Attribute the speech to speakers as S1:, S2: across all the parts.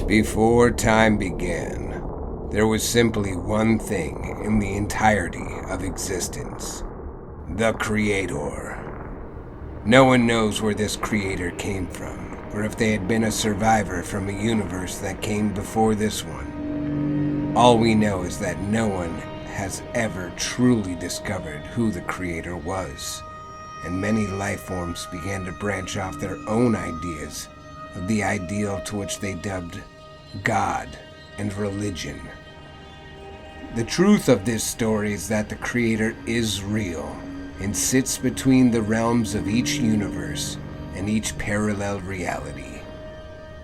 S1: Before time began, there was simply one thing in the entirety of existence: the Creator. No one knows where this creator came from, or if they had been a survivor from a universe that came before this one. All we know is that no one has ever truly discovered who the creator was, and many life forms began to branch off their own ideas of the ideal to which they dubbed God and religion. The truth of this story is that the creator is real and sits between the realms of each universe and each parallel reality.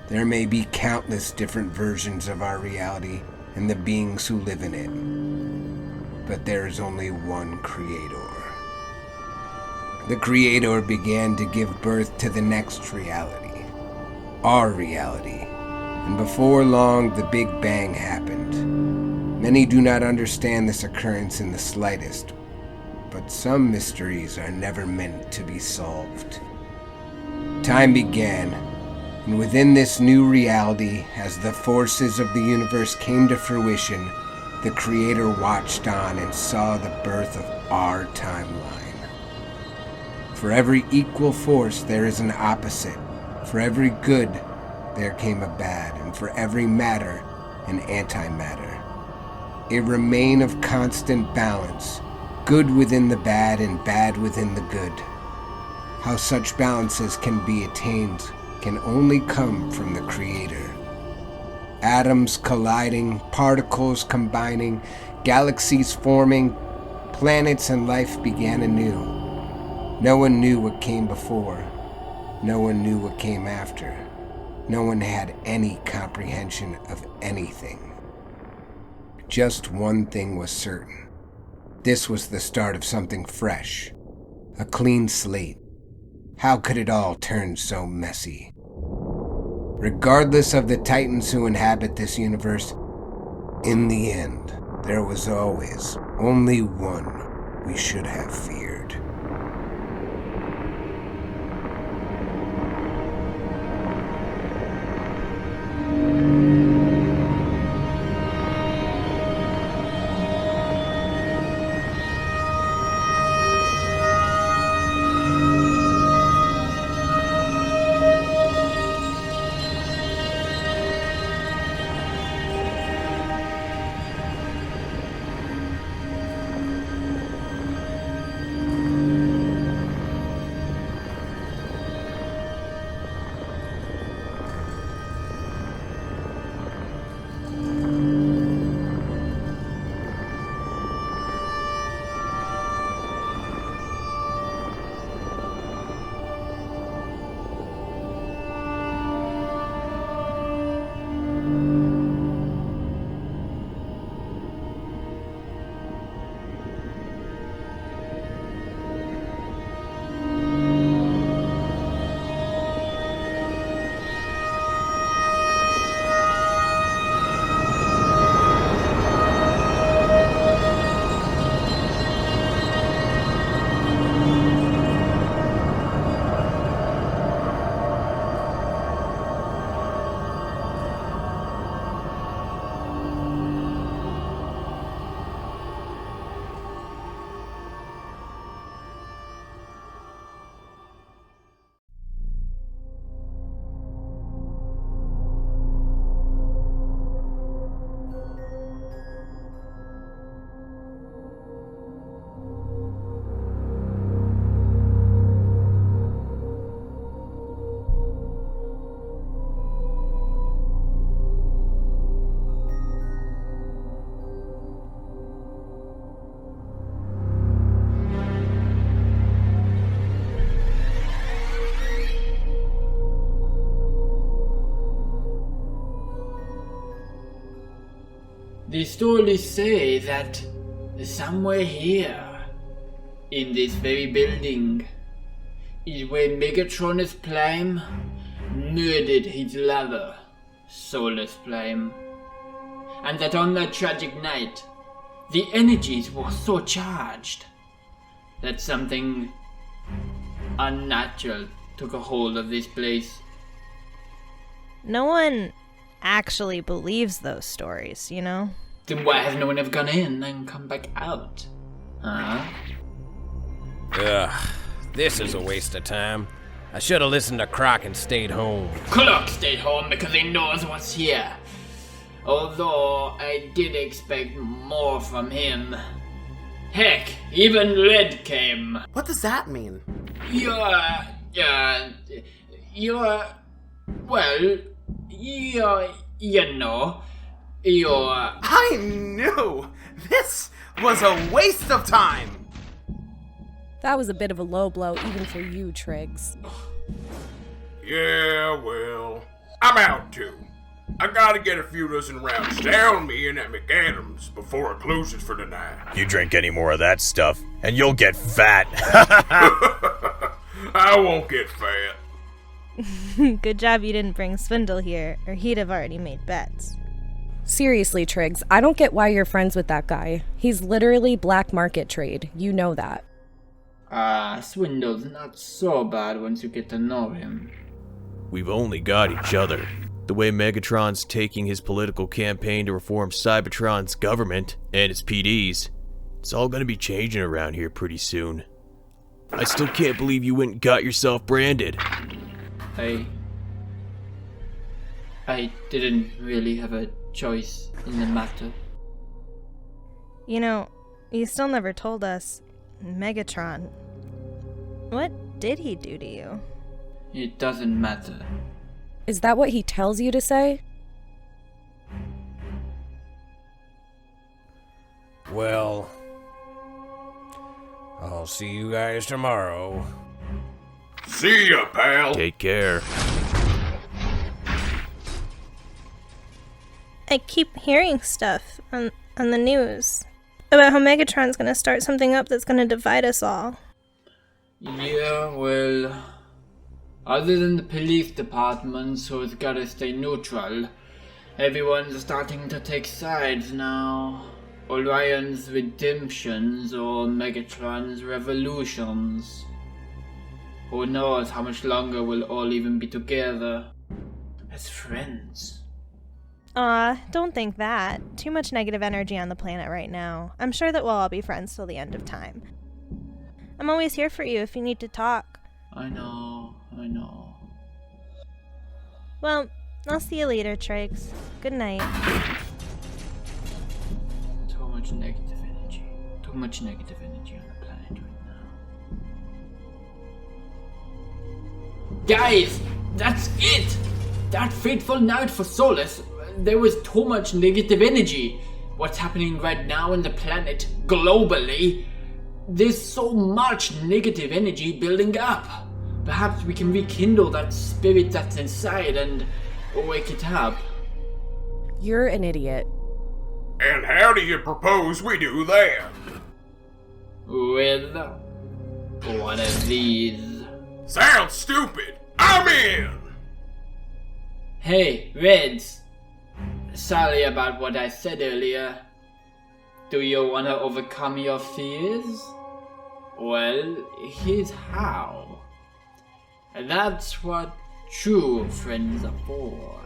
S1: There may be countless different versions of our reality and the beings who live in it, but there is only one creator. The creator began to give birth to the next reality, our reality, and before long the Big Bang happened. Many do not understand this occurrence in the slightest, but some mysteries are never meant to be solved. Time began, and within this new reality, as the forces of the universe came to fruition, the Creator watched on and saw the birth of our timeline. For every equal force there is an opposite. For every good there came a bad, and for every matter an antimatter. A remain of constant balance, good within the bad and bad within the good. How such balances can be attained can only come from the Creator. Atoms colliding, particles combining, galaxies forming, planets and life began anew. No one knew what came before. No one knew what came after. No one had any comprehension of anything. Just one thing was certain. This was the start of something fresh. A clean slate. How could it all turn so messy? Regardless of the titans who inhabit this universe, in the end, there was always only one we should have feared.
S2: The stories say that somewhere here, in this very building, is where Megatronus Prime murdered his lover, Solus Prime. And that on that tragic night, the energies were so charged that something unnatural took a hold of this place.
S3: No one actually believes those stories, you know?
S2: Then why has no one ever gone in and come back out? Huh?
S4: Ugh, this is a waste of time. I should have listened to Croc and stayed home.
S2: Croc stayed home because he knows what's here. Although I did expect more from him. Heck, even Red came.
S5: What does that mean? I knew! This was a waste of time!
S6: That was a bit of a low blow even for you, Triggs.
S7: Yeah, well, I'm out too. I gotta get a few dozen rounds down me and at McAdams before it closes for the night.
S8: You drink any more of that stuff, and you'll get fat.
S7: I won't get fat.
S3: Good job you didn't bring Swindle here, or he'd have already made bets.
S6: Seriously, Triggs, I don't get why you're friends with that guy. He's literally black market trade. You know that.
S2: Swindle's not so bad once you get to know him.
S8: We've only got each other. The way Megatron's taking his political campaign to reform Cybertron's government and its PDs, it's all gonna be changing around here pretty soon. I still can't believe you went and got yourself branded.
S2: I didn't really have a choice in the matter.
S3: You know, you still never told us. Megatron. What did he do to you?
S2: It doesn't matter.
S6: Is that what he tells you to say?
S4: Well, I'll see you guys tomorrow.
S7: See ya, pal.
S8: Take care.
S3: I keep hearing stuff on the news about how Megatron's gonna start something up that's gonna divide us all.
S2: Yeah, well, other than the police department, so it's gotta stay neutral, everyone's starting to take sides now. Orion's redemptions or Megatron's revolutions. Who knows how much longer we'll all even be together as friends.
S3: Don't think that. Too much negative energy on the planet right now. I'm sure that we'll all be friends till the end of time. I'm always here for you if you need to talk.
S2: I know.
S3: Well, I'll see you later, Triggs. Good night.
S2: Too much negative energy. Too much negative energy on the planet right now. Guys, that's it! That fateful night for Solus, there was too much negative energy. What's happening right now in the planet, globally, there's so much negative energy building up. Perhaps we can rekindle that spirit that's inside and wake it up.
S6: You're an idiot.
S7: And how do you propose we do that?
S2: With one of these.
S7: Sounds stupid. I'm in!
S2: Hey, Reds. Sorry about what I said earlier. Do you want to overcome your fears? Well, here's how. That's what true friends are for.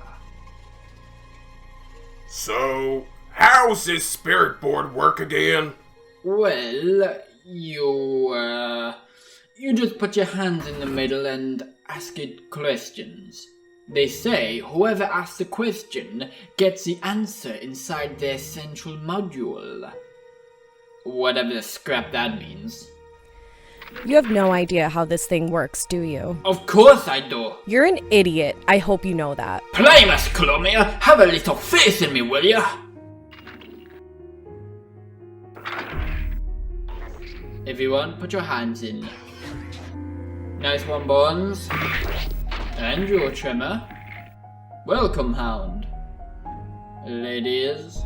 S7: So, how's this spirit board work again?
S2: Well, you just put your hands in the middle and ask it questions. They say whoever asks the question gets the answer inside their central module. Whatever the scrap that means.
S6: You have no idea how this thing works, do you?
S2: Of course I do.
S6: You're an idiot. I hope you know that.
S2: Primus Clomia, have a little faith in me, will ya? Everyone, put your hands in. Nice one, Bones. And you, Tremor. Welcome, Hound. Ladies.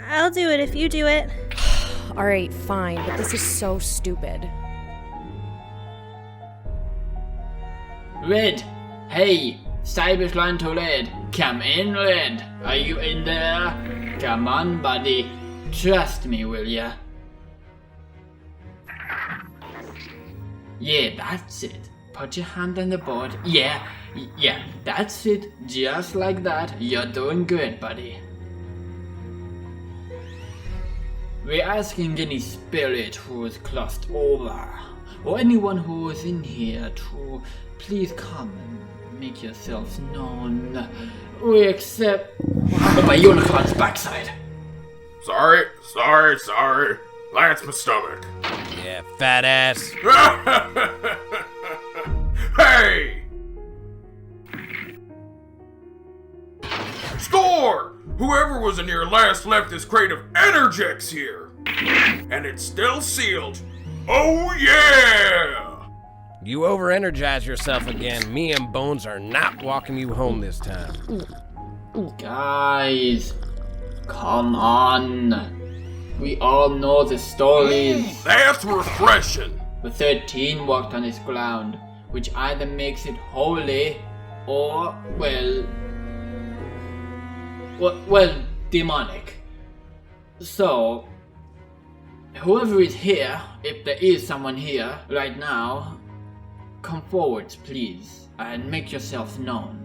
S3: I'll do it if you do it.
S6: Alright, fine, but this is so stupid.
S2: Red. Hey, Cybertronian to Red. Come in, Red. Are you in there? Come on, buddy. Trust me, will ya? Yeah, that's it. Put your hand on the board. Yeah, Yeah, that's it. Just like that. You're doing good, buddy. We're asking any spirit who is crossed over, or anyone who is in here, to please come and make yourselves known. We accept by Unicorn's backside.
S7: Sorry. That's my stomach.
S4: Yeah, fat ass.
S7: Hey! Score! Whoever was in here last left this crate of Energex here. And it's still sealed. Oh yeah!
S4: You over-energize yourself again. Me and Bones are not walking you home this time.
S2: Guys, come on. We all know the stories.
S7: That's refreshing.
S2: The 13 walked on his ground, which either makes it holy or, well, demonic. So, whoever is here, if there is someone here right now, come forwards, please, and make yourself known.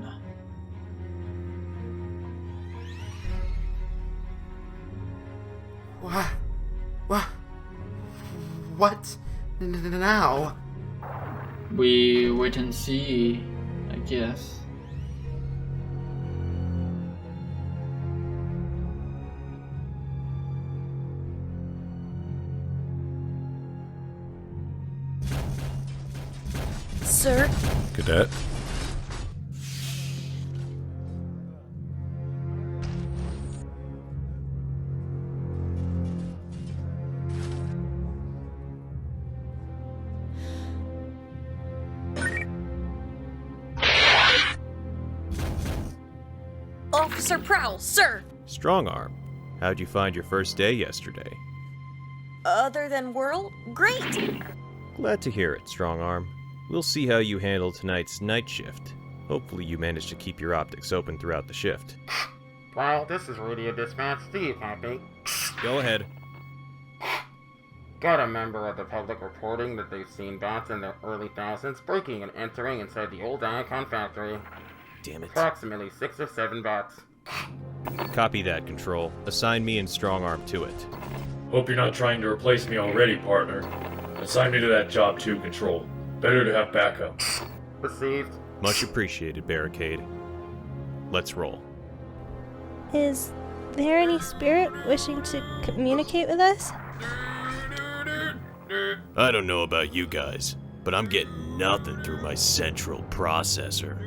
S5: What now?
S2: We wait and see, I guess.
S6: Sir?
S8: Cadet?
S6: Officer Prowl, sir!
S8: Strong arm. How'd you find your first day yesterday?
S6: Other than Whirl? Great!
S8: Glad to hear it, Strong Arm. We'll see how you handle tonight's night shift. Hopefully you manage to keep your optics open throughout the shift.
S5: Well, this is Radio Dispatch Steve, Happy.
S8: Go ahead.
S5: Got a member of the public reporting that they've seen bots in the early thousands breaking and entering inside the old Icon factory.
S8: Damn it.
S5: Approximately 6 or 7 bots.
S8: Copy that, Control. Assign me and Strong Arm to it.
S9: Hope you're not trying to replace me already, partner. Assign me to that job too, Control. Better to have backup.
S5: Received.
S8: Much appreciated, Barricade. Let's roll.
S3: Is there any spirit wishing to communicate with us?
S8: I don't know about you guys, but I'm getting nothing through my central processor.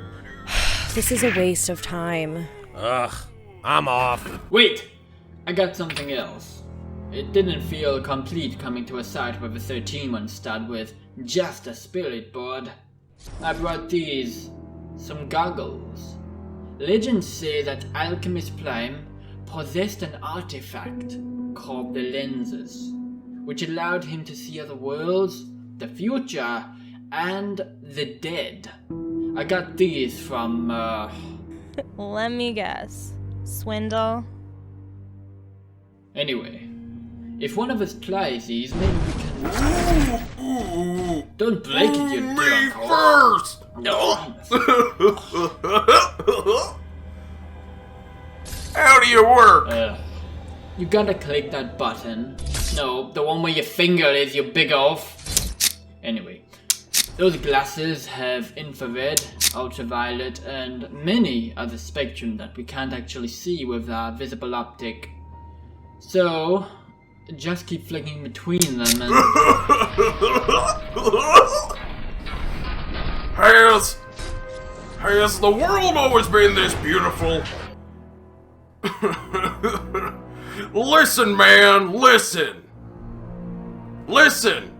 S6: This is a waste of time.
S4: Ugh, I'm off.
S2: Wait! I got something else. It didn't feel complete coming to a site where the 13 one stood with just a spirit board. I brought these, some goggles. Legends say that Alchemist Prime possessed an artifact called the lenses, which allowed him to see other worlds, the future, and the dead. I got these from,
S3: Let me guess. Swindle?
S2: Anyway, if one of us tries these, maybe we can... Don't break it, you
S7: Me
S2: drunk.
S7: first!
S2: No.
S7: How do you work?
S2: You gotta click that button. No, the one where your finger is, you big oaf. Anyway, those glasses have infrared, ultraviolet, and many other spectrum that we can't actually see with our visible optic. So, just keep flicking between them and...
S7: Has the world always been this beautiful? Listen, man, listen. Listen.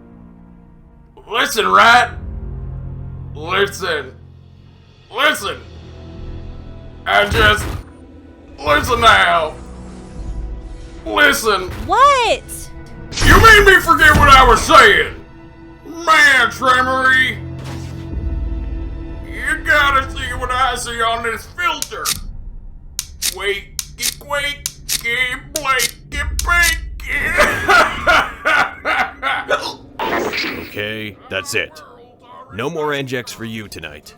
S7: Listen, right? Listen. Listen. Listen now. Listen.
S3: What?
S7: You made me forget what I was saying. Man, Tremory. You gotta see what I see on this filter. Wait, get Quake, get Blake, get Pink.
S8: Okay, that's it. No more Enjex for you tonight.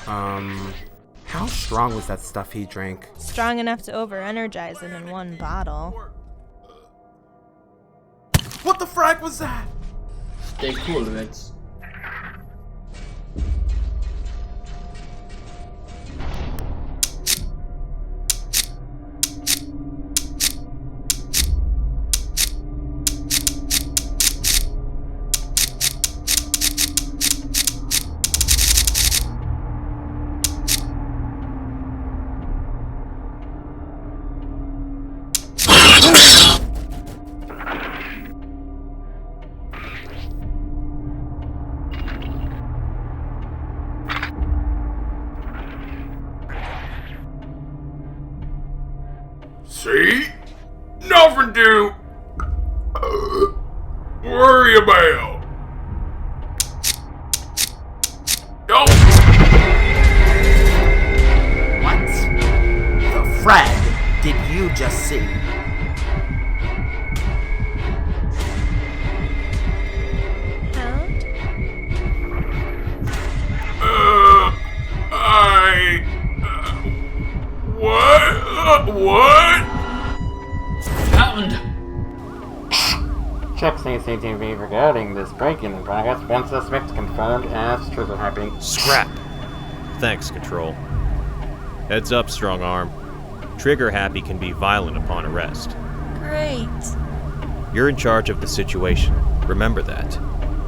S5: How strong was that stuff he drank?
S3: Strong enough to over-energize him in one bottle.
S5: What the frag was that?
S2: Stay cool, Rex.
S7: See? Nothing to worry about. Don't.
S10: What the frag did you just see?
S3: Hound?
S7: What?
S2: Hound!
S5: Check CCTV regarding this break-in in progress. One suspect confirmed as trigger happy.
S8: Scrap. Thanks, Control. Heads up, Strong Arm. Trigger Happy can be violent upon arrest.
S11: Great.
S8: You're in charge of the situation. Remember that.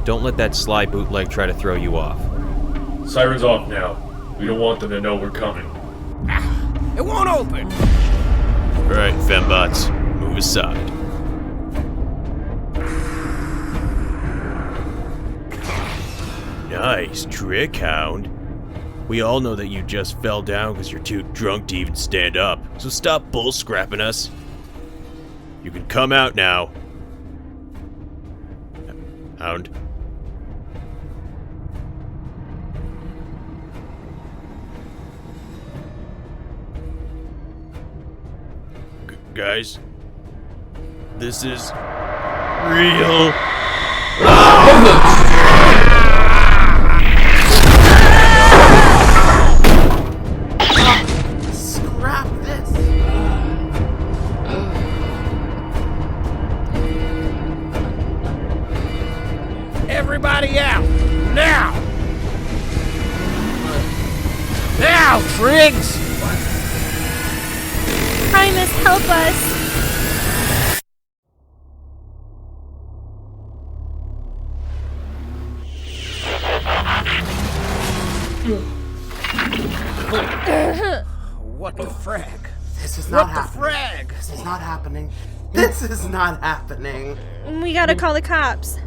S8: Don't let that sly bootleg try to throw you off.
S9: Siren's off now. We don't want them to know we're coming.
S4: It won't open!
S8: Alright, fembots. Move aside. Nice trick, Hound. We all know that you just fell down because you're too drunk to even stand up, so stop bull scrapping us. You can come out now. Hound. Guys, this is real.
S10: Scrap this.
S4: Everybody out! Now! Now, Triggs!
S3: Primus, help us!
S4: What the frag?
S10: This is not
S4: What the
S10: happening.
S4: frag?
S10: This is not happening. This is not happening.
S3: We gotta call the cops.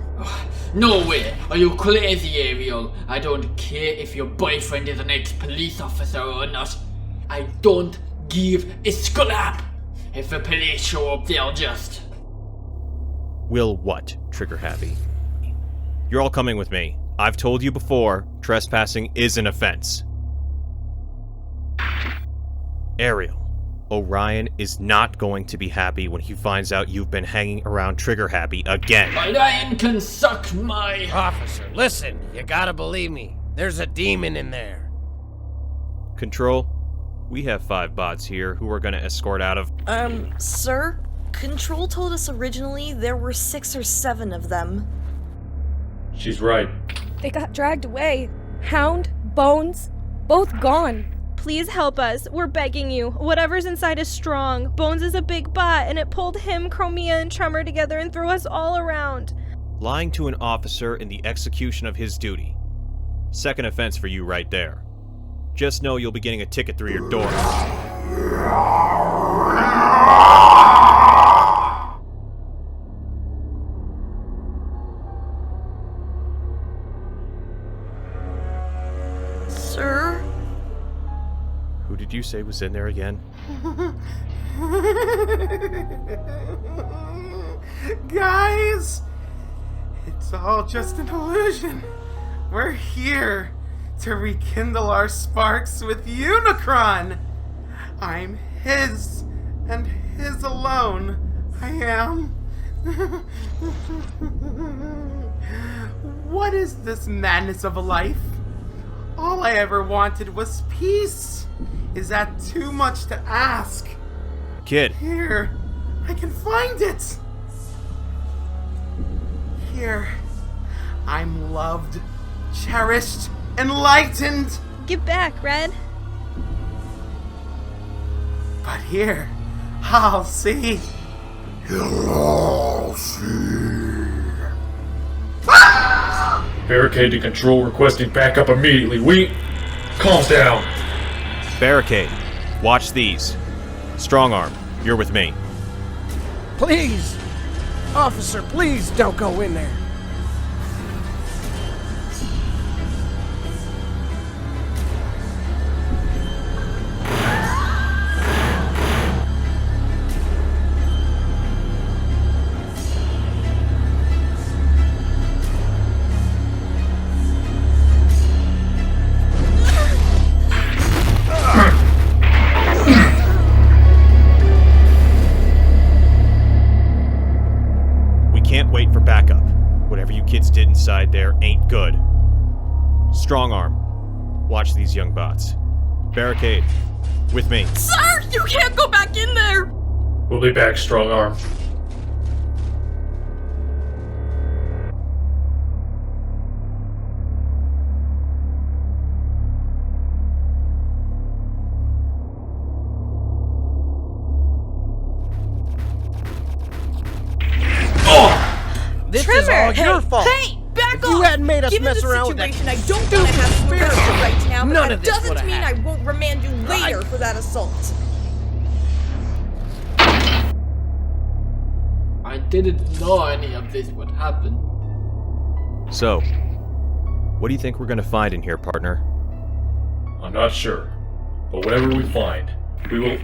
S2: No way! Are you crazy, Ariel? I don't care if your boyfriend is an ex-police officer or not. I don't give a scrap if the police show up, they'll just...
S8: Will what, Trigger Happy? You're all coming with me. I've told you before, trespassing is an offense. Ariel, Orion is not going to be happy when he finds out you've been hanging around Trigger Happy again.
S2: Orion can suck my...
S4: Officer, listen, you gotta believe me. There's a demon in there.
S8: Control, we have 5 bots here who are gonna escort out of...
S11: Sir? Control told us originally there were 6 or 7 of them.
S9: She's right.
S6: They got dragged away. Hound, Bones, both gone.
S3: Please help us. We're begging you. Whatever's inside is strong. Bones is a big bot, and it pulled him, Chromia, and Tremor together and threw us all around.
S8: Lying to an officer in the execution of his duty. Second offense for you right there. Just know you'll be getting a ticket through your door.
S11: Sir?
S8: Who did you say was in there again?
S5: Guys, it's all just an illusion. We're here to rekindle our sparks with Unicron. I'm his, and his alone. I am. What is this madness of a life? All I ever wanted was peace. Is that too much to ask?
S8: Kid.
S5: Here, I can find it. Here, I'm loved, cherished, enlightened.
S3: Get back, Red.
S5: But here, I'll see. You'll all see.
S9: Barricade to control, requesting backup immediately. Calm down.
S8: Barricade. Watch these. Strong arm, you're with me.
S4: Please! Officer, please don't go in there.
S8: Kids did inside there ain't good. Strong arm. Watch these young bots. Barricade. With me.
S11: Sir, you can't go back in there!
S9: We'll be back, strong arm.
S4: This
S11: Trevor,
S4: is all your fault.
S11: Hey, back off!
S4: You hadn't made us
S11: Given
S4: mess
S11: the
S4: around with that
S11: situation, I don't want to have to arrest you right now, but
S4: None
S11: that
S4: of this
S11: doesn't
S4: would've
S11: mean I
S4: happened.
S11: won't remand you later for that assault.
S2: I didn't know any of this would happen.
S8: So, what do you think we're gonna find in here, partner?
S9: I'm not sure, but whatever we find, we will...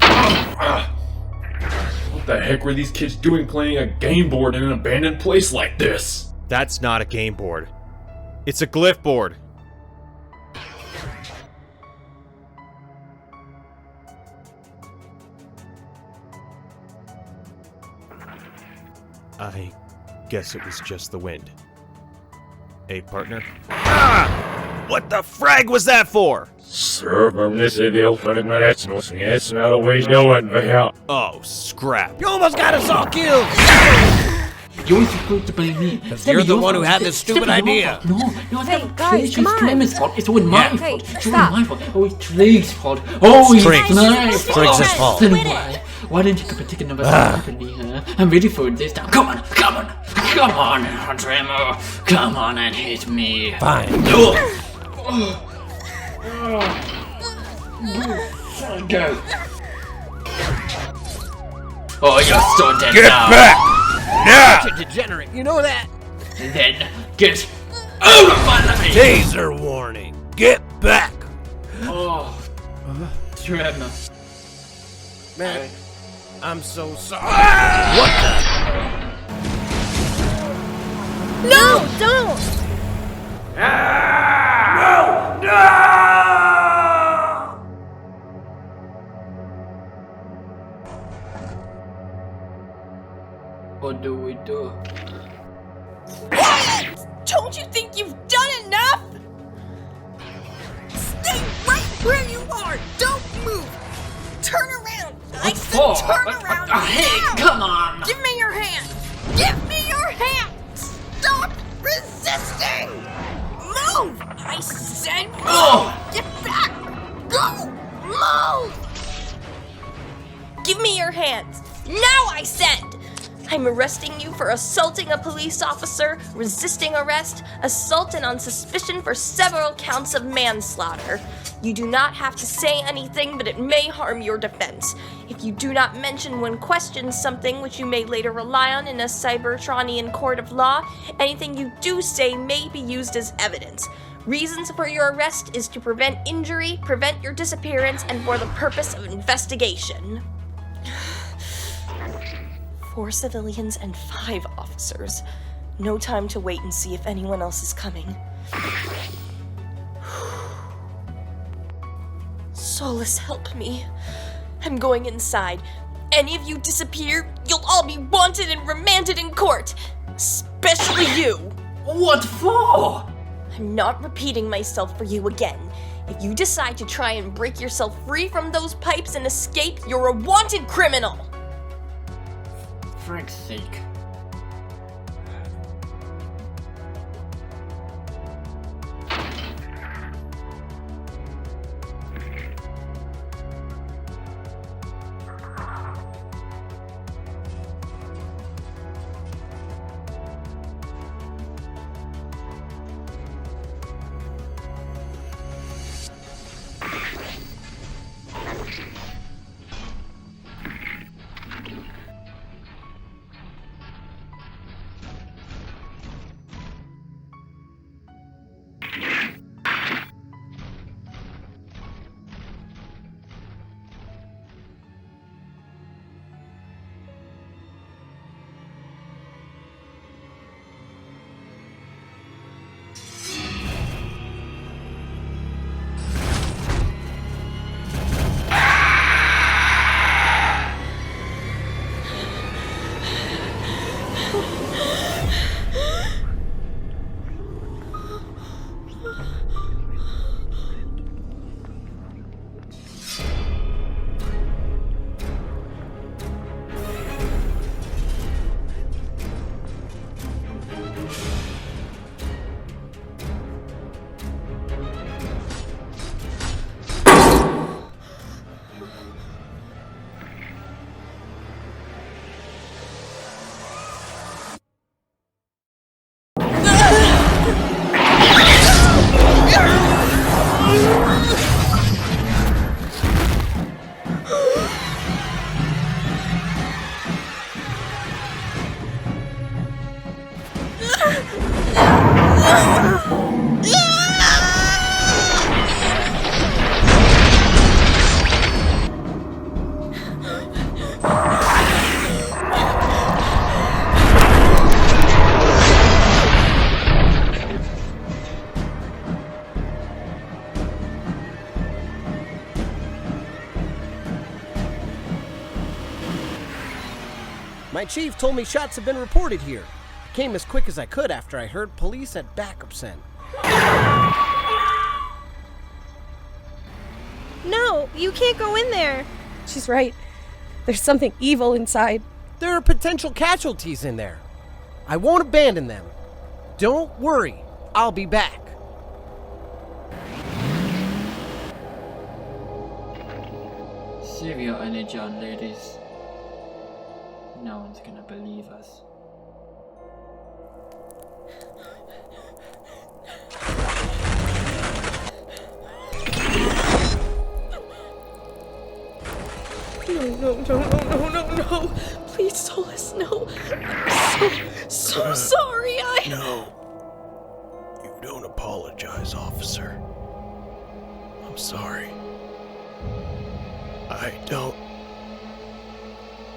S9: What the heck were these kids doing playing a game board in an abandoned place like this?
S8: That's not a game board. It's a glyph board. I guess it was just the wind. Hey, partner? Ah! What the frag was that for? Oh, scrap.
S4: You almost got us all killed!
S2: You're supposed to blame me.
S4: Because you're the one who had this stupid idea.
S2: No, it's
S6: Hey,
S2: not
S6: guys,
S2: Trig's
S6: come on.
S2: Clement's fault. It's always my
S6: Hey,
S2: fault. It's
S6: stop.
S2: always my fault. Always Trig's fault. Always
S8: Trig's.
S2: my
S8: Trig's
S2: fault.
S8: his fault.
S2: Then why didn't you take a number properly, huh? I'm ready for it this time. Come on, Tremor. Come on and hit me.
S4: Fine.
S2: Go. Oh, you're so dead
S4: Get
S2: now.
S4: back! Now! You're a degenerate, you know that?
S2: Then get out of my life!
S4: Taser warning. Get back!
S2: Oh, Tremor.
S4: Man, I'm so sorry. What the?
S3: No, don't!
S2: What do we do?
S11: Quiet! Don't you think you've done enough? Stay right where you are! Don't move! Turn around! I said turn around!
S2: Hey,
S11: now!
S2: come on!
S11: Give me your hand! Give me your hand! Stop resisting! Move! I said move!
S2: Oh.
S11: Get back! Go! Move! Give me your hands! Now I said! I'm arresting you for assaulting a police officer, resisting arrest, assault, and on suspicion for several counts of manslaughter. You do not have to say anything, but it may harm your defense. If you do not mention when questioned something which you may later rely on in a Cybertronian court of law, anything you do say may be used as evidence. Reasons for your arrest is to prevent injury, prevent your disappearance, and for the purpose of investigation. 4 civilians and 5 officers. No time to wait and see if anyone else is coming. Solus, help me. I'm going inside. Any of you disappear, you'll all be wanted and remanded in court. Especially you.
S2: What for?
S11: I'm not repeating myself for you again. If you decide to try and break yourself free from those pipes and escape, you're a wanted criminal!
S2: For Freg's sake.
S4: My chief told me shots have been reported here. I came as quick as I could after I heard police had backup sent.
S3: No, you can't go in there.
S6: She's right. There's something evil inside.
S4: There are potential casualties in there. I won't abandon them. Don't worry, I'll be back.
S2: Save your energy on, ladies. No one's gonna believe us.
S11: No. Please, Solus, no. I'm so sorry.
S8: No. You don't apologize, officer. I'm sorry.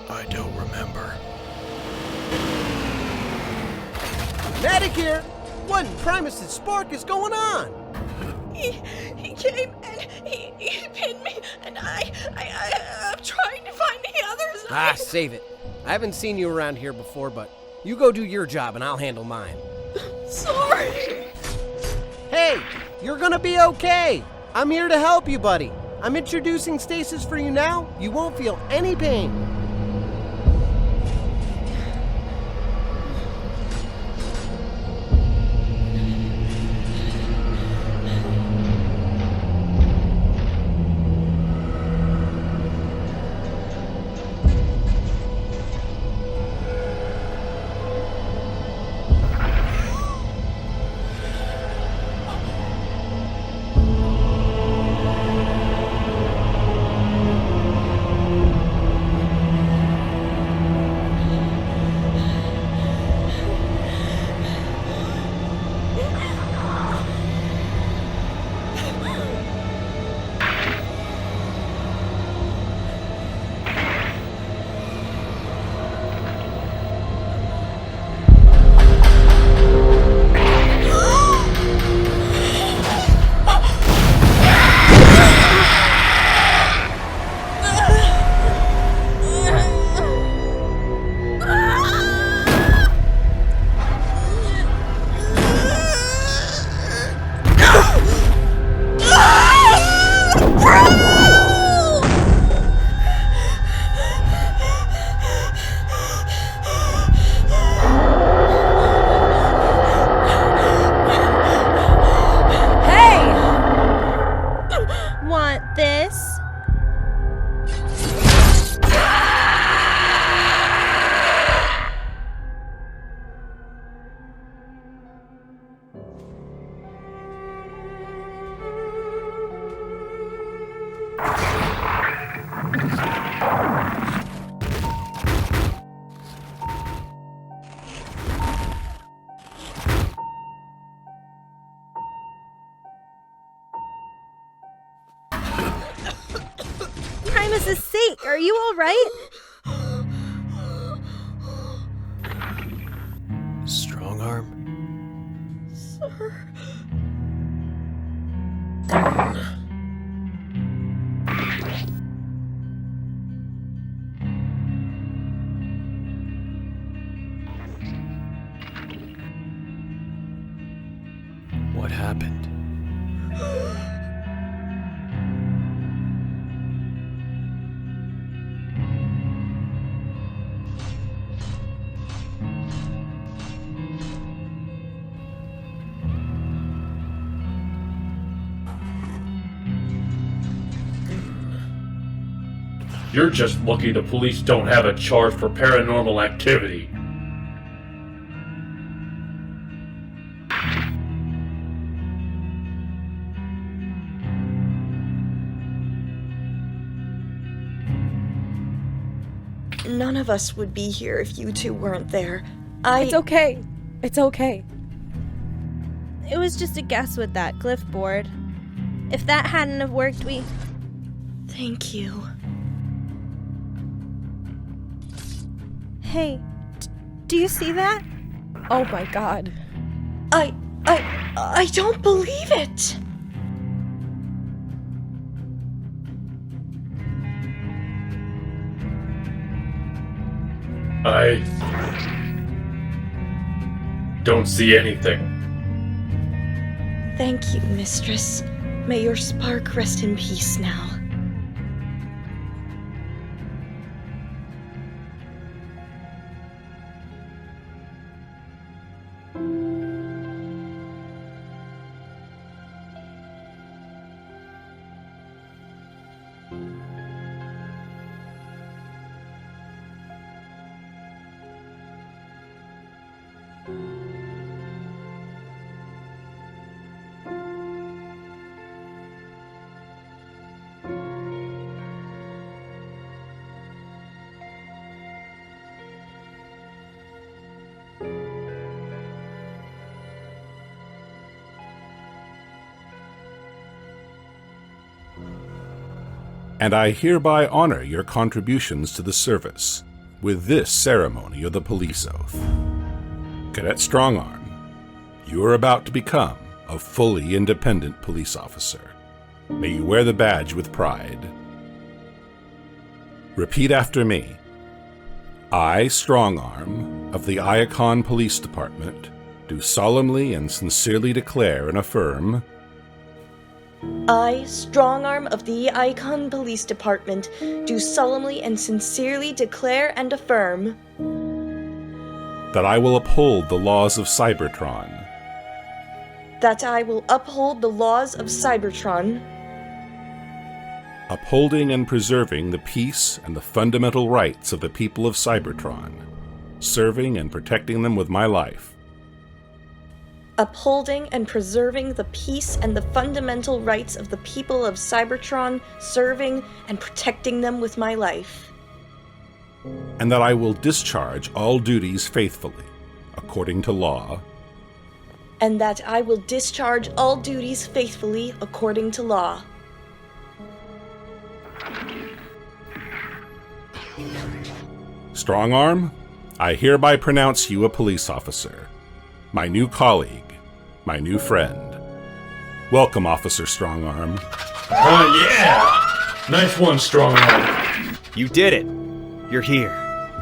S8: I don't remember.
S4: Medic here! What in Primus' spark is going on?
S11: He came and he pinned me, and I'm trying to find the others.
S4: Save it. I haven't seen you around here before, but you go do your job and I'll handle mine.
S11: Sorry.
S4: Hey, you're gonna be okay. I'm here to help you, buddy. I'm introducing stasis for you now. You won't feel any pain.
S3: Primus's sake, are you alright?
S8: Strong arm?
S11: Sir.
S8: What happened?
S9: You're just lucky the police don't have a charge for paranormal activity.
S11: None of us would be here if you two weren't there.
S6: It's okay. It's okay.
S3: It was just a guess with that glyph board. If that hadn't have worked, we...
S11: Thank you.
S3: Hey, do you see that?
S6: Oh my god.
S11: I don't believe it!
S9: I don't see anything.
S11: Thank you, Mistress. May your spark rest in peace now.
S12: And I hereby honor your contributions to the service with this ceremony of the police oath. Cadet Strongarm, you are about to become a fully independent police officer. May you wear the badge with pride. Repeat after me. I, Strongarm, of the Iacon Police Department, do solemnly and sincerely declare and affirm
S11: I, Strongarm of the Icon Police Department, do solemnly and sincerely declare and affirm
S12: that I will uphold the laws of Cybertron,
S11: that I will uphold the laws of Cybertron,
S12: upholding and preserving the peace and the fundamental rights of the people of Cybertron, serving and protecting them with my life,
S11: upholding and preserving the peace and the fundamental rights of the people of Cybertron, serving and protecting them with my life.
S12: And that I will discharge all duties faithfully, according to law.
S11: And that I will discharge all duties faithfully, according to law.
S12: Strongarm, I hereby pronounce you a police officer, my new colleague, my new friend. Welcome, Officer Strongarm.
S9: Yeah! Nice one, Strongarm.
S8: You did it. You're here.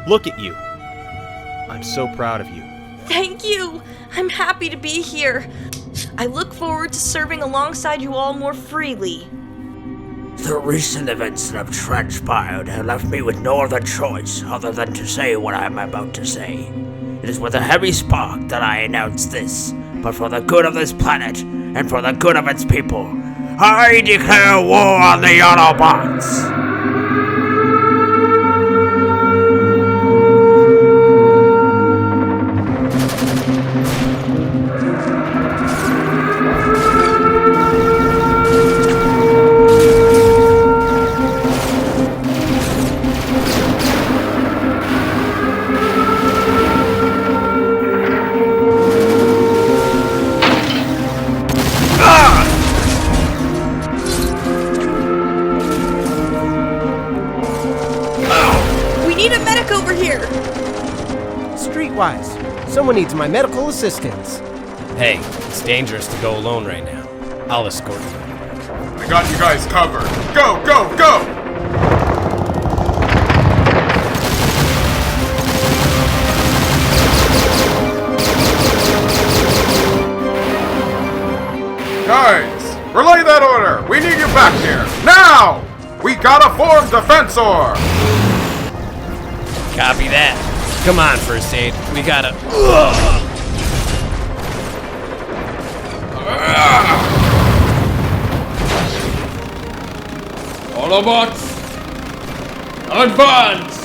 S8: Look at you. I'm so proud of you.
S11: Thank you! I'm happy to be here. I look forward to serving alongside you all more freely.
S10: The recent events that have transpired have left me with no other choice other than to say what I am about to say. It is with a heavy spark that I announce this, but for the good of this planet and for the good of its people, I declare war on the Autobots!
S4: Someone needs my medical assistance.
S13: Hey, it's dangerous to go alone right now. I'll escort you.
S7: I got you guys covered. Go, go, go! Guys, relay that order! We need you back here! Now! We gotta form Defensor!
S13: Copy that. Come on, First Aid. We gotta...
S14: Autobots, advance!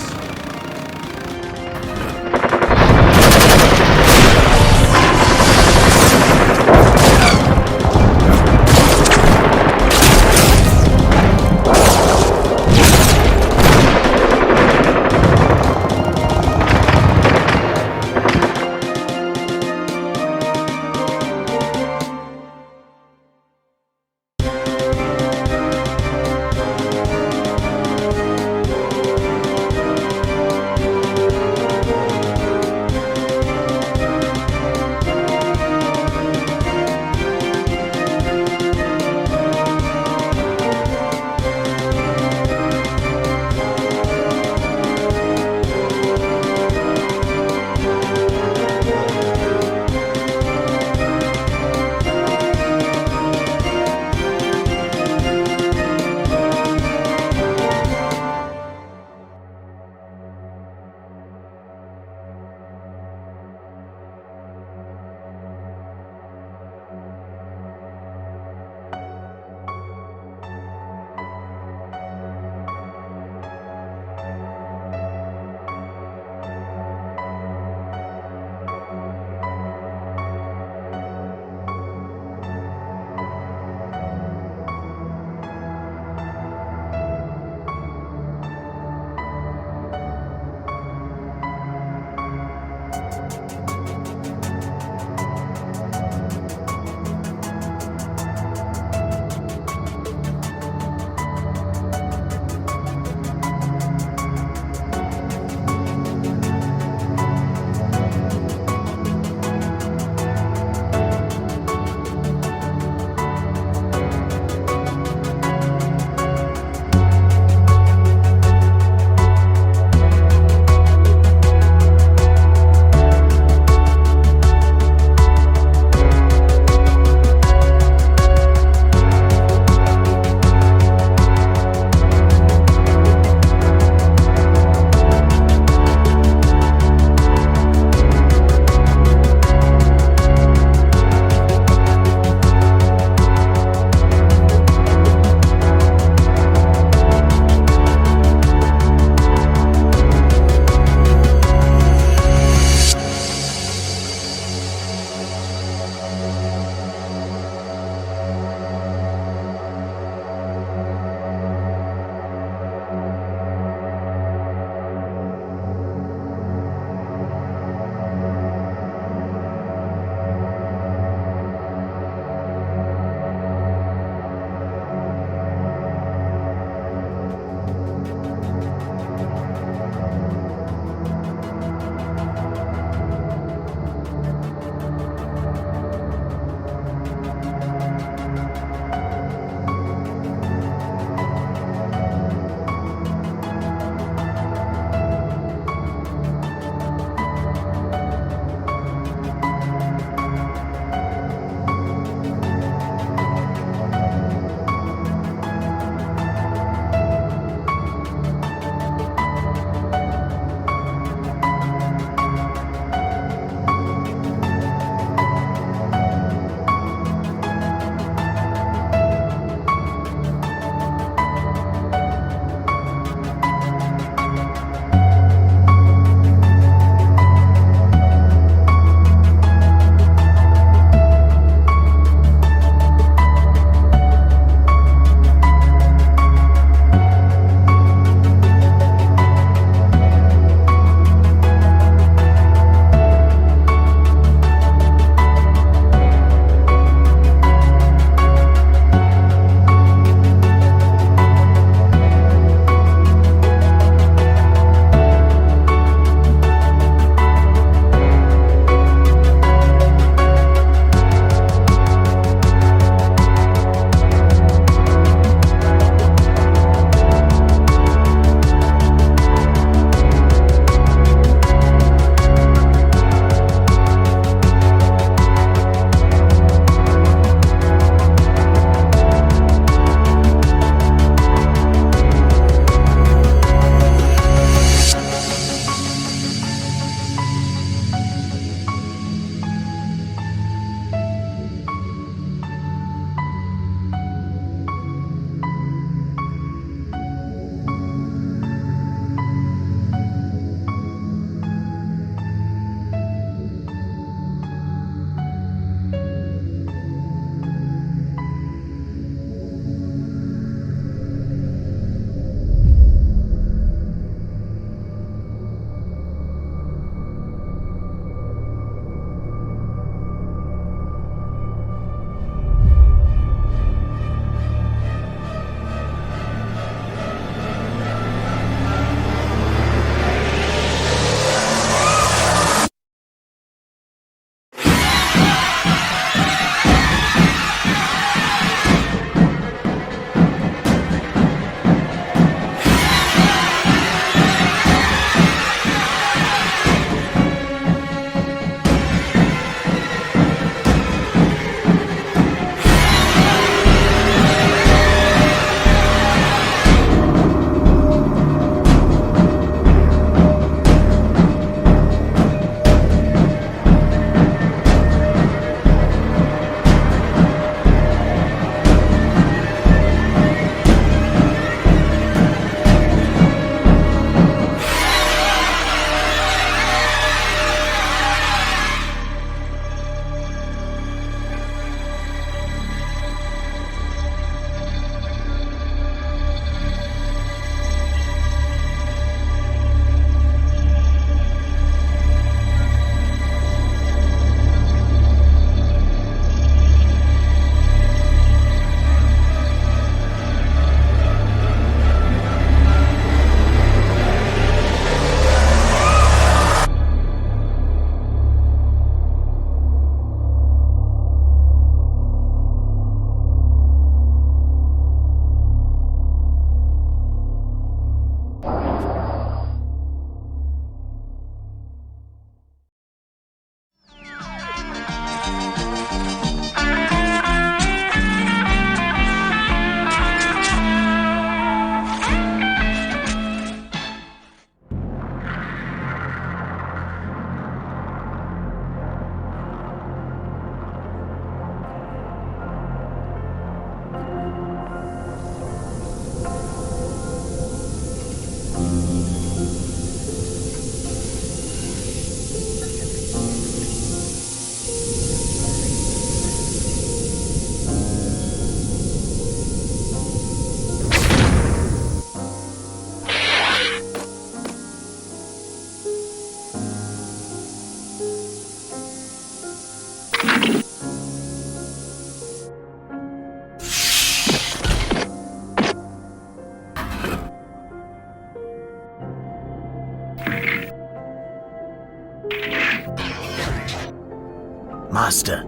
S10: Master,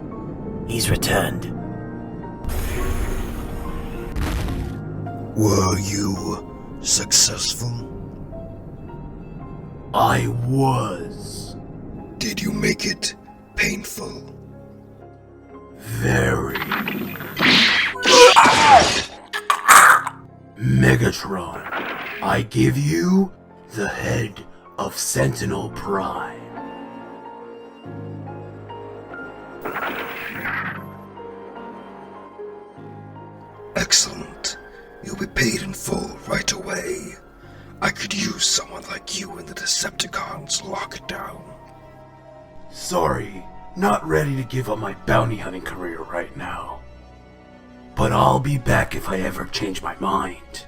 S10: he's returned.
S14: Were you successful?
S10: I was.
S14: Did you make it painful?
S10: Very. Megatron, I give you the head of Sentinel Prime.
S14: Excellent. You'll be paid in full right away. I could use someone like you in the Decepticons lockdown.
S10: Sorry, not ready to give up my bounty hunting career right now. But I'll be back if I ever change my mind.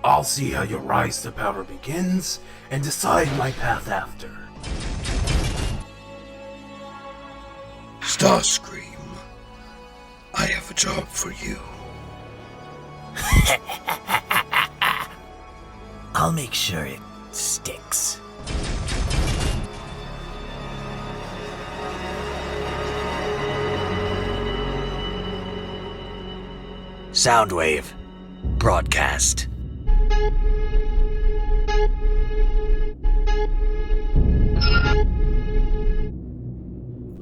S10: I'll see how your rise to power begins and decide my path after.
S14: Starscream, I have a job for you.
S10: I'll make sure it sticks. Soundwave. Broadcast.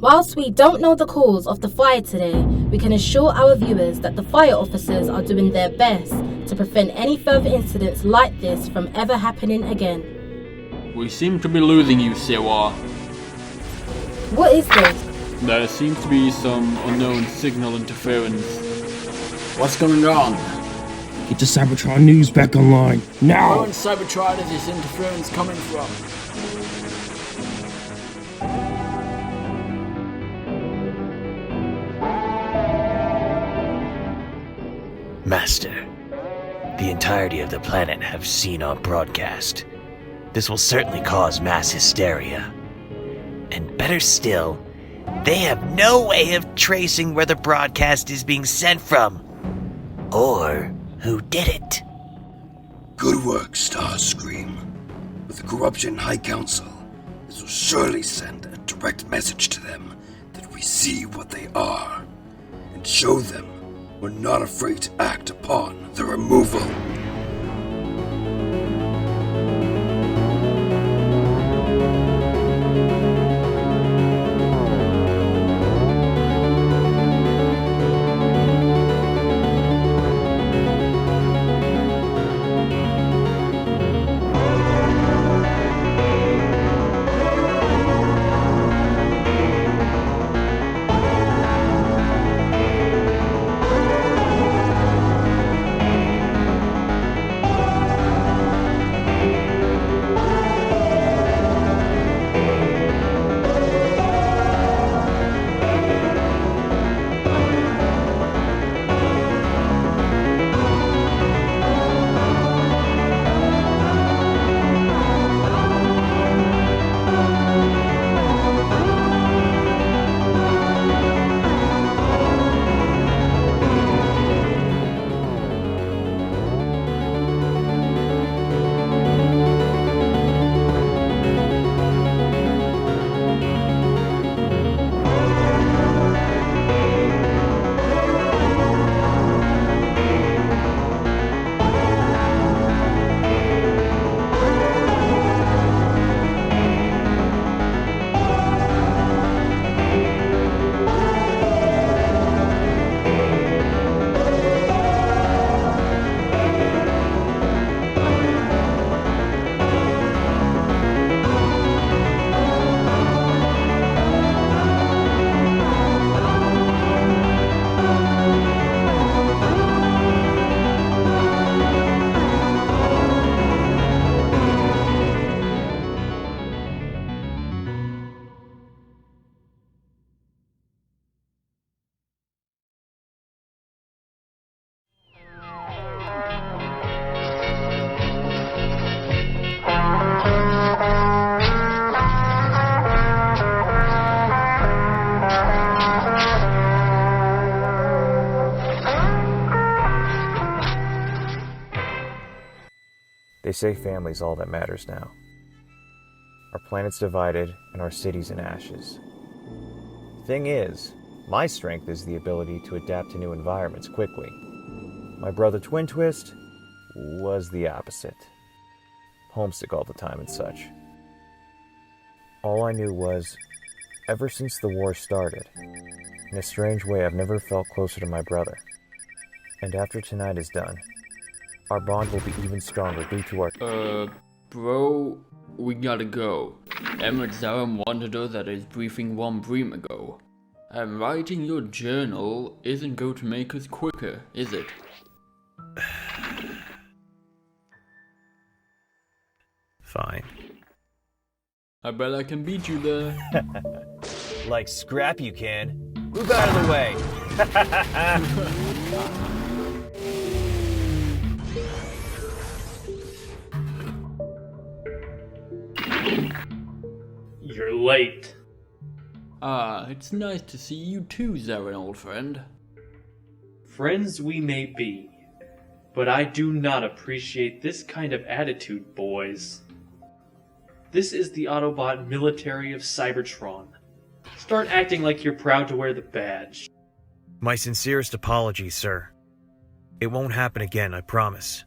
S15: Whilst we don't know the cause of the fire today, we can assure our viewers that the fire officers are doing their best to prevent any further incidents like this from ever happening again.
S2: We seem to be losing you, Sewa.
S15: What is this?
S2: There seems to be some unknown signal interference. What's going on?
S16: Get the Cybertron news back online, now!
S2: Where in Cybertron is this interference coming from?
S10: Master, the entirety of the planet have seen our broadcast. This will certainly cause mass hysteria. And better still, they have no way of tracing where the broadcast is being sent from. Or who did it.
S14: Good work, Starscream. With the Corruption High Council, this will surely send a direct message to them that we see what they are, and show them we're not afraid to act upon the removal.
S17: They say family's all that matters now. Our planet's divided and our city's in ashes. Thing is, my strength is the ability to adapt to new environments quickly. My brother Twin Twist was the opposite. Homesick all the time and such. All I knew was, ever since the war started, in a strange way I've never felt closer to my brother. And after tonight is done, our bond will be even stronger due to our...
S2: Bro, we gotta go. Emmet Zaram warned us at his briefing 1 bream ago. And writing your journal isn't going to make us quicker, is it?
S17: Fine.
S2: I bet I can beat you there.
S17: Like scrap you can. Move out of the way!
S9: You're late.
S2: It's nice to see you too, Zarin, old friend.
S9: Friends we may be, but I do not appreciate this kind of attitude, boys. This is the Autobot military of Cybertron. Start acting like you're proud to wear the badge.
S17: My sincerest apologies, sir. It won't happen again, I promise.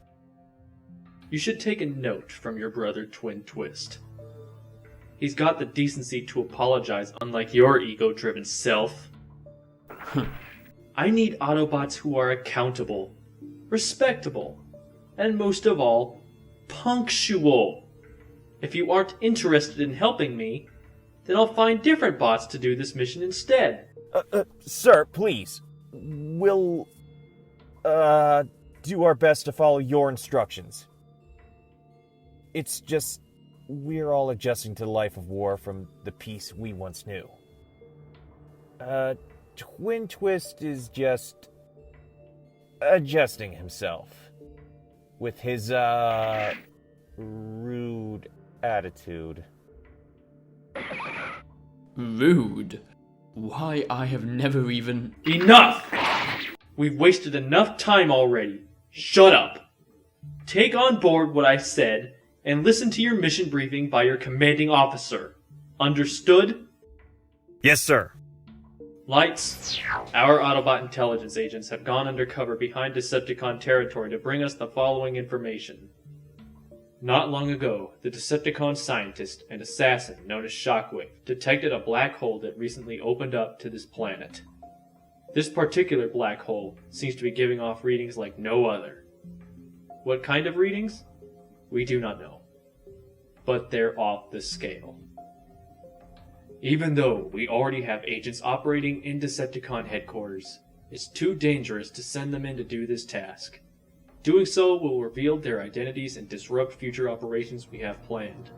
S9: You should take a note from your brother Twin Twist. He's got the decency to apologize, unlike your ego-driven self. I need Autobots who are accountable, respectable, and most of all, punctual. If you aren't interested in helping me, then I'll find different bots to do this mission instead.
S17: Sir, please. We'll, do our best to follow your instructions. It's just, we're all adjusting to the life of war from the peace we once knew. Twin Twist is just adjusting himself with his, rude attitude.
S2: Rude? Why, I have never even...
S9: Enough! We've wasted enough time already. Shut up. Take on board what I said and listen to your mission briefing by your commanding officer. Understood?
S17: Yes, sir.
S9: Lights, our Autobot intelligence agents have gone undercover behind Decepticon territory to bring us the following information. Not long ago, the Decepticon scientist and assassin known as Shockwave detected a black hole that recently opened up to this planet. This particular black hole seems to be giving off readings like no other. What kind of readings? We do not know. But they're off the scale. Even though we already have agents operating in Decepticon headquarters, it's too dangerous to send them in to do this task. Doing so will reveal their identities and disrupt future operations we have planned.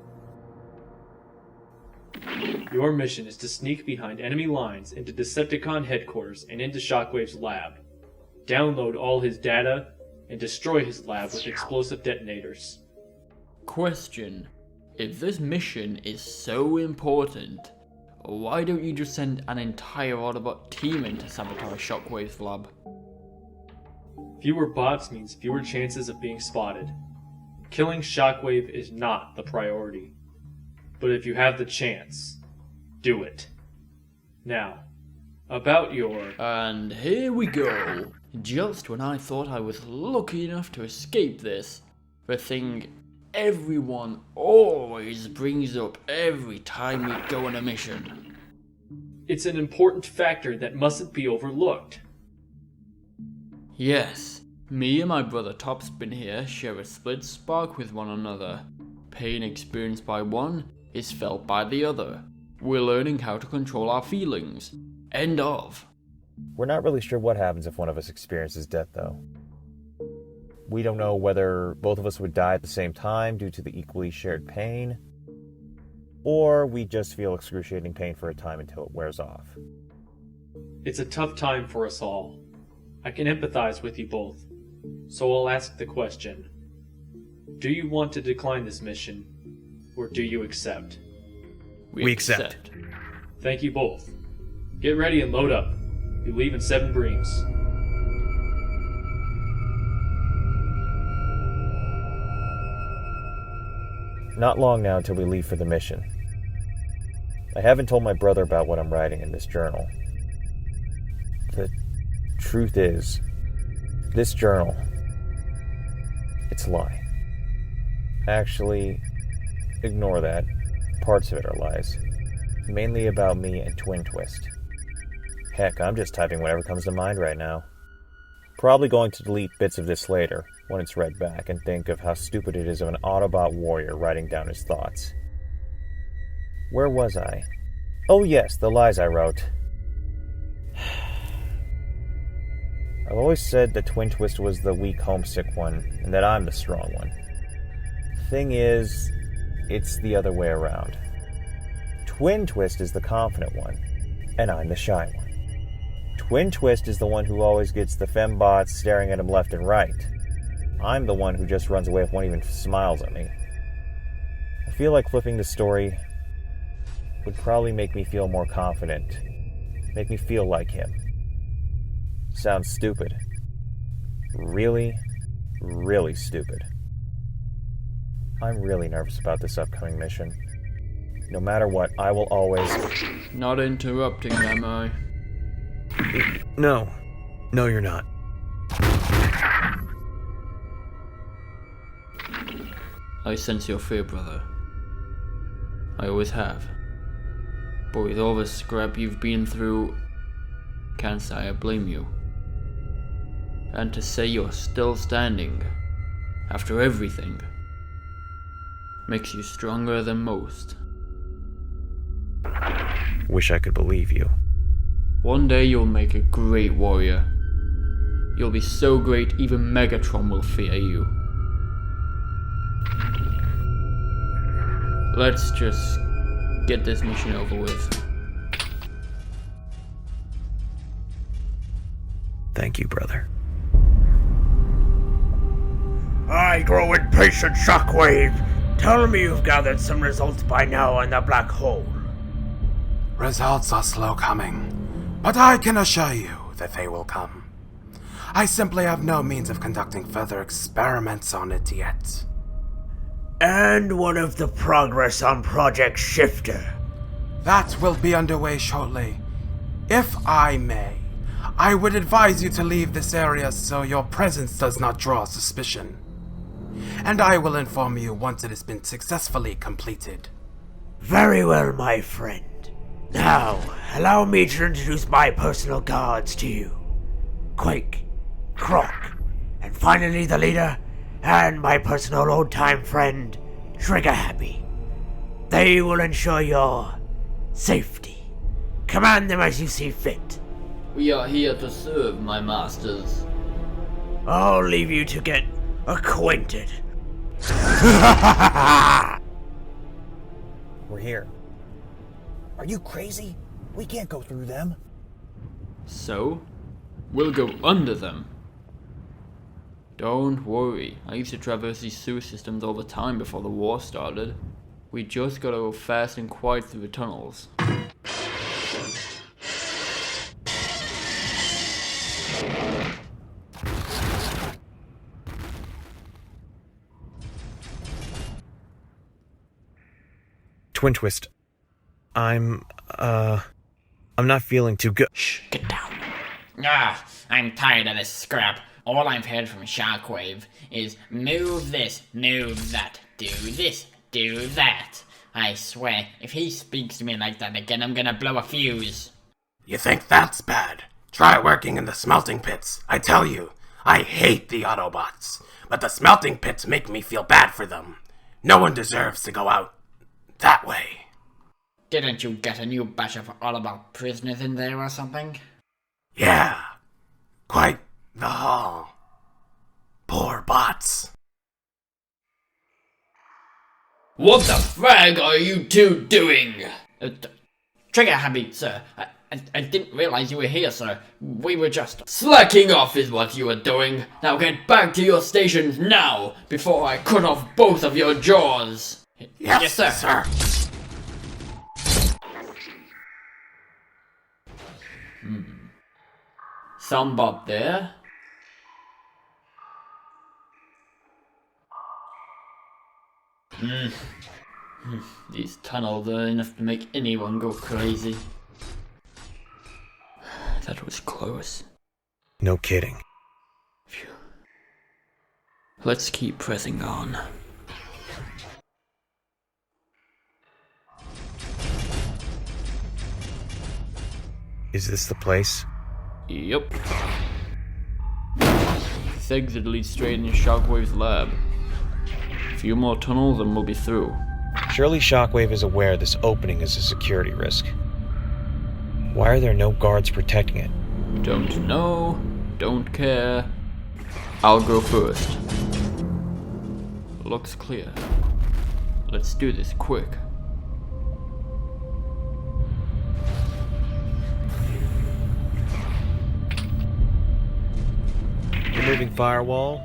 S9: Your mission is to sneak behind enemy lines into Decepticon headquarters and into Shockwave's lab, download all his data, and destroy his lab with explosive detonators.
S2: Question. If this mission is so important, why don't you just send an entire Autobot team in to sabotage Shockwave's lab?
S9: Fewer bots means fewer chances of being spotted. Killing Shockwave is not the priority. But if you have the chance, do it. Now, about your...
S2: And here we go. Just when I thought I was lucky enough to escape this, the thing everyone always brings up every time we go on a mission.
S9: It's an important factor that mustn't be overlooked.
S2: Yes, me and my brother Topspin here share a split spark with one another. Pain experienced by one is felt by the other. We're learning how to control our feelings. End of.
S17: We're not really sure what happens if one of us experiences death, though. We don't know whether both of us would die at the same time due to the equally shared pain, or we just feel excruciating pain for a time until it wears off.
S9: It's a tough time for us all. I can empathize with you both, so I'll ask the question. Do you want to decline this mission, or do you accept?
S17: We accept.
S9: Thank you both. Get ready and load up. You leave in 7 breams.
S17: Not long now until we leave for the mission. I haven't told my brother about what I'm writing in this journal. The truth is, this journal, it's a lie. Actually, ignore that. Parts of it are lies. Mainly about me and Twin Twist. Heck, I'm just typing whatever comes to mind right now. Probably going to delete bits of this later, when it's read back, and think of how stupid it is of an Autobot warrior writing down his thoughts. Where was I? Oh yes, the lies I wrote. I've always said that Twin Twist was the weak, homesick one, and that I'm the strong one. Thing is, it's the other way around. Twin Twist is the confident one, and I'm the shy one. Twin Twist is the one who always gets the fembots staring at him left and right. I'm the one who just runs away if one even smiles at me. I feel like flipping the story would probably make me feel more confident. Make me feel like him. Sounds stupid. Really, really stupid. I'm really nervous about this upcoming mission. No matter what, I will always...
S2: Not interrupting, am I?
S8: No. No, you're not.
S2: I sense your fear, brother. I always have. But with all the scrap you've been through, can't say I blame you. And to say you're still standing, after everything, makes you stronger than most.
S8: Wish I could believe you.
S2: One day you'll make a great warrior. You'll be so great even Megatron will fear you. Let's just get this mission over with.
S8: Thank you, brother.
S10: I grow impatient, Shockwave. Tell me you've gathered some results by now on the black hole.
S18: Results are slow coming, but I can assure you that they will come. I simply have no means of conducting further experiments on it yet.
S10: And what of the progress on Project Shifter?
S18: That will be underway shortly. If I may, I would advise you to leave this area so your presence does not draw suspicion. And I will inform you once it has been successfully completed.
S10: Very well, my friend. Now, allow me to introduce my personal guards to you. Quake, Croc, and finally the leader, and my personal old-time friend, Trigger Happy. They will ensure your safety. Command them as you see fit.
S2: We are here to serve, my masters.
S10: I'll leave you to get acquainted.
S17: We're here. Are you crazy? We can't go through them.
S2: So, we'll go under them. Don't worry, I used to traverse these sewer systems all the time before the war started. We just gotta go fast and quiet through the tunnels.
S8: Twin Twist. I'm not feeling too good.
S10: Shh, get down.
S19: I'm tired of this scrap. All I've heard from Shockwave is move this, move that, do this, do that. I swear, if he speaks to me like that again, I'm gonna blow a fuse.
S18: You think that's bad? Try working in the smelting pits. I tell you, I hate the Autobots, but the smelting pits make me feel bad for them. No one deserves to go out that way.
S19: Didn't you get a new batch of Autobot prisoners in there or something?
S18: Yeah, quite the haul. Poor bots.
S2: What the frag are you two doing?
S19: Trigger Happy, sir. I didn't realize you were here, sir. We were just...
S2: Slacking off is what you were doing. Now get back to your stations now, before I cut off both of your jaws.
S18: Yes, sir.
S2: Some bot there. These tunnels are enough to make anyone go crazy. That was close.
S8: No kidding.
S2: Phew. Let's keep pressing on.
S8: Is this the place?
S2: Yep. This exit leads straight into Shockwave's lab. A few more tunnels and we'll be through.
S17: Surely Shockwave is aware this opening is a security risk. Why are there no guards protecting it?
S2: Don't know, don't care. I'll go first. Looks clear. Let's do this quick.
S17: Removing firewall.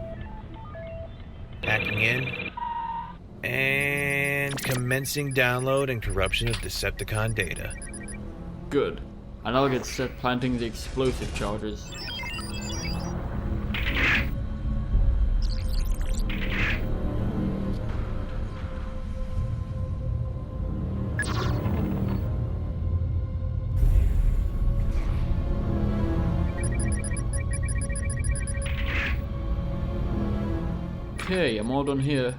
S17: Hacking in. And commencing download and corruption of Decepticon data.
S2: Good. And I'll get set planting the explosive charges. Okay, I'm all done here.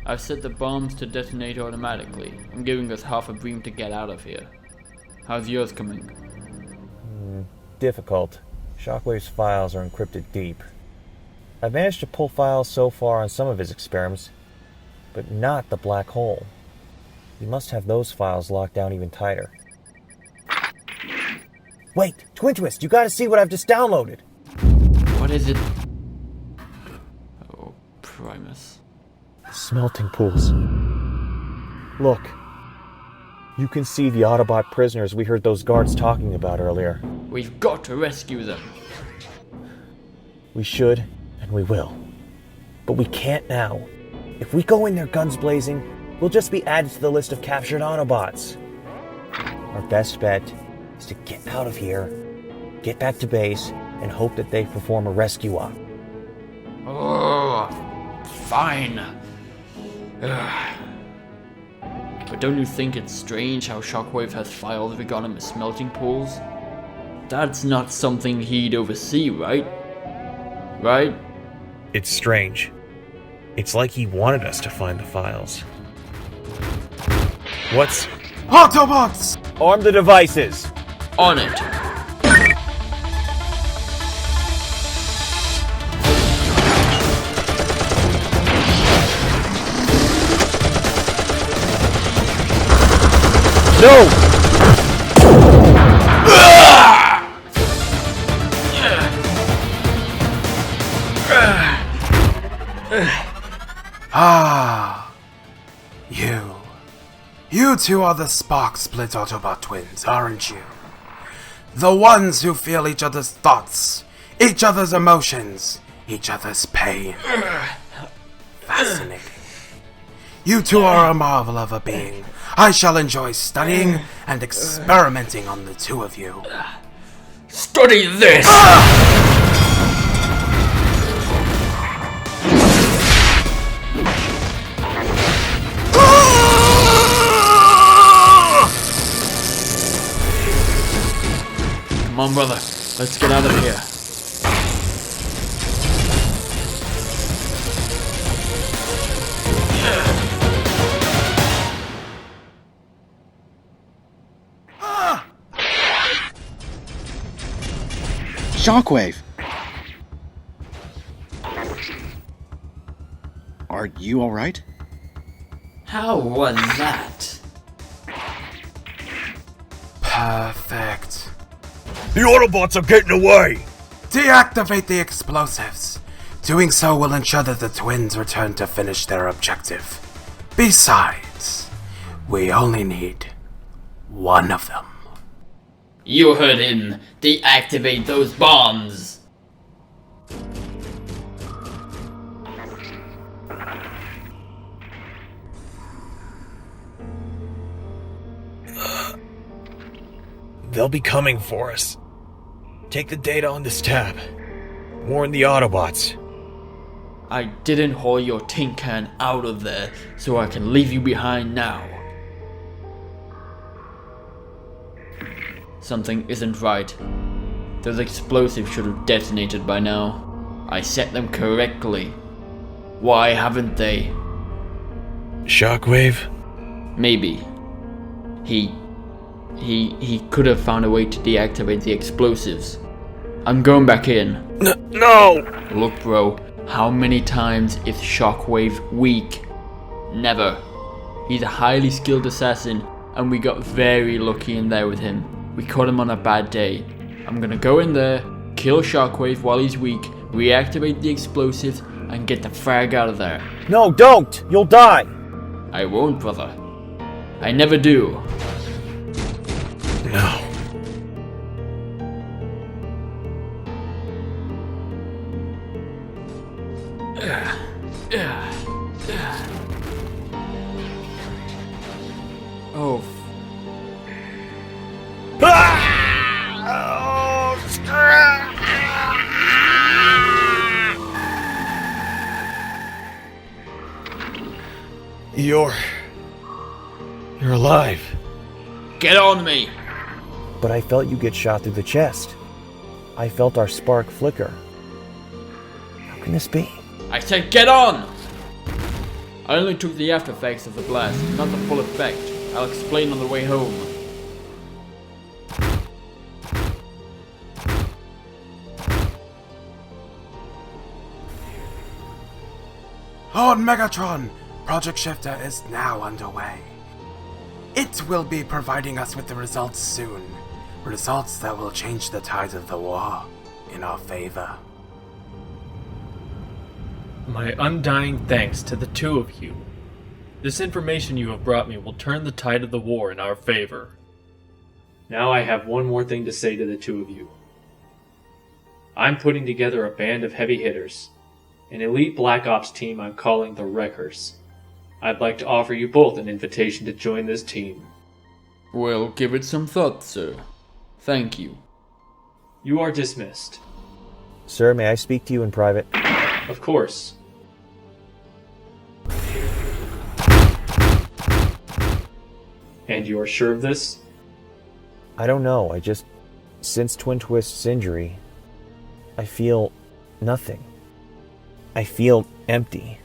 S2: I've set the bombs to detonate automatically. I'm giving us half a beam to get out of here. How's yours coming?
S17: Difficult. Shockwave's files are encrypted deep. I've managed to pull files so far on some of his experiments, but not the black hole. He must have those files locked down even tighter. Wait, Twin Twist, you gotta see what I've just downloaded!
S2: What is it? Oh, Primus.
S17: Smelting pools. Look. You can see the Autobot prisoners we heard those guards talking about earlier.
S2: We've got to rescue them.
S17: We should, and we will. But we can't now. If we go in there guns blazing, we'll just be added to the list of captured Autobots. Our best bet is to get out of here, get back to base, and hope that they perform a rescue op.
S2: Oh, fine. But don't you think it's strange how Shockwave has files regarding the smelting pools? That's not something he'd oversee, right? Right?
S17: It's strange. It's like he wanted us to find the files. What's...
S18: Autobots!
S17: Arm the devices!
S2: On it!
S17: No!
S18: You two are the Spark Split Autobot twins, aren't you? The ones who feel each other's thoughts, each other's emotions, each other's pain. Fascinating. You two are a marvel of a being. I shall enjoy studying and experimenting on the two of you.
S2: Study this! Come on, brother. Let's get out of here.
S20: Shockwave! Are you alright?
S2: How was that?
S18: Perfect.
S13: The Autobots are getting away!
S18: Deactivate the explosives. Doing so will ensure that the twins return to finish their objective. Besides, we only need one of them.
S2: You heard him. Deactivate those bombs.
S8: They'll be coming for us. Take the data on this tab. Warn the Autobots.
S2: I didn't haul your tin can out of there so I can leave you behind now. Something isn't right. Those explosives should have detonated by now. I set them correctly. Why haven't they?
S8: Shockwave?
S2: Maybe. He could have found a way to deactivate the explosives. I'm going back in.
S8: No!
S2: Look, bro, how many times is Shockwave weak? Never. He's a highly skilled assassin, and we got very lucky in there with him. We caught him on a bad day. I'm gonna go in there, kill Shockwave while he's weak, reactivate the explosives, and get the frag out of there.
S17: No, don't! You'll die!
S2: I won't, brother. I never do.
S8: No.
S2: Oh.
S8: You're alive.
S2: Get on me!
S17: But I felt you get shot through the chest. I felt our spark flicker. How can this be?
S2: I said get on! I only took the after effects of the blast, not the full effect. I'll explain on the way home.
S18: Lord Megatron, Project Shifter is now underway. It will be providing us with the results soon. Results that will change the tide of the war in our favor.
S9: My undying thanks to the two of you. This information you have brought me will turn the tide of the war in our favor. Now I have one more thing to say to the two of you. I'm putting together a band of heavy hitters, an elite Black Ops team I'm calling the Wreckers. I'd like to offer you both an invitation to join this team.
S2: Well, give it some thought, sir. Thank you.
S9: You are dismissed.
S17: Sir, may I speak to you in private?
S9: Of course. And you are sure of this?
S17: I don't know, since Twin Twist's injury, I feel nothing. I feel empty.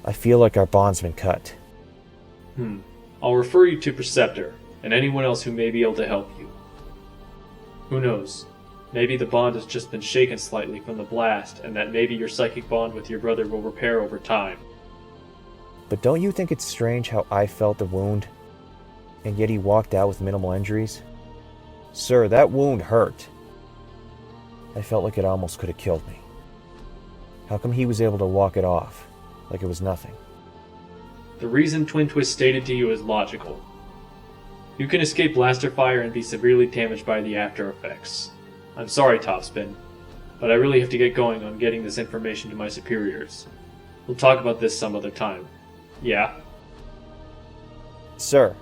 S17: I feel like our bond's been cut.
S9: I'll refer you to Preceptor, and anyone else who may be able to help you. Who knows? Maybe the bond has just been shaken slightly from the blast, and that maybe your psychic bond with your brother will repair over time.
S17: But don't you think it's strange how I felt the wound, and yet he walked out with minimal injuries? Sir, that wound hurt. I felt like it almost could have killed me. How come he was able to walk it off, like it was nothing?
S9: The reason Twin Twist stated to you is logical. You can escape blaster fire and be severely damaged by the after effects. I'm sorry, Topspin, but I really have to get going on getting this information to my superiors. We'll talk about this some other time. Yeah?
S17: Sir.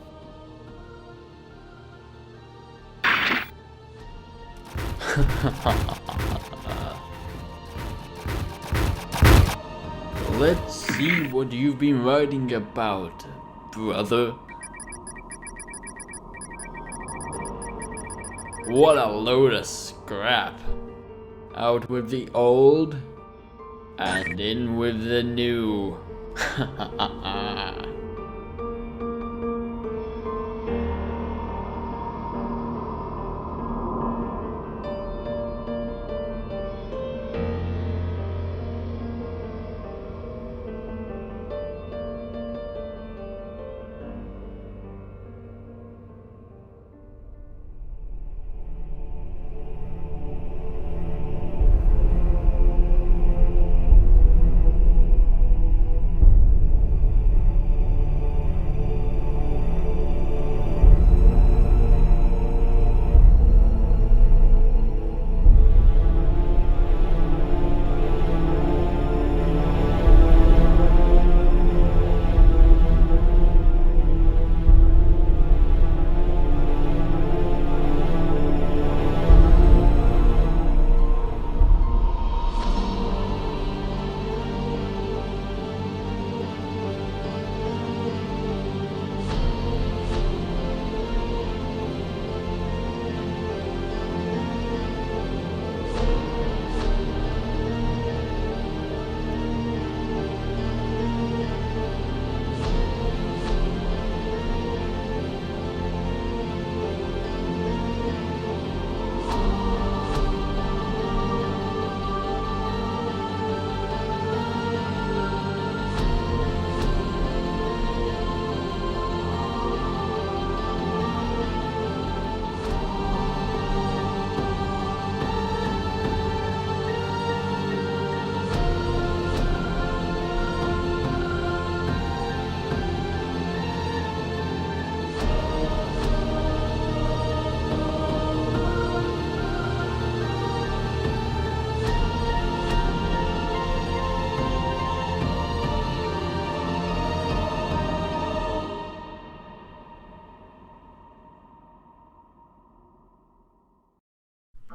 S2: Let's see what you've been writing about, brother. What a load of scrap. Out with the old, and in with the new.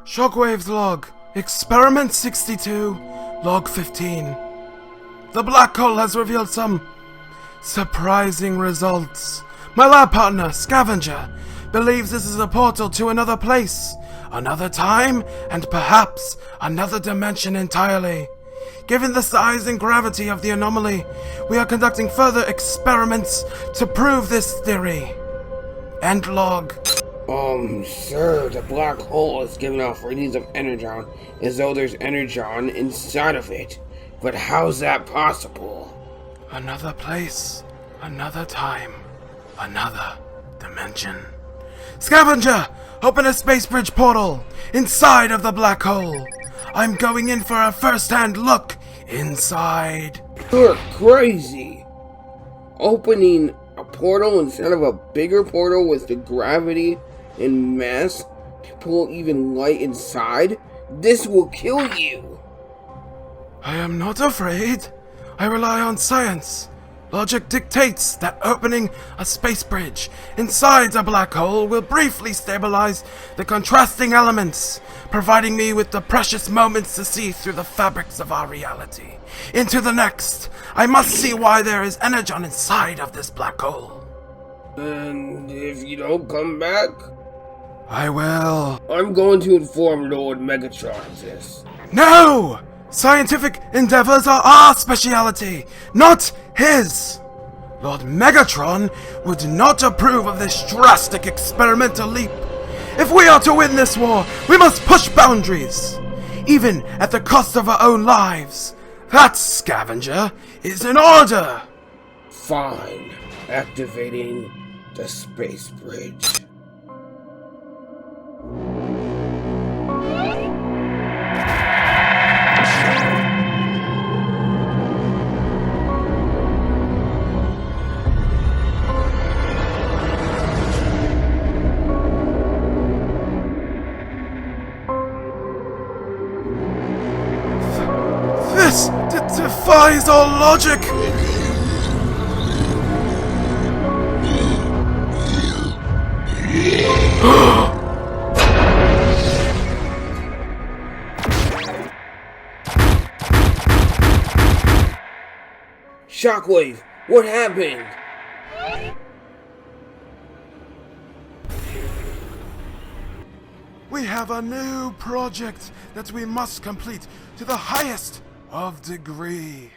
S18: Shockwave's log. Experiment 62, log 15. The black hole has revealed some surprising results. My lab partner, Scavenger, believes this is a portal to another place, another time, and perhaps another dimension entirely. Given the size and gravity of the anomaly, we are conducting further experiments to prove this theory. End log.
S21: Sir, the black hole is giving off readings of energon as though there's energon inside of it. But how's that possible?
S18: Another place, another time, another dimension. Scavenger! Open a space bridge portal inside of the black hole. I'm going in for a first-hand look inside.
S21: You're crazy. Opening a portal instead of a bigger portal with the gravity and mass to pull even light inside? This will kill you.
S18: I am not afraid. I rely on science. Logic dictates that opening a space bridge inside a black hole will briefly stabilize the contrasting elements, providing me with the precious moments to see through the fabrics of our reality. Into the next, I must see why there is energon inside of this black hole.
S21: And if you don't come back?
S18: I will.
S21: I'm going to inform Lord Megatron of this.
S18: No! Scientific endeavors are our speciality, not his! Lord Megatron would not approve of this drastic experimental leap. If we are to win this war, we must push boundaries, even at the cost of our own lives. That, Scavenger, is an order!
S21: Fine. Activating the space bridge.
S18: This defies all logic!
S21: Shockwave, what happened?
S18: We have a new project that we must complete to the highest of degree.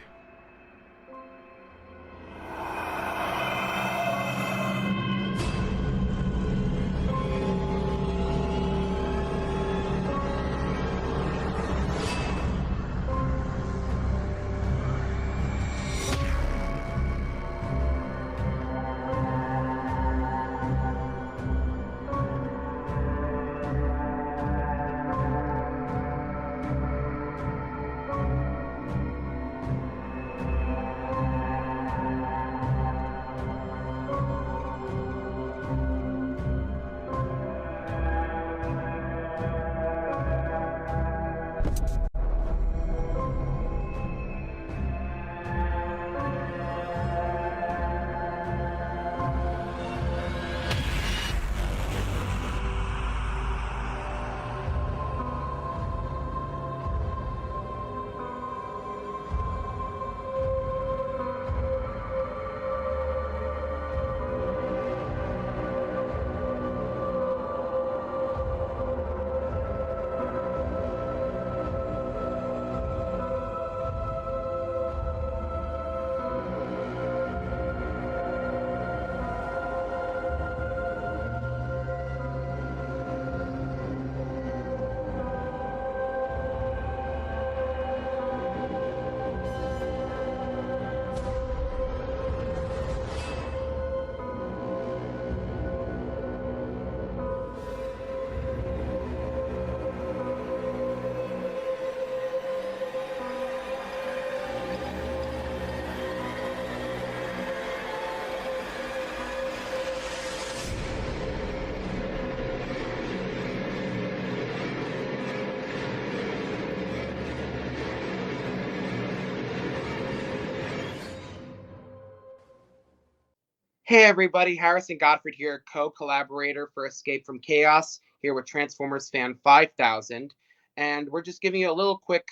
S1: Hey everybody, Harrison Godfrey here, co-collaborator for Escape from Chaos, here with Transformers Fan 5000. And we're just giving you a little quick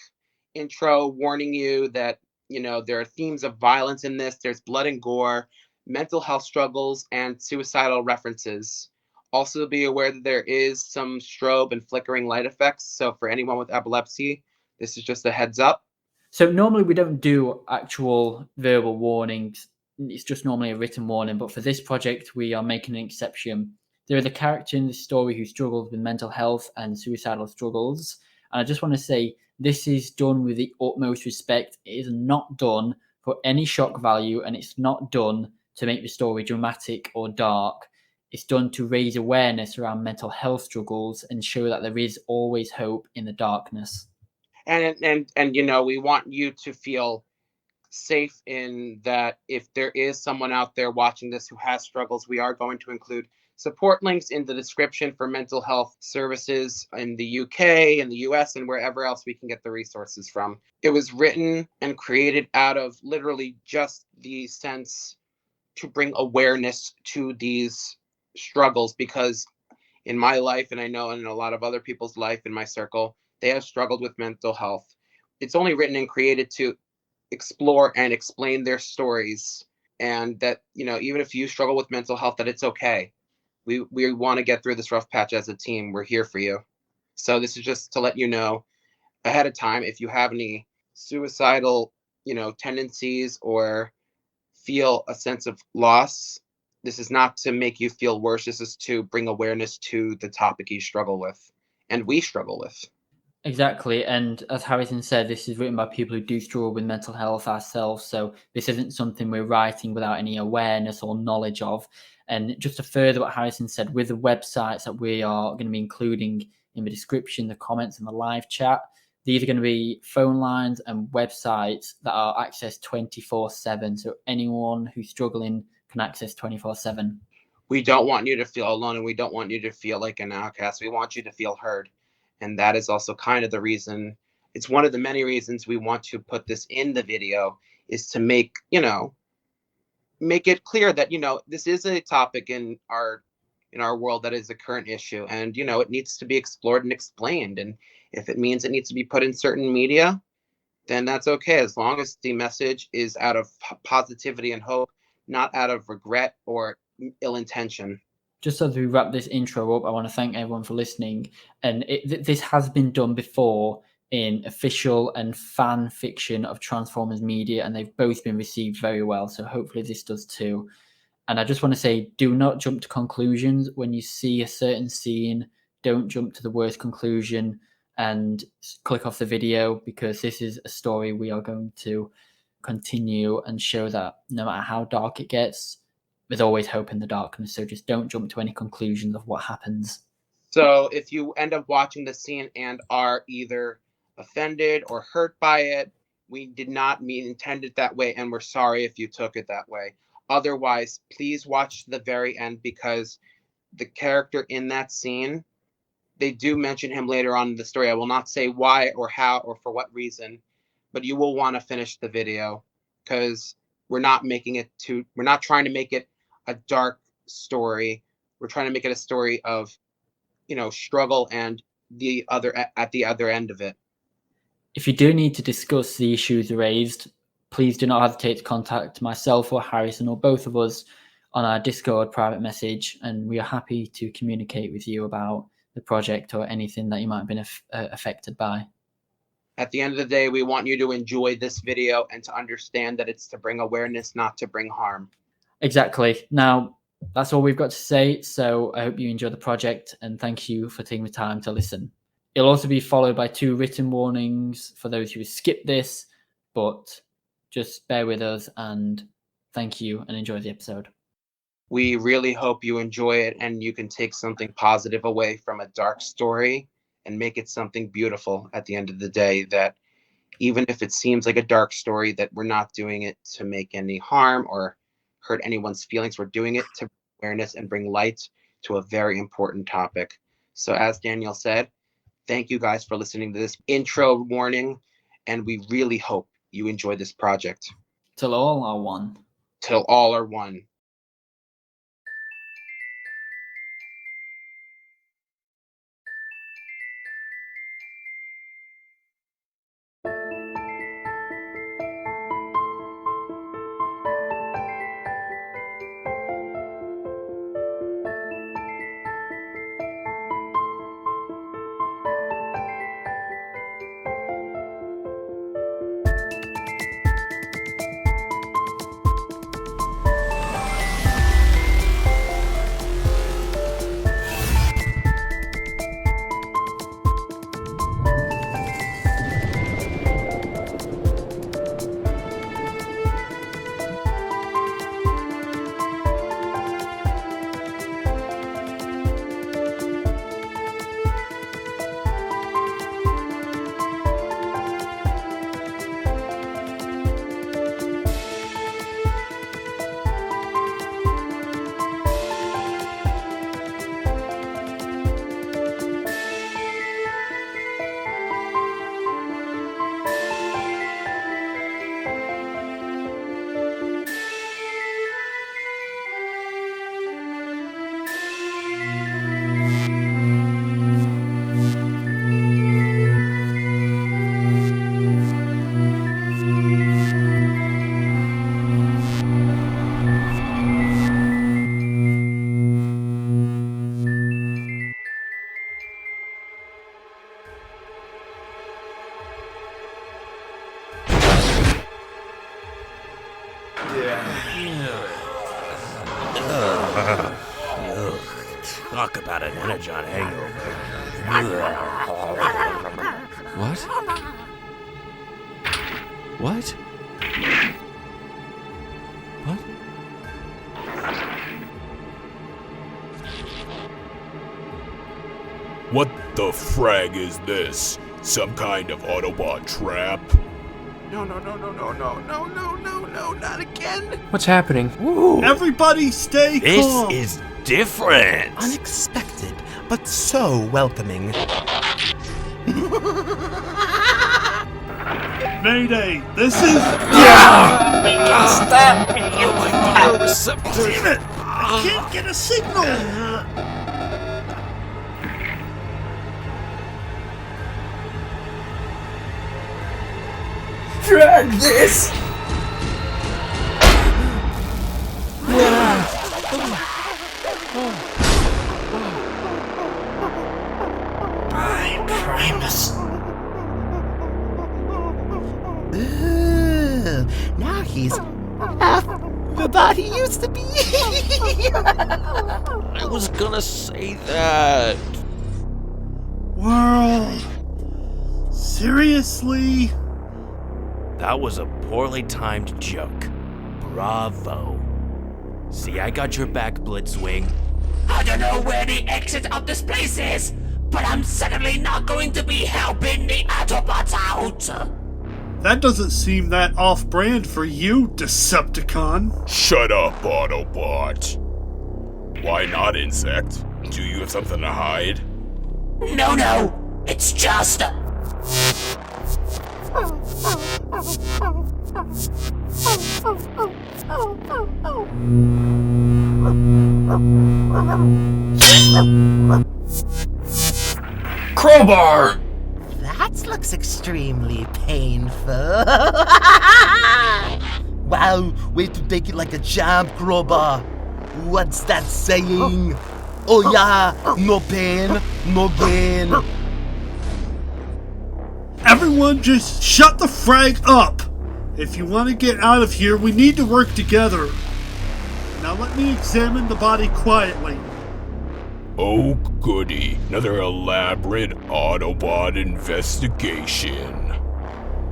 S1: intro, warning you that, there are themes of violence in this. There's blood and gore, mental health struggles, and suicidal references. Also be aware that there is some strobe and flickering light effects, so for anyone with epilepsy, this is just a heads up.
S22: So normally we don't do actual verbal warnings. It's just normally a written warning, but for this project, we are making an exception. There is a character in the story who struggles with mental health and suicidal struggles. And I just want to say, this is done with the utmost respect. It is not done for any shock value, and it's not done to make the story dramatic or dark. It's done to raise awareness around mental health struggles and show that there is always hope in the darkness.
S1: And we want you to feel safe in that if there is someone out there watching this who has struggles, we are going to include support links in the description for mental health services in the UK, in the US, and wherever else we can get the resources from. It was written and created out of literally just the sense to bring awareness to these struggles, because in my life, and I know in a lot of other people's life in my circle, they have struggled with mental health. It's only written and created to explore and explain their stories, and that, even if you struggle with mental health, that it's okay. We want to get through this rough patch as a team. We're here for you. So this is just to let you know ahead of time, if you have any suicidal, tendencies or feel a sense of loss, this is not to make you feel worse. This is to bring awareness to the topic you struggle with, and we struggle with.
S22: Exactly, and as Harrison said, this is written by people who do struggle with mental health ourselves, so this isn't something we're writing without any awareness or knowledge of. And just to further what Harrison said, with the websites that we are going to be including in the description, the comments, and the live chat, these are going to be phone lines and websites that are accessed 24/7, so anyone who's struggling can access 24/7.
S1: We don't want you to feel alone, and we don't want you to feel like an outcast. We want you to feel heard. And that is also kind of the reason, it's one of the many reasons we want to put this in the video, is to make it clear that, this is a topic in our world that is a current issue, and, it needs to be explored and explained. And if it means it needs to be put in certain media, then that's okay, as long as the message is out of positivity and hope, not out of regret or ill intention.
S22: Just as we wrap this intro up, I want to thank everyone for listening. And this has been done before in official and fan fiction of Transformers media, and they've both been received very well. So hopefully this does too. And I just want to say, do not jump to conclusions. When you see a certain scene, don't jump to the worst conclusion and click off the video, because this is a story we are going to continue and show that no matter how dark it gets, there's always hope in the darkness. So just don't jump to any conclusions of what happens.
S1: So if you end up watching the scene and are either offended or hurt by it, we did not intend it that way, and we're sorry if you took it that way. Otherwise, please watch to the very end, because the character in that scene, they do mention him later on in the story. I will not say why or how or for what reason, but you will want to finish the video, because we're not trying to make it a dark story. We're trying to make it a story of, struggle and at the other end of it.
S22: If you do need to discuss the issues raised, please do not hesitate to contact myself or Harrison or both of us on our Discord private message, and we are happy to communicate with you about the project or anything that you might have been affected by.
S1: At the end of the day, we want you to enjoy this video and to understand that it's to bring awareness, not to bring harm.
S22: Exactly. Now, that's all we've got to say. So I hope you enjoy the project, and thank you for taking the time to listen. It'll also be followed by 2 written warnings for those who skip this, but just bear with us, and thank you and enjoy the episode.
S1: We really hope you enjoy it and you can take something positive away from a dark story and make it something beautiful at the end of the day, that even if it seems like a dark story, that we're not doing it to make any harm or hurt anyone's feelings. We're doing it to bring awareness and bring light to a very important topic. So as Daniel said, thank you guys for listening to this intro warning, and we really hope you enjoy this project.
S22: Till all are one.
S1: Till all are one.
S8: Talk about an energon hangover.
S3: What? What? What?
S7: What the frag is this? Some kind of Autobot trap?
S5: No, not again.
S13: What's happening?
S23: Everybody stay calm.
S8: This is different.
S5: Unexpected, but so welcoming.
S23: Mayday, this is...
S11: Stop me, you
S23: Damn it! I can't get a signal!
S10: Drag this!
S5: Primus. Now he's half the body used to be.
S8: I was gonna say that.
S23: World. Seriously?
S8: That was a poorly timed joke. Bravo. See, I got your back, Blitzwing.
S10: I don't know where the exit of this place is, but I'm certainly not going to be helping the Autobots out.
S23: That doesn't seem that off-brand for you, Decepticon.
S7: Shut up, Autobot. Why not, Insect? Do you have something to hide?
S10: No, it's just...
S5: Crowbar! That looks extremely painful. Wow, way to take it like a champ, Crowbar. What's that saying? Oh yeah, no pain, no gain.
S23: Everyone just shut the frag up! If you want to get out of here, we need to work together. Now let me examine the body quietly.
S7: Oh goody, another elaborate Autobot investigation.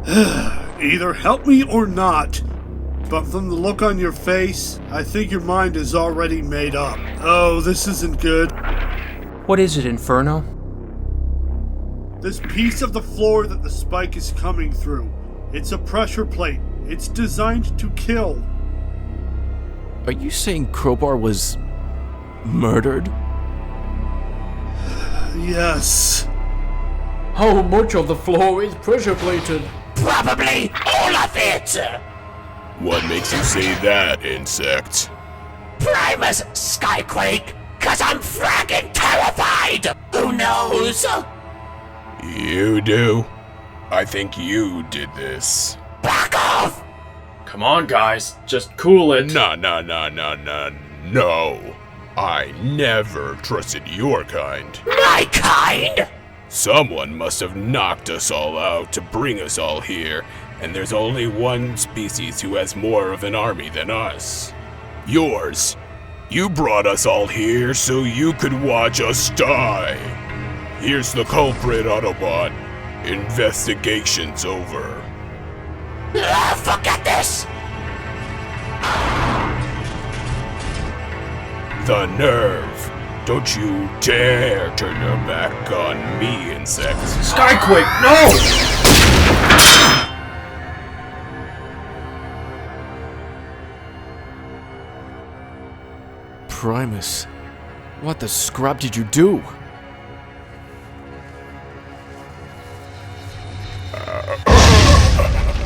S23: Either help me or not. But from the look on your face, I think your mind is already made up. Oh, this isn't good.
S13: What is it, Inferno?
S23: This piece of the floor that the spike is coming through. It's a pressure plate. It's designed to kill.
S3: Are you saying Crowbar was murdered?
S23: Yes.
S2: How much of the floor is pressure plated?
S10: Probably all of it!
S7: What makes you say that, Insect?
S10: Primus Skyquake, cause I'm fragging terrified! Who knows?
S7: You do? I think you did this.
S10: Back off!
S9: Come on, guys, just cool it.
S7: No. I never trusted your kind.
S10: My kind?
S7: Someone must have knocked us all out to bring us all here, and there's only one species who has more of an army than us. Yours. You brought us all here so you could watch us die. Here's the culprit, Autobot. Investigation's over.
S10: Forget this!
S7: The nerve. Don't you dare turn your back on me, Insect.
S5: Skyquake, no!
S3: Primus, what the scrub did you do?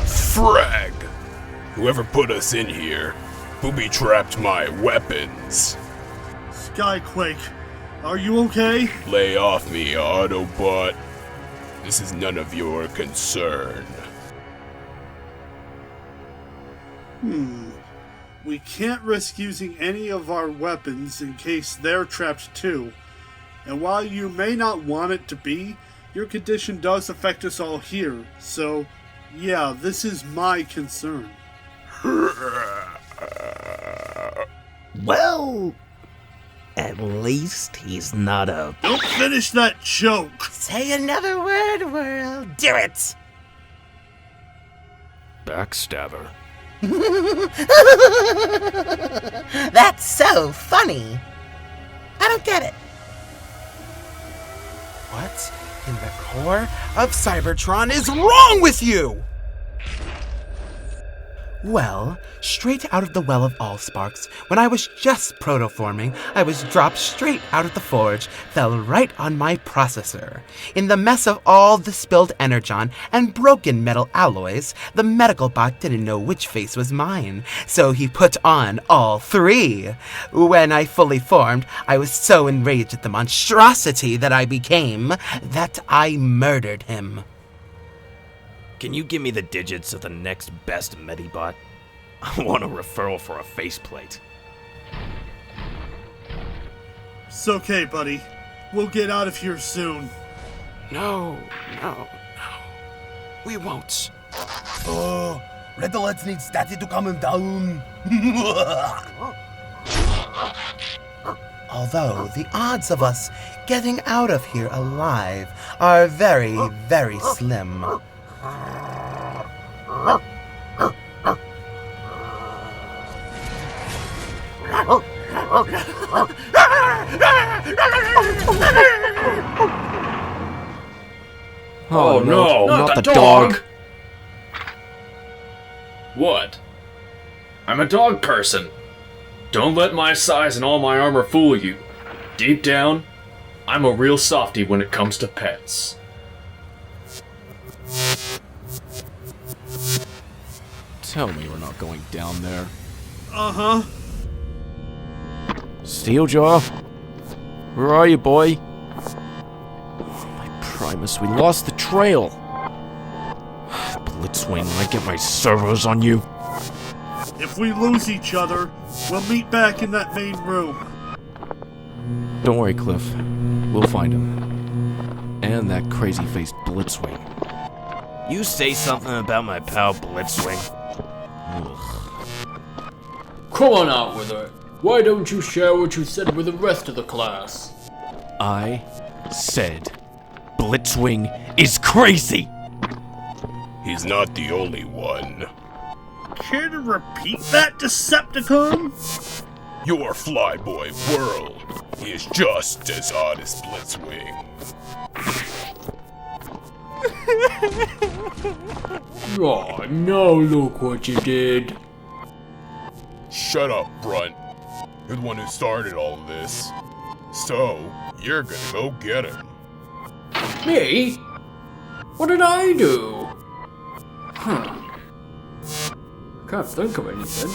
S7: Frag! Whoever put us in here, booby-trapped my weapons.
S23: Skyquake, are you okay?
S7: Lay off me, Autobot. This is none of your concern.
S23: We can't risk using any of our weapons in case they're trapped too. And while you may not want it to be, your condition does affect us all here, so yeah, this is my concern.
S5: Well, At least he's not a...
S23: Don't finish that joke!
S5: Say another word, world. Do it!
S3: Backstabber.
S5: That's so funny. I don't get it.
S18: What in the core of Cybertron is wrong with you?
S4: Well, straight out of the Well of Allsparks, when I was just protoforming, I was dropped straight out of the forge, fell right on my processor. In the mess of all the spilled energon and broken metal alloys, the medical bot didn't know which face was mine, so he put on all three. When I fully formed, I was so enraged at the monstrosity that I became that I murdered him.
S8: Can you give me the digits of the next best Medibot? I want a referral for a faceplate.
S23: It's okay, buddy. We'll get out of here soon.
S18: No. We won't.
S5: Oh, Red Alerts need Statty to calm him down.
S4: Although the odds of us getting out of here alive are very, very slim.
S3: Oh no, not the dog!
S9: What? I'm a dog person. Don't let my size and all my armor fool you. Deep down, I'm a real softie when it comes to pets.
S3: Tell me we're not going down there.
S23: Uh-huh.
S3: Steeljaw? Where are you, boy? My Primus, we lost the trail. Blitzwing, I get my servos on you.
S23: If we lose each other, we'll meet back in that main room.
S3: Don't worry, Cliff. We'll find him. And that crazy-faced Blitzwing.
S8: You say something about my pal Blitzwing.
S2: Come on out with it. Why don't you share what you said with the rest of the class?
S3: I said Blitzwing is crazy!
S7: He's not the only one.
S23: Care to repeat that, Decepticon?
S7: Your Flyboy World is just as odd as Blitzwing.
S2: Oh, now look what you did.
S7: Shut up, Brunt. You're the one who started all of this. So, you're gonna go get him.
S2: Me? What did I do? Can't think of anything.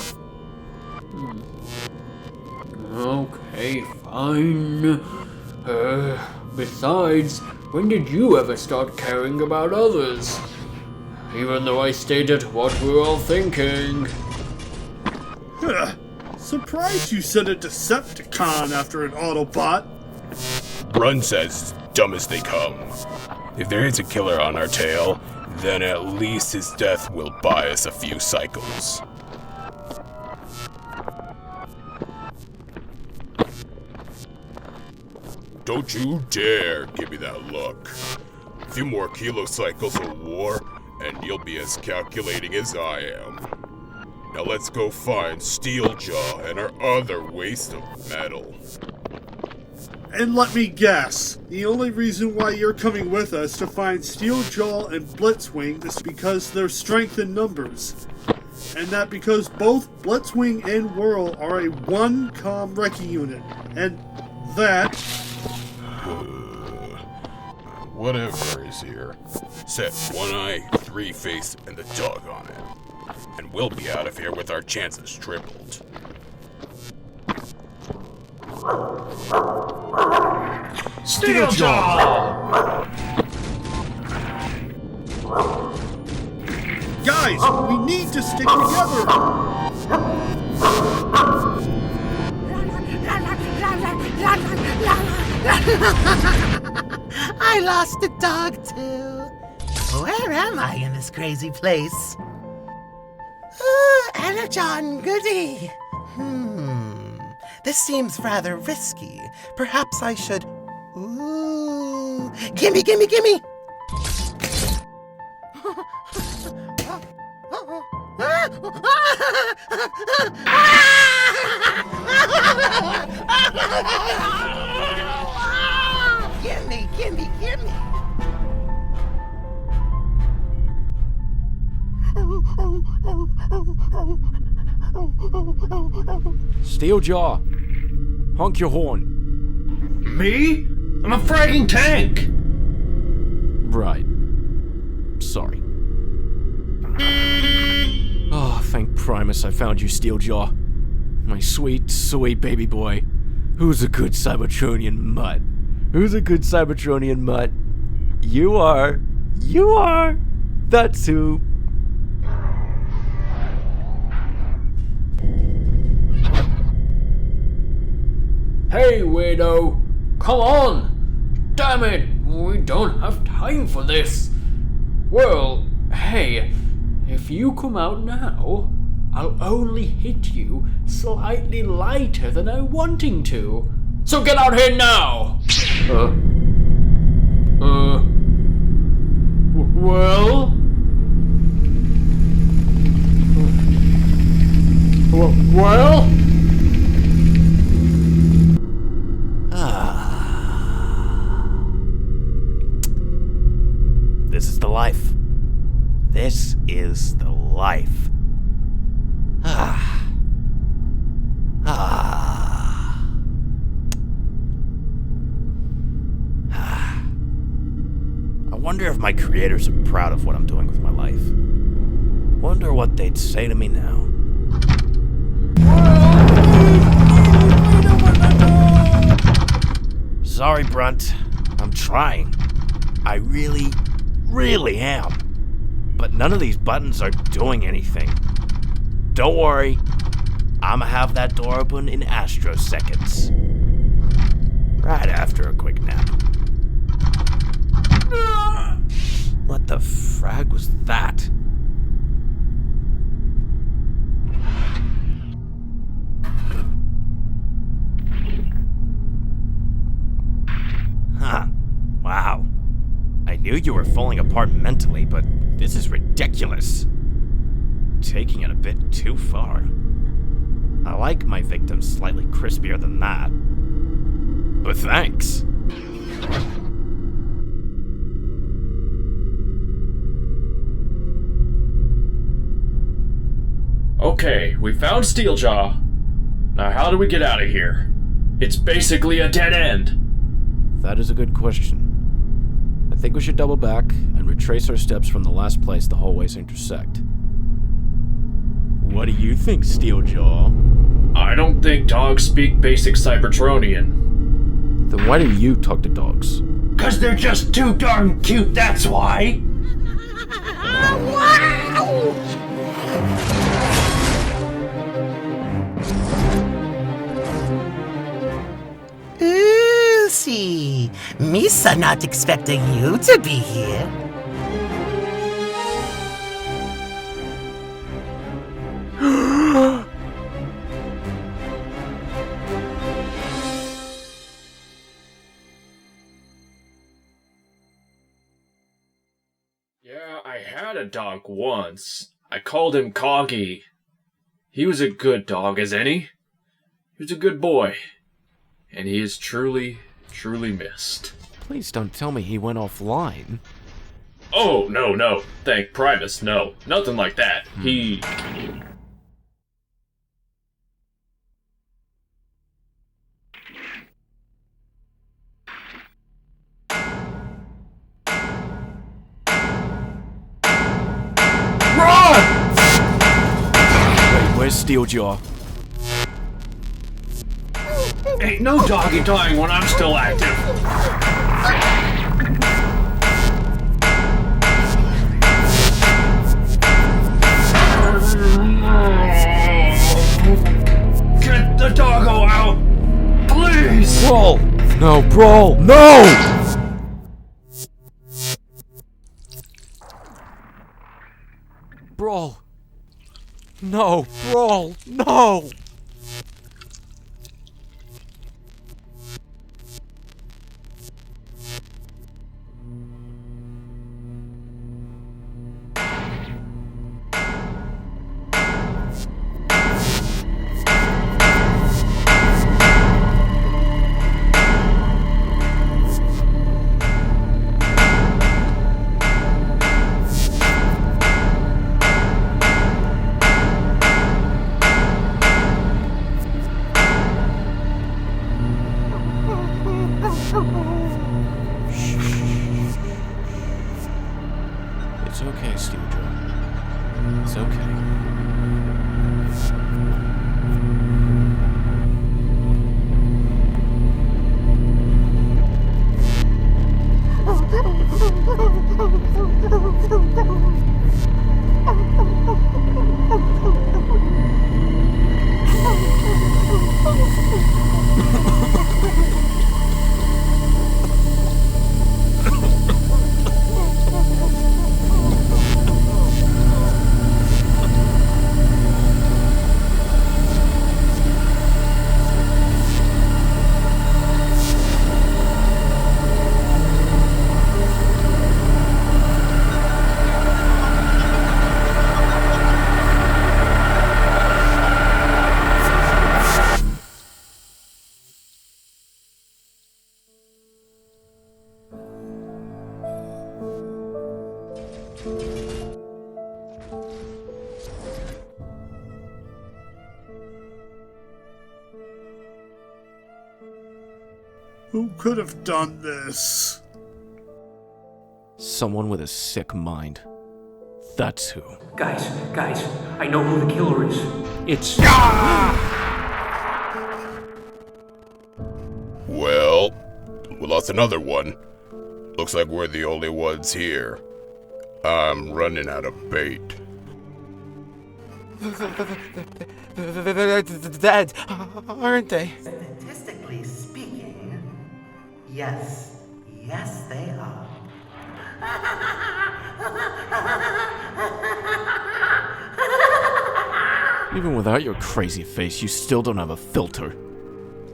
S2: Okay, fine. Besides, when did you ever start caring about others? Even though I stated what we're all thinking.
S23: Surprised you said a Decepticon after an Autobot.
S7: Brunt says dumb as they come. If there is a killer on our tail, then at least his death will buy us a few cycles. Don't you dare give me that look. A few more kilocycles of war, and you'll be as calculating as I am. Now let's go find Steeljaw and our other waste of metal.
S23: And let me guess, the only reason why you're coming with us to find Steeljaw and Blitzwing is because there's strength in numbers. And that because both Blitzwing and Whirl are a one-com wrecking unit. And that...
S7: Whatever is here. Set one eye, three face, and the dog on it. And we'll be out of here with our chances tripled.
S23: Steeljaw! Guys, we need to stick together!
S5: I lost a dog too. Where am I in this crazy place? Energon, goody.
S4: This seems rather risky. Perhaps I should... Ooh... Gimme, gimme, gimme! Gimme, gimme, gimme!
S3: Steeljaw, honk your horn.
S6: Me? I'm a fragging tank!
S3: Right. Sorry. Oh, thank Primus I found you, Steeljaw. My sweet, sweet baby boy. Who's a good Cybertronian mutt? Who's a good Cybertronian mutt? You are. You are. That's who.
S2: Hey, weirdo! Come on! Damn it! We don't have time for this! Well, hey, if you come out now, I'll only hit you slightly lighter than I'm wanting to. So get out here now! Well? Well?
S8: This is the life. This is the life. I wonder if my creators are proud of what I'm doing with my life. Wonder what they'd say to me now. Sorry, Brunt. I'm trying. I really am. But none of these buttons are doing anything. Don't worry. I'ma have that door open in astroseconds. Right after a quick nap. What the frag was that? Huh. Wow. I knew you were falling apart mentally, but this is ridiculous. Taking it a bit too far. I like my victims slightly crispier than that. But thanks.
S9: Okay, we found Steeljaw. Now how do we get out of here? It's basically a dead end.
S3: That is a good question. I think we should double back and retrace our steps from the last place the hallways intersect. What do you think, Steeljaw?
S9: I don't think dogs speak basic Cybertronian.
S3: Then why do you talk to dogs?
S6: 'Cause they're just too darn cute, that's why!
S4: See, Misa not expecting you to be here.
S9: Yeah, I had a dog once. I called him Coggy. He was a good dog as any. He was a good boy. And he is truly missed.
S3: Please don't tell me he went offline.
S9: Oh, no. Thank Primus, no. Nothing like that. He...
S3: Run! Wait, where's Steeljaw?
S6: Ain't no doggy dying when I'm still active. Get the doggo out! Please!
S3: Brawl! No, Brawl! No! Brawl! No, Brawl! No! It's okay, Steeljaw. It's okay.
S23: Who could have done this?
S3: Someone with a sick mind. That's who.
S12: Guys, I know who the killer is. It's...
S7: Well, we lost another one. Looks like we're the only ones here. I'm running out of bait.
S4: They're dead, aren't they?
S15: Statistically speaking, yes, they are.
S3: Even without your crazy face, you still don't have a filter.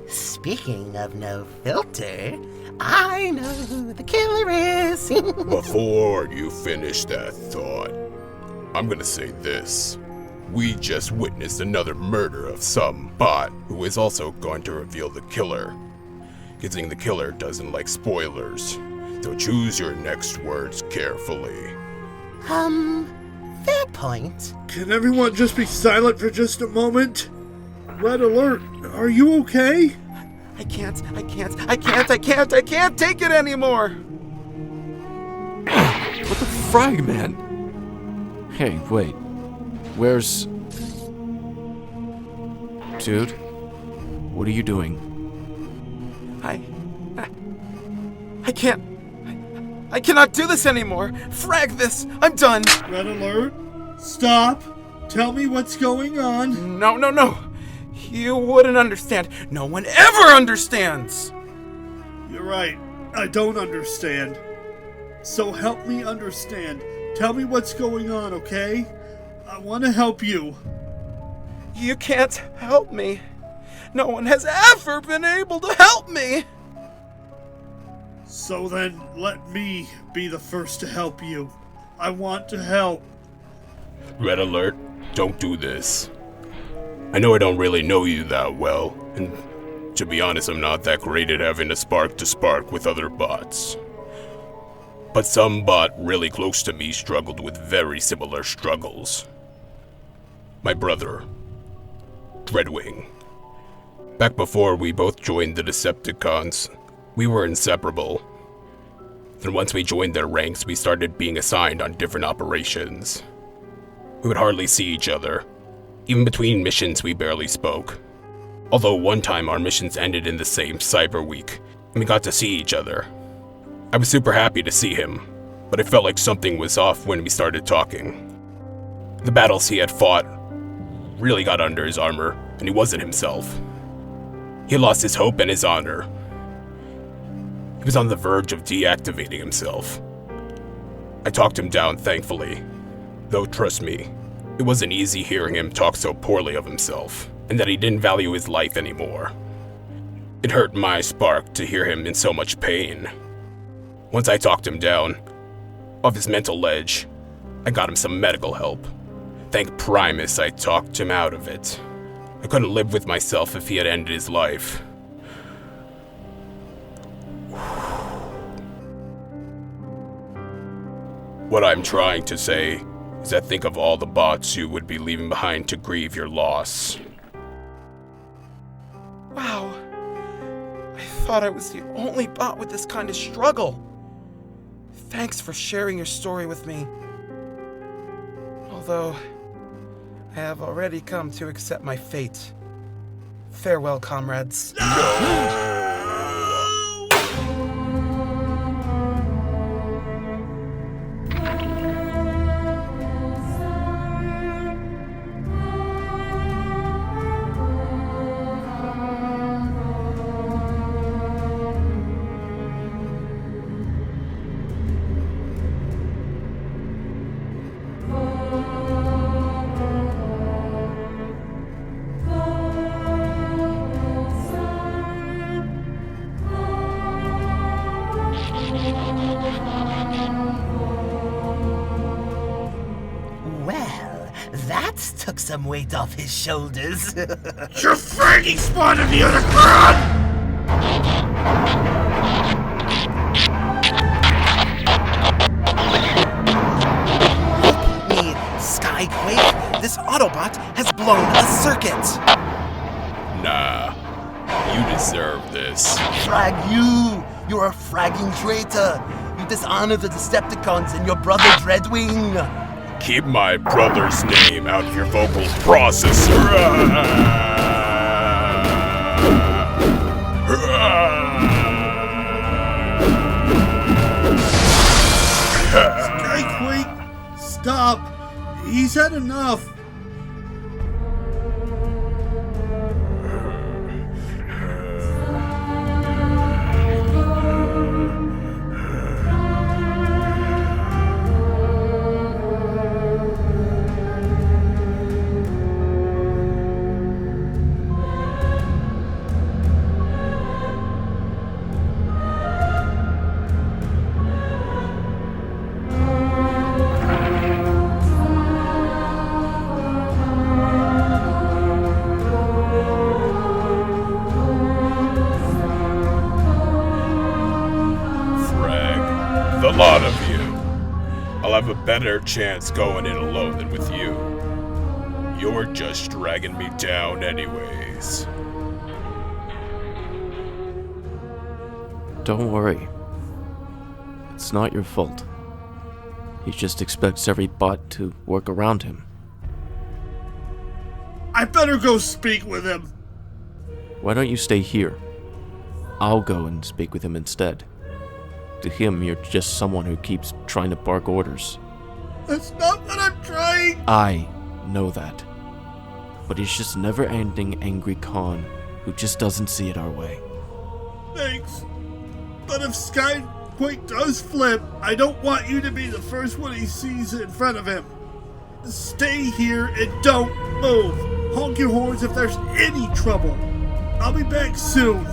S4: Speaking of no filter, I know who the killer is.
S7: Before you finish that thought, I'm gonna say this. We just witnessed another murder of some bot who is also going to reveal the killer. Getting the killer doesn't like spoilers, so choose your next words carefully.
S4: Fair point.
S23: Can everyone just be silent for just a moment? Red alert, are you okay?
S4: I can't take it anymore!
S3: What the frag, man? Hey, wait. Where's... Dude? What are you doing?
S4: I cannot do this anymore! Frag this! I'm done!
S23: Red alert, stop! Tell me what's going on.
S4: No! You wouldn't understand. No one ever understands!
S23: You're right, I don't understand. So help me understand. Tell me what's going on, okay? I want to help you.
S4: You can't help me. No one has ever been able to help me!
S23: So then, let me be the first to help you. I want to help.
S7: Red alert, don't do this. I know I don't really know you that well, and to be honest, I'm not that great at having a spark to spark with other bots. But some bot really close to me struggled with very similar struggles. My brother, Dreadwing. Back before we both joined the Decepticons, we were inseparable. Then once we joined their ranks, we started being assigned on different operations. We would hardly see each other. Even between missions, we barely spoke. Although one time our missions ended in the same Cyber Week, and we got to see each other. I was super happy to see him, but it felt like something was off when we started talking. The battles he had fought really got under his armor, and he wasn't himself. He lost his hope and his honor. He was on the verge of deactivating himself. I talked him down, thankfully. Though, trust me, it wasn't easy hearing him talk so poorly of himself, and that he didn't value his life anymore. It hurt my spark to hear him in so much pain. Once I talked him down, off his mental ledge, I got him some medical help. Thank Primus I talked him out of it. I couldn't live with myself if he had ended his life. What I'm trying to say is that think of all the bots you would be leaving behind to grieve your loss.
S4: Wow. I thought I was the only bot with this kind of struggle. Thanks for sharing your story with me.
S18: Although, I have already come to accept my fate. Farewell, comrades.
S5: Well, that took some weight off his shoulders.
S23: You're fragging spawn of the other crowd!
S4: Me, Skyquake, this Autobot has blown a circuit.
S7: Nah, you deserve this.
S5: Frag you! You're a fragging traitor! You dishonor the Decepticons and your brother Dreadwing!
S7: Keep my brother's name out of your vocal processor.
S23: Skyquake, stop! He's had enough!
S7: The lot of you. I'll have a better chance going in alone than with you. You're just dragging me down anyways.
S3: Don't worry. It's not your fault. He just expects every bot to work around him.
S23: I better go speak with him.
S3: Why don't you stay here? I'll go and speak with him instead. To him, you're just someone who keeps trying to bark orders.
S23: That's not what I'm trying.
S3: I know that. But he's just never-ending angry Khan who just doesn't see it our way.
S23: Thanks. But if Skyquake does flip, I don't want you to be the first one he sees in front of him. Stay here and don't move. Honk your horns if there's any trouble. I'll be back soon.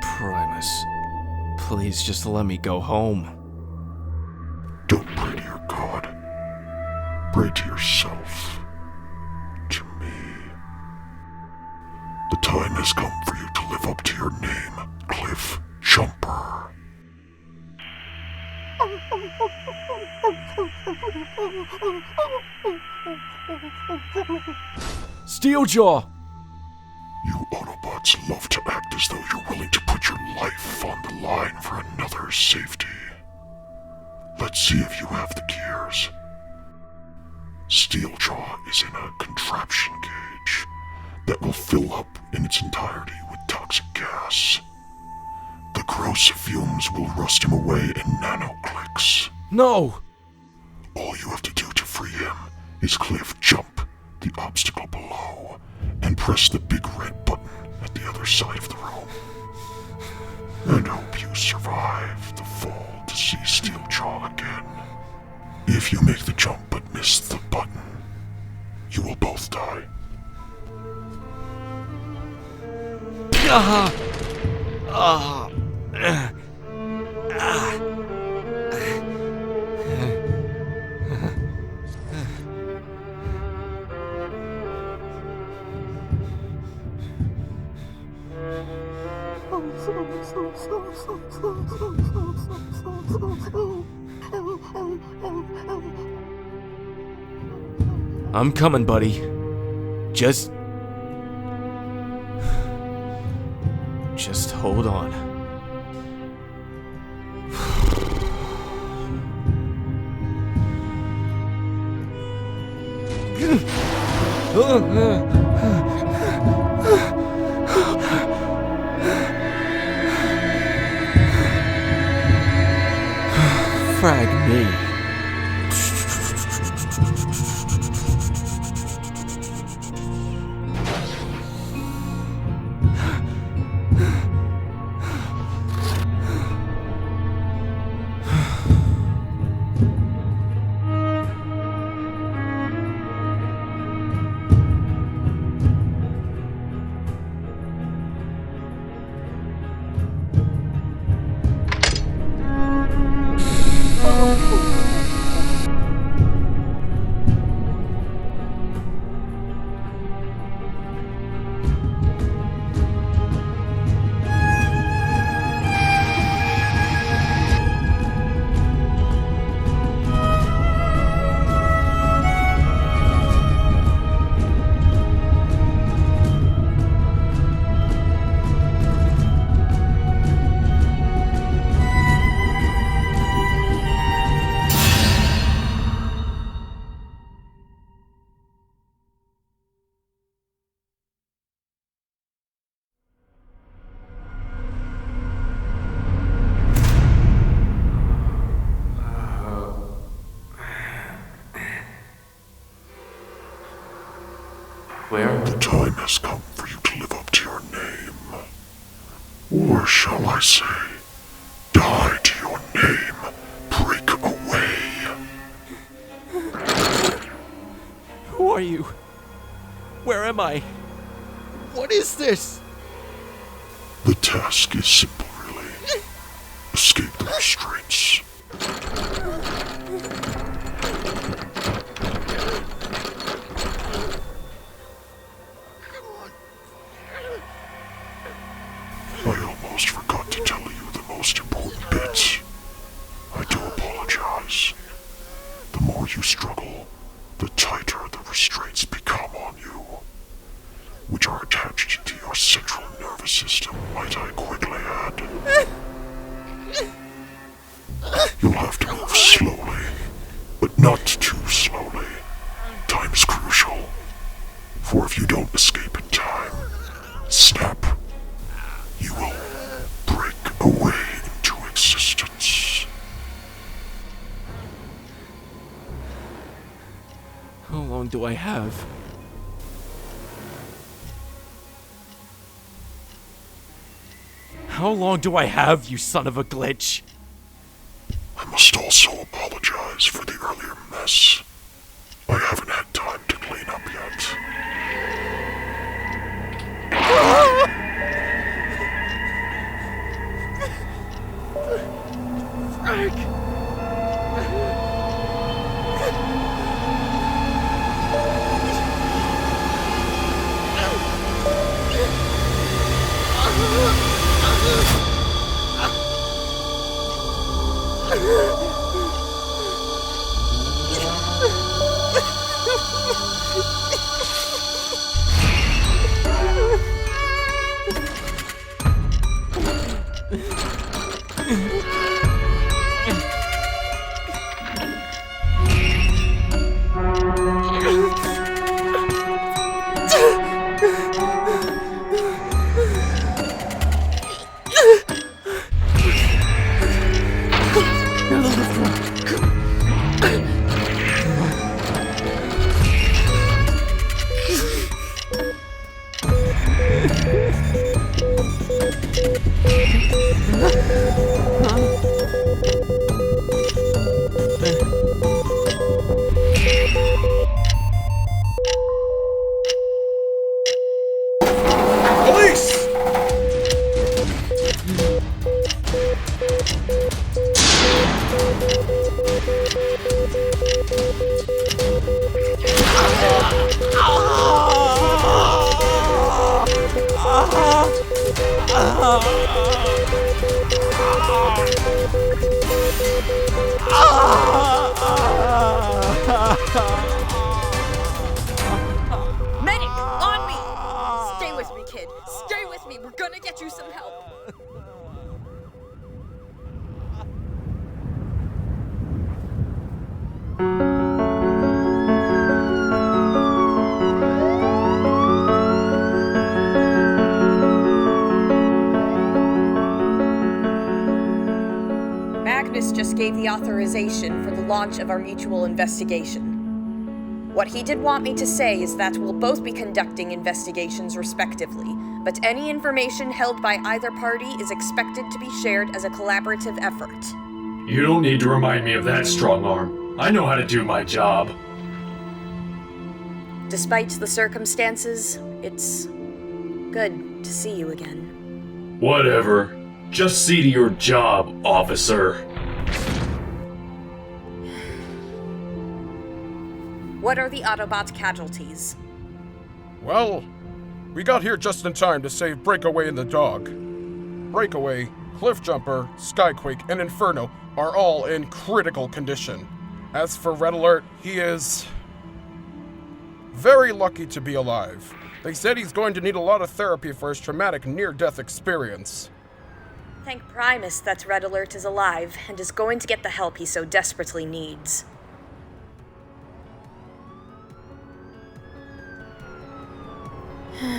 S3: Primus, please just let me go home.
S14: Don't pray to your god. Pray to yourself. To me. The time has come for you to live up to your name, Cliff Jumper.
S3: Steeljaw!
S14: You Autobots love to act as though you're willing to put your life on the line for another's safety. Let's see if you have the gears. Steeljaw is in a contraption cage that will fill up in its entirety with toxic gas. The gross fumes will rust him away in nanoclicks.
S3: No!
S14: All you have to do to free him is cliff jump the obstacle below and press the big red button at the other side of the room. And hope you survive the fall to see Steeljaw again. If you make the jump but miss the button, you will both die.
S3: I'm coming, buddy. Just hold on. Frag me.
S14: Where? The time has come for you to live up to your name. Or shall I say, die to your name. Break away.
S3: Who are you? Where am I? What is this?
S14: The task is simple, really. Escape the restraints. I almost forgot to tell you the most important bits. I do apologize. The more you struggle, the tighter the restraints become on you, which are attached to your central nervous system, might I quickly add. You'll have to move slowly, but not too slowly. Time is crucial, for if you don't escape in time, snap, you will break away into existence.
S3: How long do I have? How long do I have, you son of a glitch?
S14: I must also apologize for the earlier mess. I haven't had time to clean up yet.
S3: Frank!
S16: Ah!
S11: me. We're gonna get you some help. Magnus just gave the authorization for the launch of our mutual investigation. What he did want me to say is that we'll both be conducting investigations respectively, but any information held by either party is expected to be shared as a collaborative effort.
S6: You don't need to remind me of that, strong arm. I know how to do my job.
S11: Despite the circumstances, it's good to see you again.
S6: Whatever. Just see to your job, officer.
S11: What are the Autobot casualties?
S16: Well, we got here just in time to save Breakaway and the dog. Breakaway, Cliffjumper, Skyquake, and Inferno are all in critical condition. As for Red Alert, he is very lucky to be alive. They said he's going to need a lot of therapy for his traumatic near-death experience.
S11: Thank Primus that Red Alert is alive and is going to get the help he so desperately needs. Huh?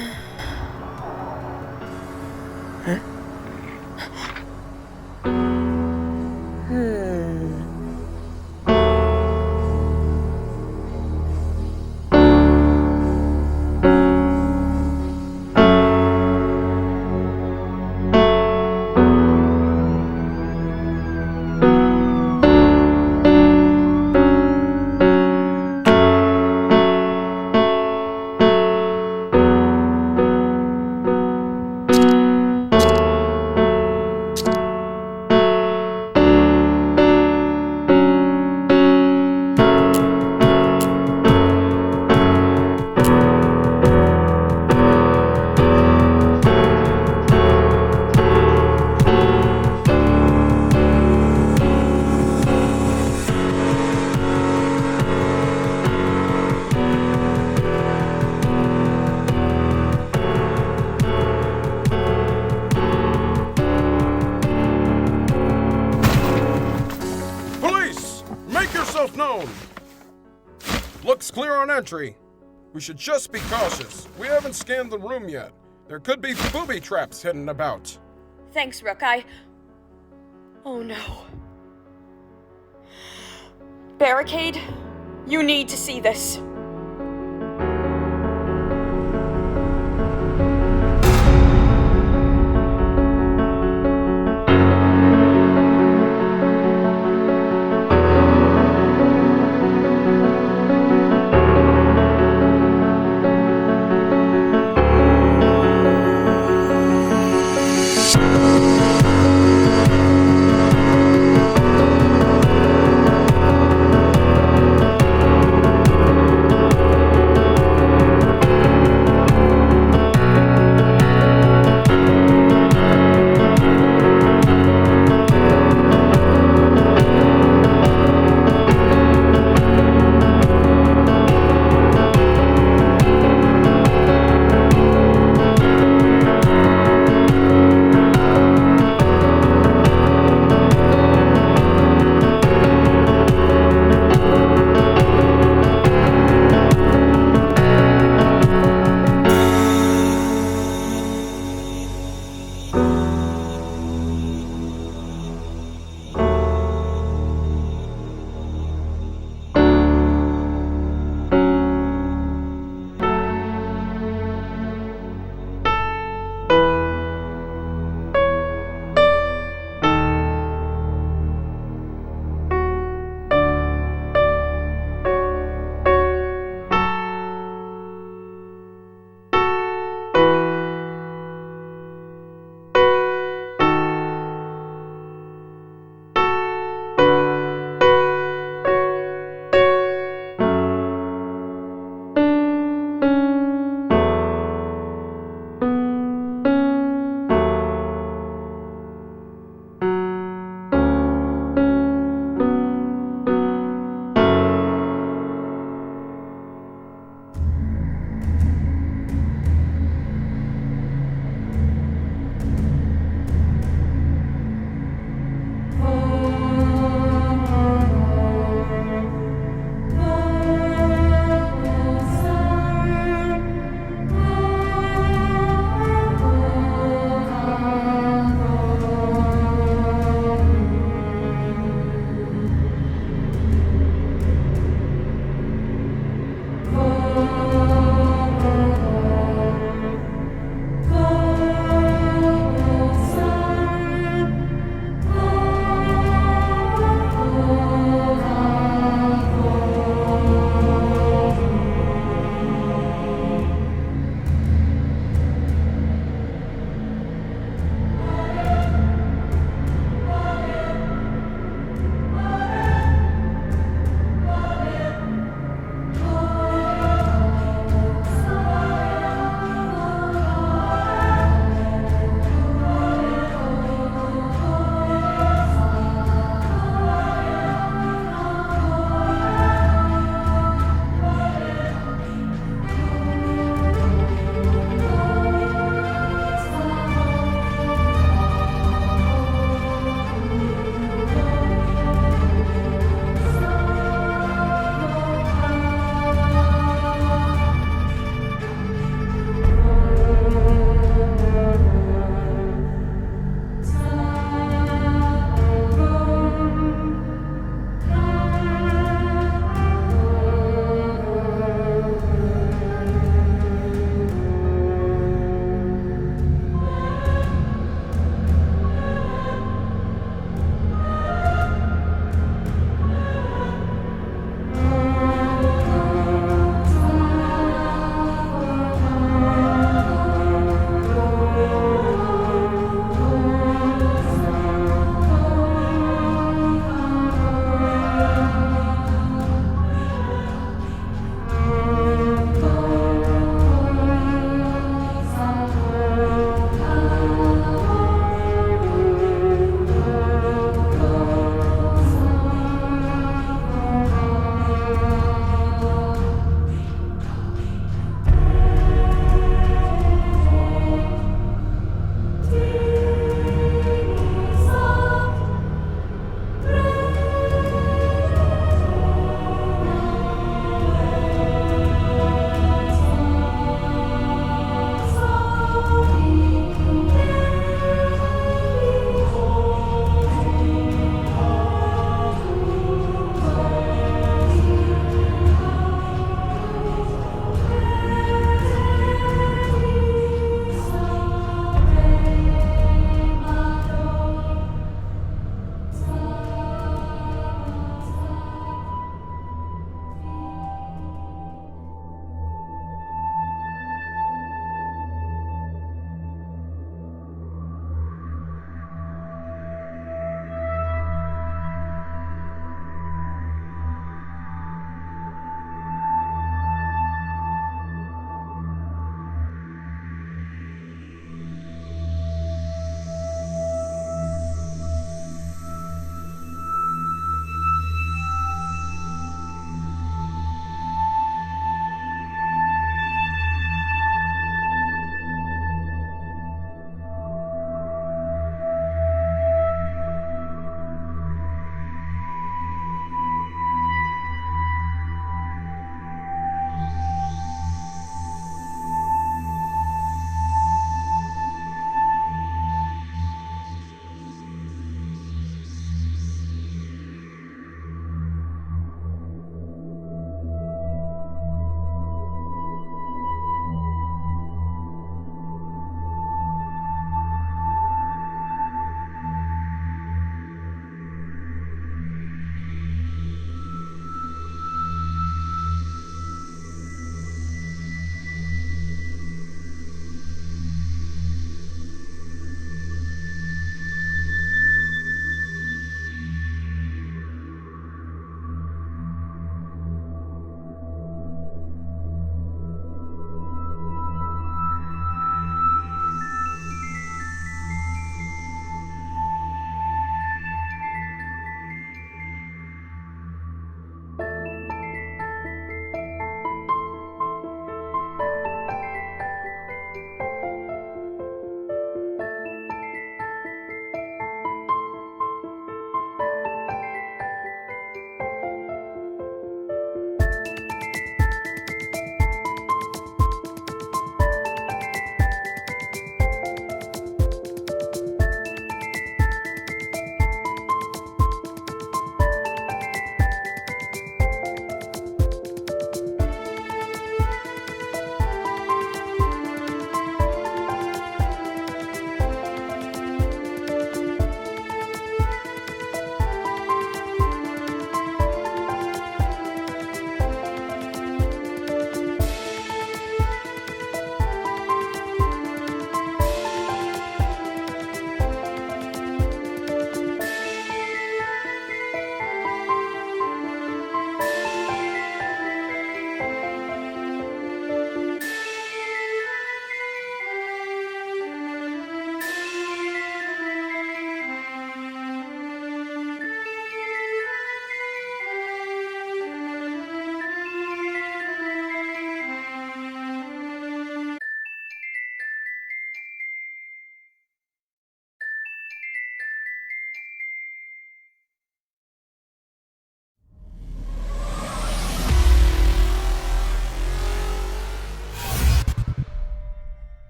S16: Looks clear on entry. We should just be cautious. We haven't scanned the room yet. There could be booby traps hidden about.
S11: Thanks, Rook. Oh no. Barricade, you need to see this.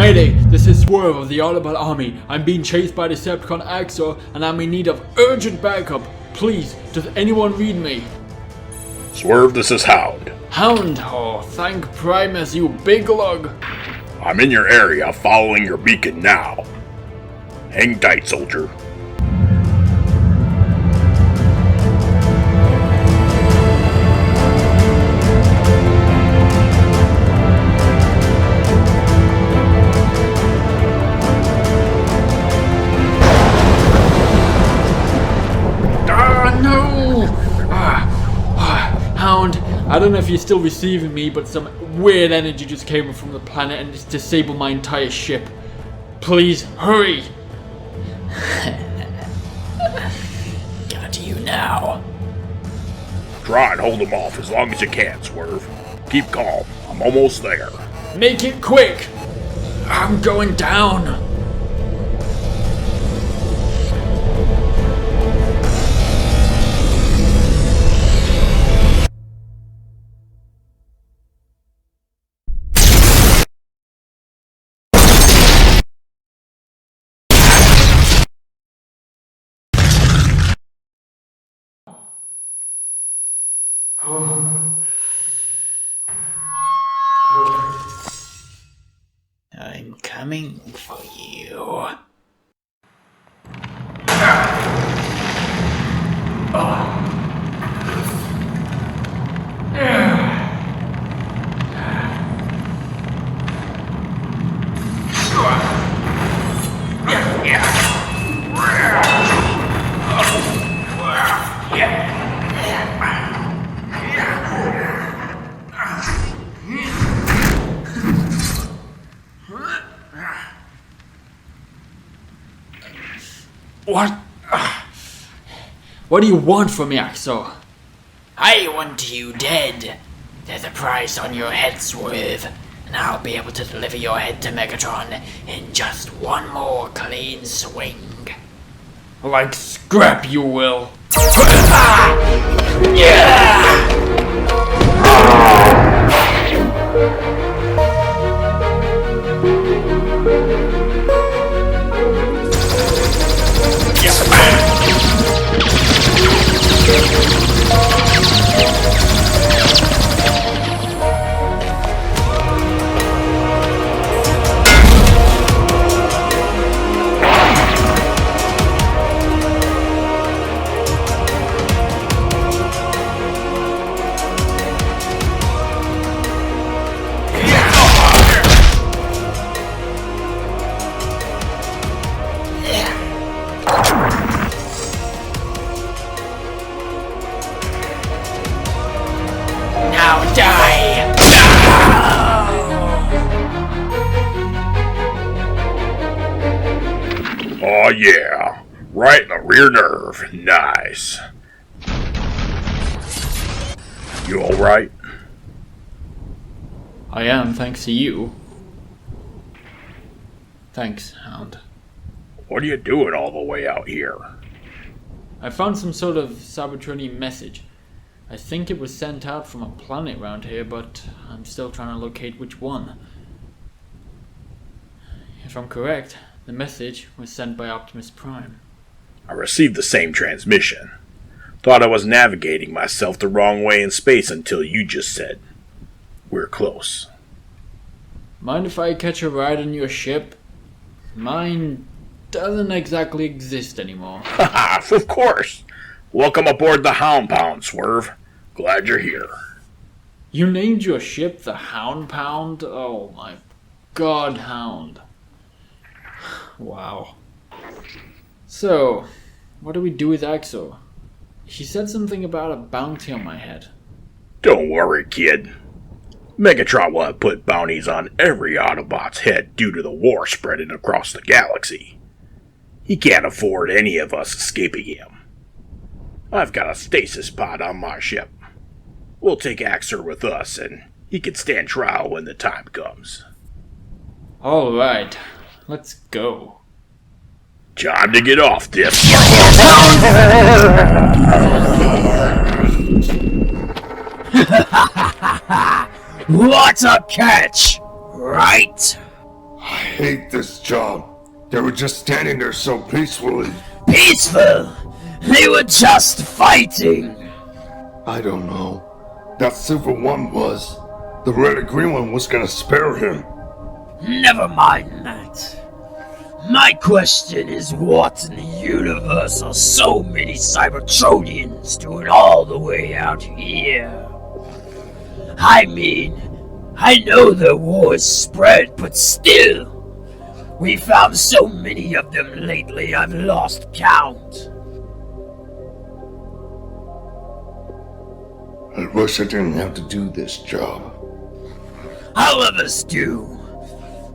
S2: Mayday! This is Swerve of the Autobot Army. I'm being chased by Decepticon Axor, and I'm in need of urgent backup. Please, does anyone read me?
S17: Swerve, this is Hound.
S2: Hound? Oh, thank Primus, you big lug.
S17: I'm in your area, following your beacon now. Hang tight, soldier.
S2: Hound, I don't know if you're still receiving me, but some weird energy just came from the planet and it's disabled my entire ship. Please, hurry!
S10: Got you now.
S17: Try and hold them off as long as you can, Swerve. Keep calm. I'm almost there.
S2: Make it quick! I'm going down!
S10: I'm coming for you.
S2: What? What do you want from me, Axor?
S10: I want you dead. There's a price on your head, Swerve, and I'll be able to deliver your head to Megatron in just one more clean swing.
S2: Like scrap, you will.
S10: Now die!
S17: Oh yeah, right in the rear nerve. Nice. You alright?
S2: I am, thanks to you. Thanks, Hound.
S17: What are you doing all the way out here?
S2: I found some sort of Cybertronian message. I think it was sent out from a planet around here, but I'm still trying to locate which one. If I'm correct, the message was sent by Optimus Prime.
S17: I received the same transmission. Thought I was navigating myself the wrong way in space until you just said, "We're close."
S2: Mind if I catch a ride on your ship? Mine doesn't exactly exist anymore.
S17: Haha, of course. Welcome aboard the Hound Pound, Swerve. Glad you're here.
S2: You named your ship the Hound Pound? Oh my god, Hound. Wow. So, what do we do with Axor? He said something about a bounty on my head.
S17: Don't worry, kid. Megatron will have put bounties on every Autobot's head due to the war spreading across the galaxy. He can't afford any of us escaping him. I've got a stasis pod on my ship. We'll take Axor with us, and he can stand trial when the time comes.
S2: Alright, let's go.
S17: Time to get off this.
S10: What a catch! Right?
S14: I hate this job. They were just standing there so peacefully.
S10: Peaceful? They were just fighting.
S14: I don't know. That silver one was. The red and green one was gonna spare him.
S10: Never mind that. My question is, what in the universe are so many Cybertronians doing all the way out here? I mean, I know the war is spread, but still, we found so many of them lately I've lost count.
S14: I wish I didn't have to do this job.
S10: All of us do.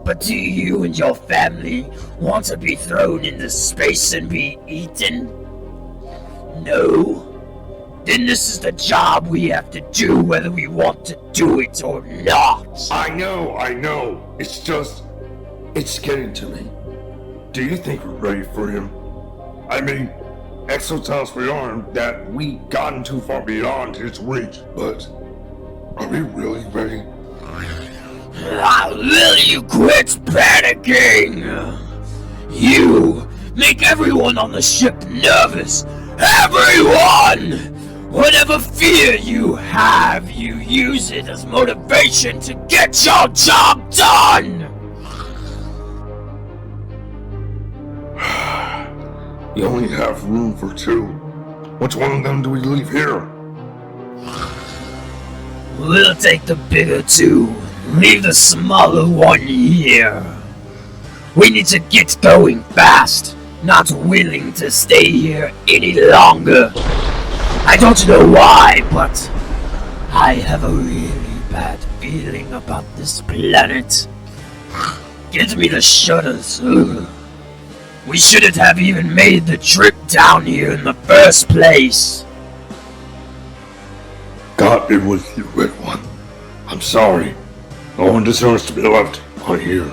S10: But do you and your family want to be thrown into space and be eaten? No? Then this is the job we have to do whether we want to do it or not.
S14: I know. It's just... it's getting to me. Do you think we're ready for him? I mean, Exo tells rearmed that we gotten too far beyond his reach, but... are we really ready?
S10: Will you quit panicking? You make everyone on the ship nervous. Everyone! Whatever fear you have, you use it as motivation to get your job done!
S14: You only have room for two. Which one of them do we leave here?
S10: We'll take the bigger two. Leave the smaller one here. We need to get going fast. Not willing to stay here any longer. I don't know why, but I have a really bad feeling about this planet. Gives me the shudders. Ugh. We shouldn't have even made the trip down here in the first place.
S14: God be with you, Red One. I'm sorry. No one deserves to be left on here.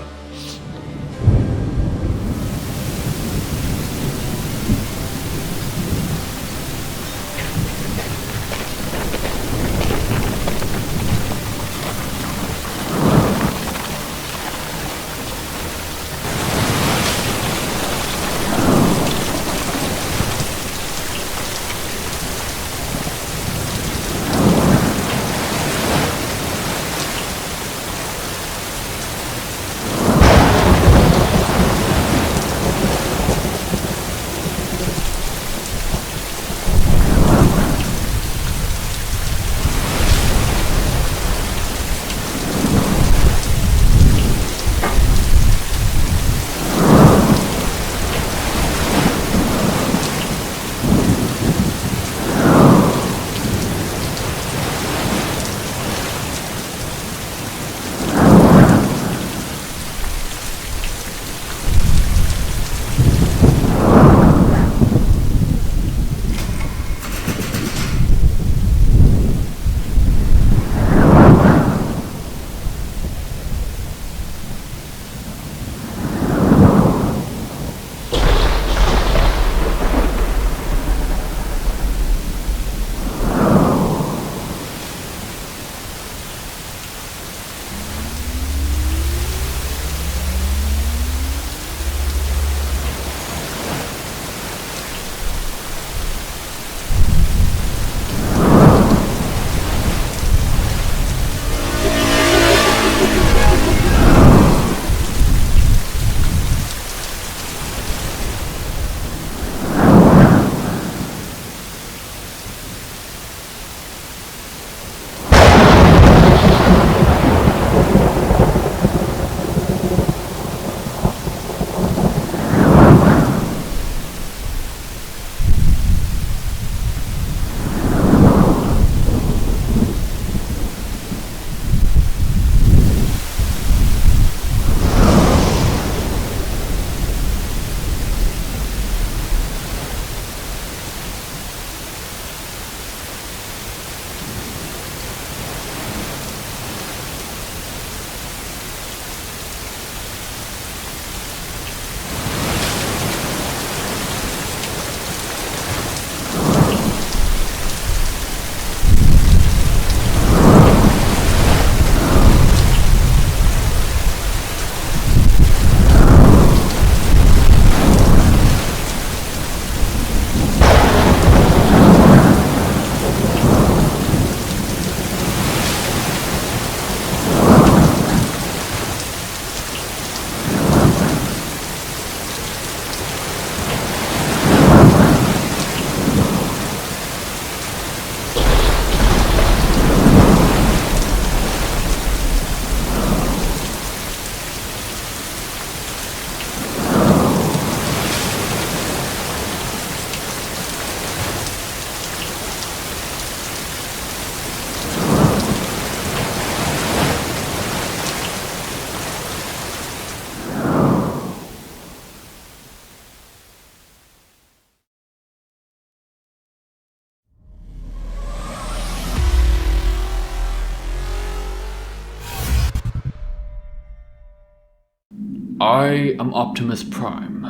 S2: I am Optimus Prime,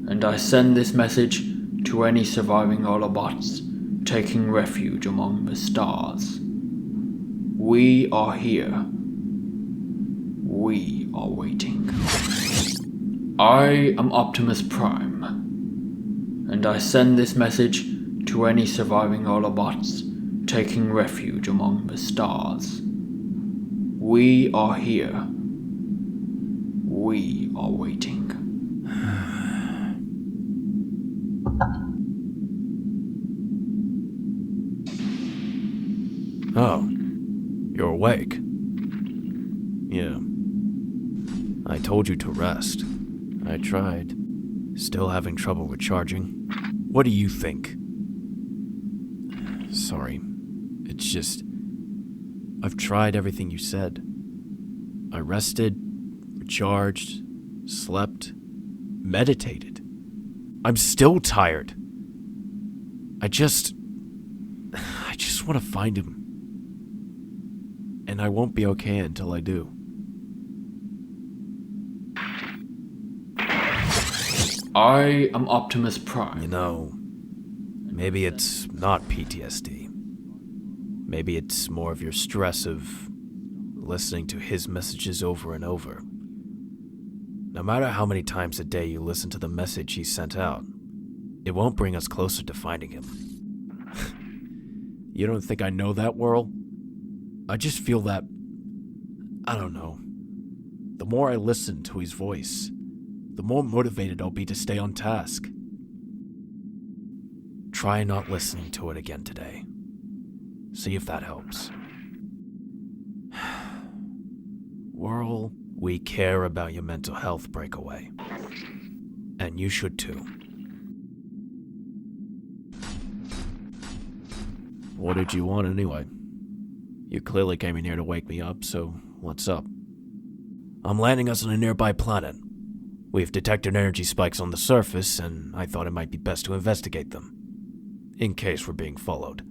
S2: and I send this message to any surviving Autobots taking refuge among the stars. We are here. We are waiting. I am Optimus Prime, and I send this message to any surviving Autobots taking refuge among the stars. We are here. We are waiting.
S3: Oh, you're awake. Yeah. I told you to rest. I tried. Still having trouble with charging. What do you think? Sorry. It's just... I've tried everything you said. I rested, recharged, slept, meditated. I'm still tired. I just want to find him. And I won't be okay until I do.
S2: I am Optimus Prime.
S3: You know, maybe it's not PTSD. Maybe it's more of your stress of listening to his messages over and over. No matter how many times a day you listen to the message he sent out, it won't bring us closer to finding him. You don't think I know that, Whirl? I just feel that... I don't know. The more I listen to his voice, the more motivated I'll be to stay on task. Try not listening to it again today. See if that helps. Whirl, we care about your mental health, Breakaway. And you should too. What did you want anyway? You clearly came in here to wake me up, so what's up? I'm landing us on a nearby planet. We've detected energy spikes on the surface, and I thought it might be best to investigate them, in case we're being followed.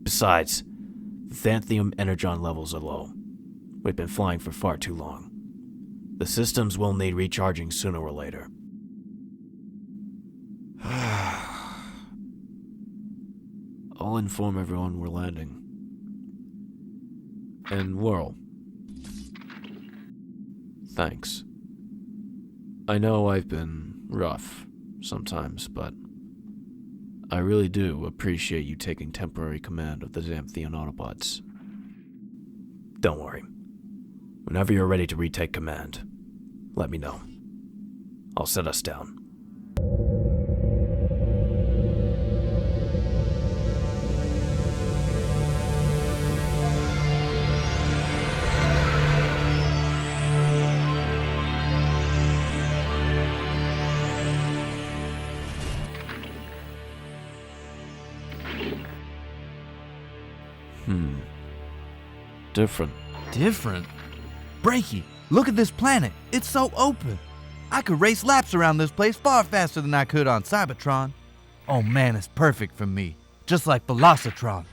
S3: Besides, the Thanthium energon levels are low. We've been flying for far too long. The systems will need recharging sooner or later. I'll inform everyone we're landing. And Whirl, thanks. I know I've been rough sometimes, but I really do appreciate you taking temporary command of the Xanthian Autobots. Don't worry. Whenever you're ready to retake command, let me know. I'll set us down. Different.
S19: Different? Breaky, look at this planet. It's so open. I could race laps around this place far faster than I could on Cybertron. Oh man, it's perfect for me. Just like Velocitron.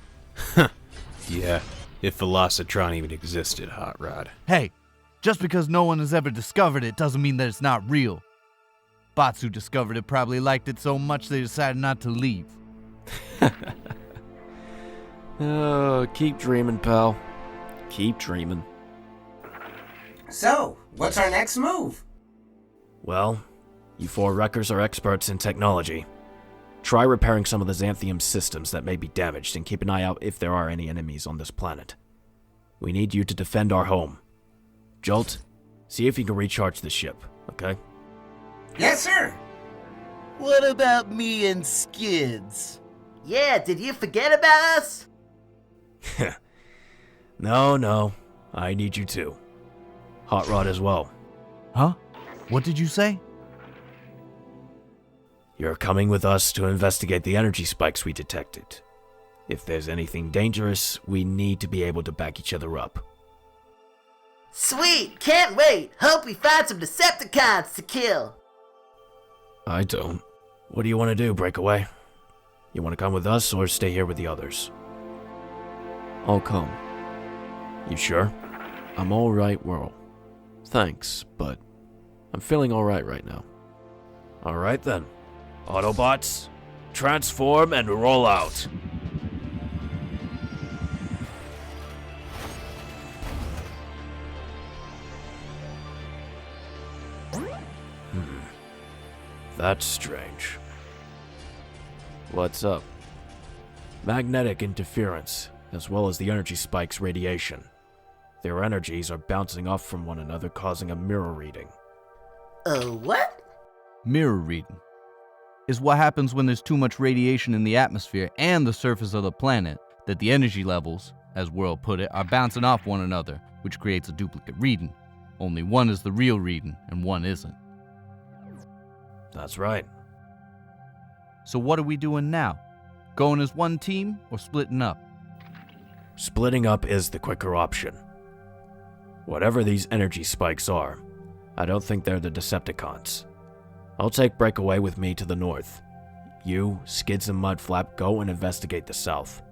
S8: Yeah, if Velocitron even existed, Hot Rod.
S19: Hey, just because no one has ever discovered it doesn't mean that it's not real. Bots who discovered it probably liked it so much they decided not to leave.
S3: Oh, keep dreaming, pal. Keep dreaming.
S20: So, what's our next move?
S3: Well, you four wreckers are experts in technology. Try repairing some of the Xanthium systems that may be damaged and keep an eye out if there are any enemies on this planet. We need you to defend our home. Jolt, see if you can recharge the ship, okay?
S20: Yes, sir.
S5: What about me and Skids?
S15: Yeah, did you forget about us?
S3: No, I need you too. Hot Rod as well.
S19: Huh? What did you say?
S3: You're coming with us to investigate the energy spikes we detected. If there's anything dangerous, we need to be able to back each other up.
S15: Sweet, can't wait. Hope we find some Decepticons to kill.
S3: I don't. What do you want to do, Breakaway? You want to come with us or stay here with the others? I'll come. You sure? I'm alright, Whirl. Thanks, but I'm feeling alright right now. Alright then. Autobots, transform and roll out. That's strange. What's up? Magnetic interference, as well as the energy spike's radiation. Their energies are bouncing off from one another, causing a mirror reading.
S15: What?
S19: Mirror reading is what happens when there's too much radiation in the atmosphere and the surface of the planet, that the energy levels, as World put it, are bouncing off one another, which creates a duplicate reading. Only one is the real reading, and one isn't.
S3: That's right.
S19: So what are we doing now? Going as one team or splitting up?
S3: Splitting up is the quicker option. Whatever these energy spikes are, I don't think they're the Decepticons. I'll take Breakaway with me to the north. You, Skids and Mudflap, go and investigate the south.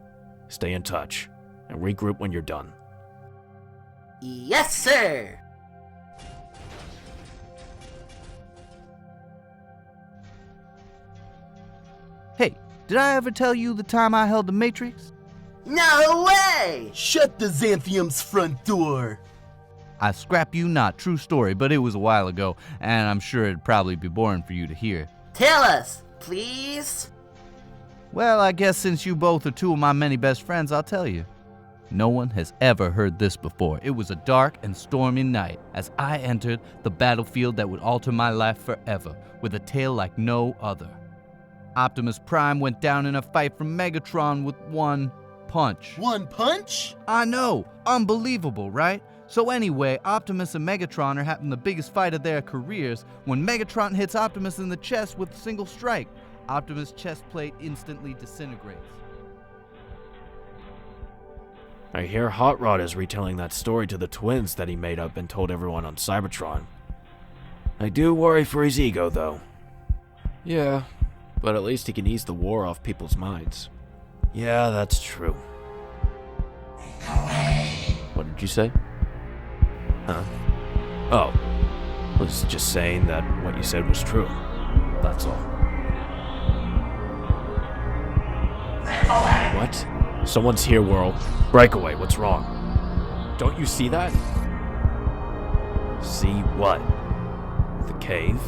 S3: Stay in touch, and regroup when you're done.
S15: Yes, sir!
S19: Hey, did I ever tell you the time I held the Matrix?
S15: No way!
S5: Shut the Xanthium's front door!
S19: I scrap you not, true story, but it was a while ago, and I'm sure it'd probably be boring for you to hear.
S15: Tell us, please.
S19: Well, I guess since you both are two of my many best friends, I'll tell you. No one has ever heard this before. It was a dark and stormy night as I entered the battlefield that would alter my life forever, with a tale like no other. Optimus Prime went down in a fight from Megatron with one punch.
S5: One punch?
S19: I know, unbelievable, right? So anyway, Optimus and Megatron are having the biggest fight of their careers when Megatron hits Optimus in the chest with a single strike. Optimus' chest plate instantly disintegrates.
S3: I hear Hot Rod is retelling that story to the twins that he made up and told everyone on Cybertron. I do worry for his ego, though. Yeah, but at least he can ease the war off people's minds. Yeah, that's true. What did you say? Huh? Oh, I was just saying that what you said was true. That's all. What? Someone's here, Whirl. Breakaway, what's wrong? Don't you see that? See what? The cave?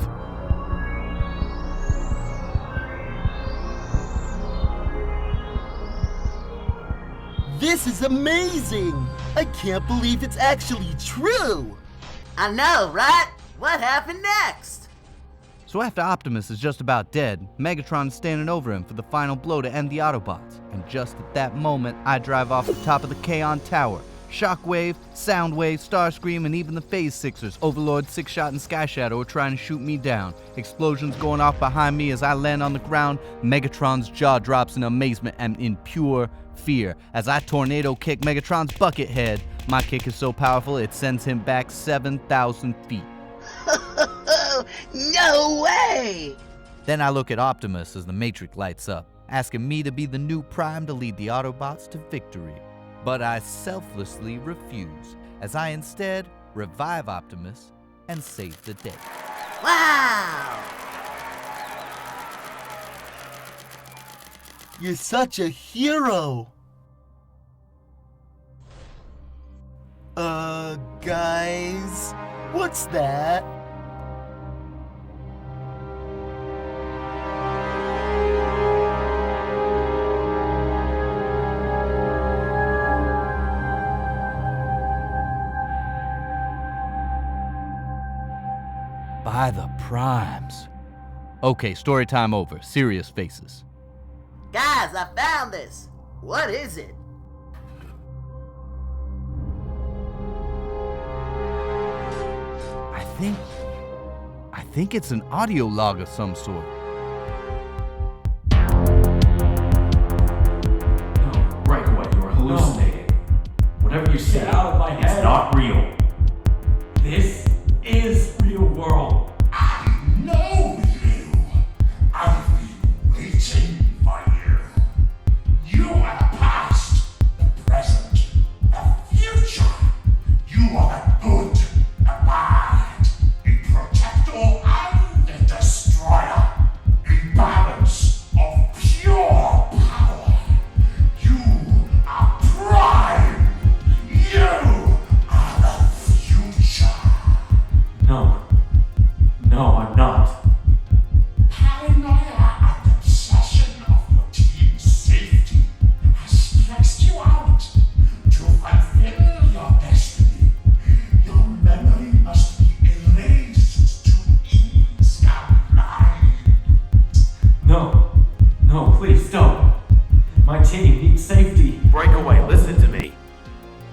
S5: This is amazing! I can't believe it's actually true!
S15: I know, right? What happened next?
S19: So after Optimus is just about dead, Megatron is standing over him for the final blow to end the Autobots. And just at that moment, I drive off the top of the Kaon Tower. Shockwave, Soundwave, Starscream, and even the Phase Sixers, Overlord, Sixshot, and Sky Shadow are trying to shoot me down. Explosions going off behind me as I land on the ground. Megatron's jaw drops in amazement and in pure fear as I tornado kick Megatron's bucket head. My kick is so powerful it sends him back 7,000 feet.
S15: No way!
S19: Then I look at Optimus as the Matrix lights up, asking me to be the new Prime to lead the Autobots to victory. But I selflessly refuse, as I instead revive Optimus and save the day.
S15: Wow!
S5: You're such a hero! Guys, what's that?
S19: By the Primes. Okay, story time over. Serious faces.
S15: Guys, I found this. What is it?
S19: I think it's an audio log of some sort.
S12: No, Breakaway, you are hallucinating. Whatever you say, out of my head. It's not real. This is real world.
S14: I know you. I've been waiting for you. You are the past, the present, the future. You are the good, the bad.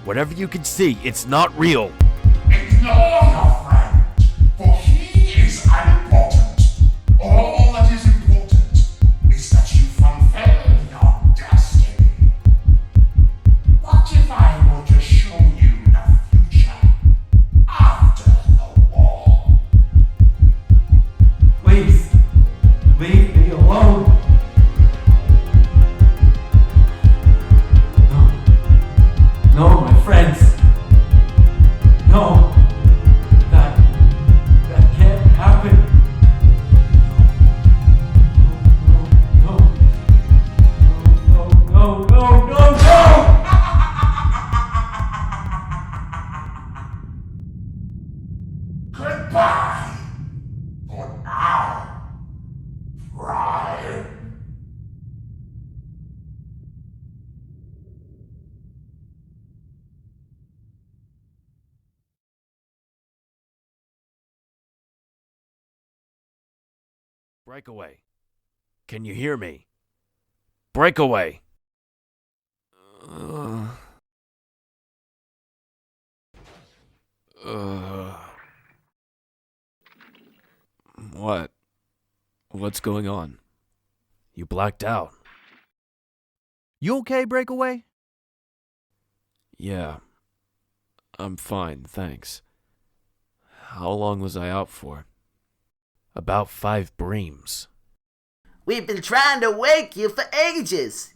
S3: Whatever you can see, it's not real.
S14: Ignore your friend, for he is unimportant. All that is important is that you fulfill your destiny. What if I were to show you the future after the war?
S12: Please, leave me alone. No, my friends. No. That can't happen. No.
S14: Goodbye. For now, Prime.
S3: Breakaway. Can you hear me? Breakaway. What? What's going on? You blacked out.
S19: You okay, Breakaway?
S3: Yeah. I'm fine, thanks. How long was I out for? About 5 breams.
S15: We've been trying to wake you for ages.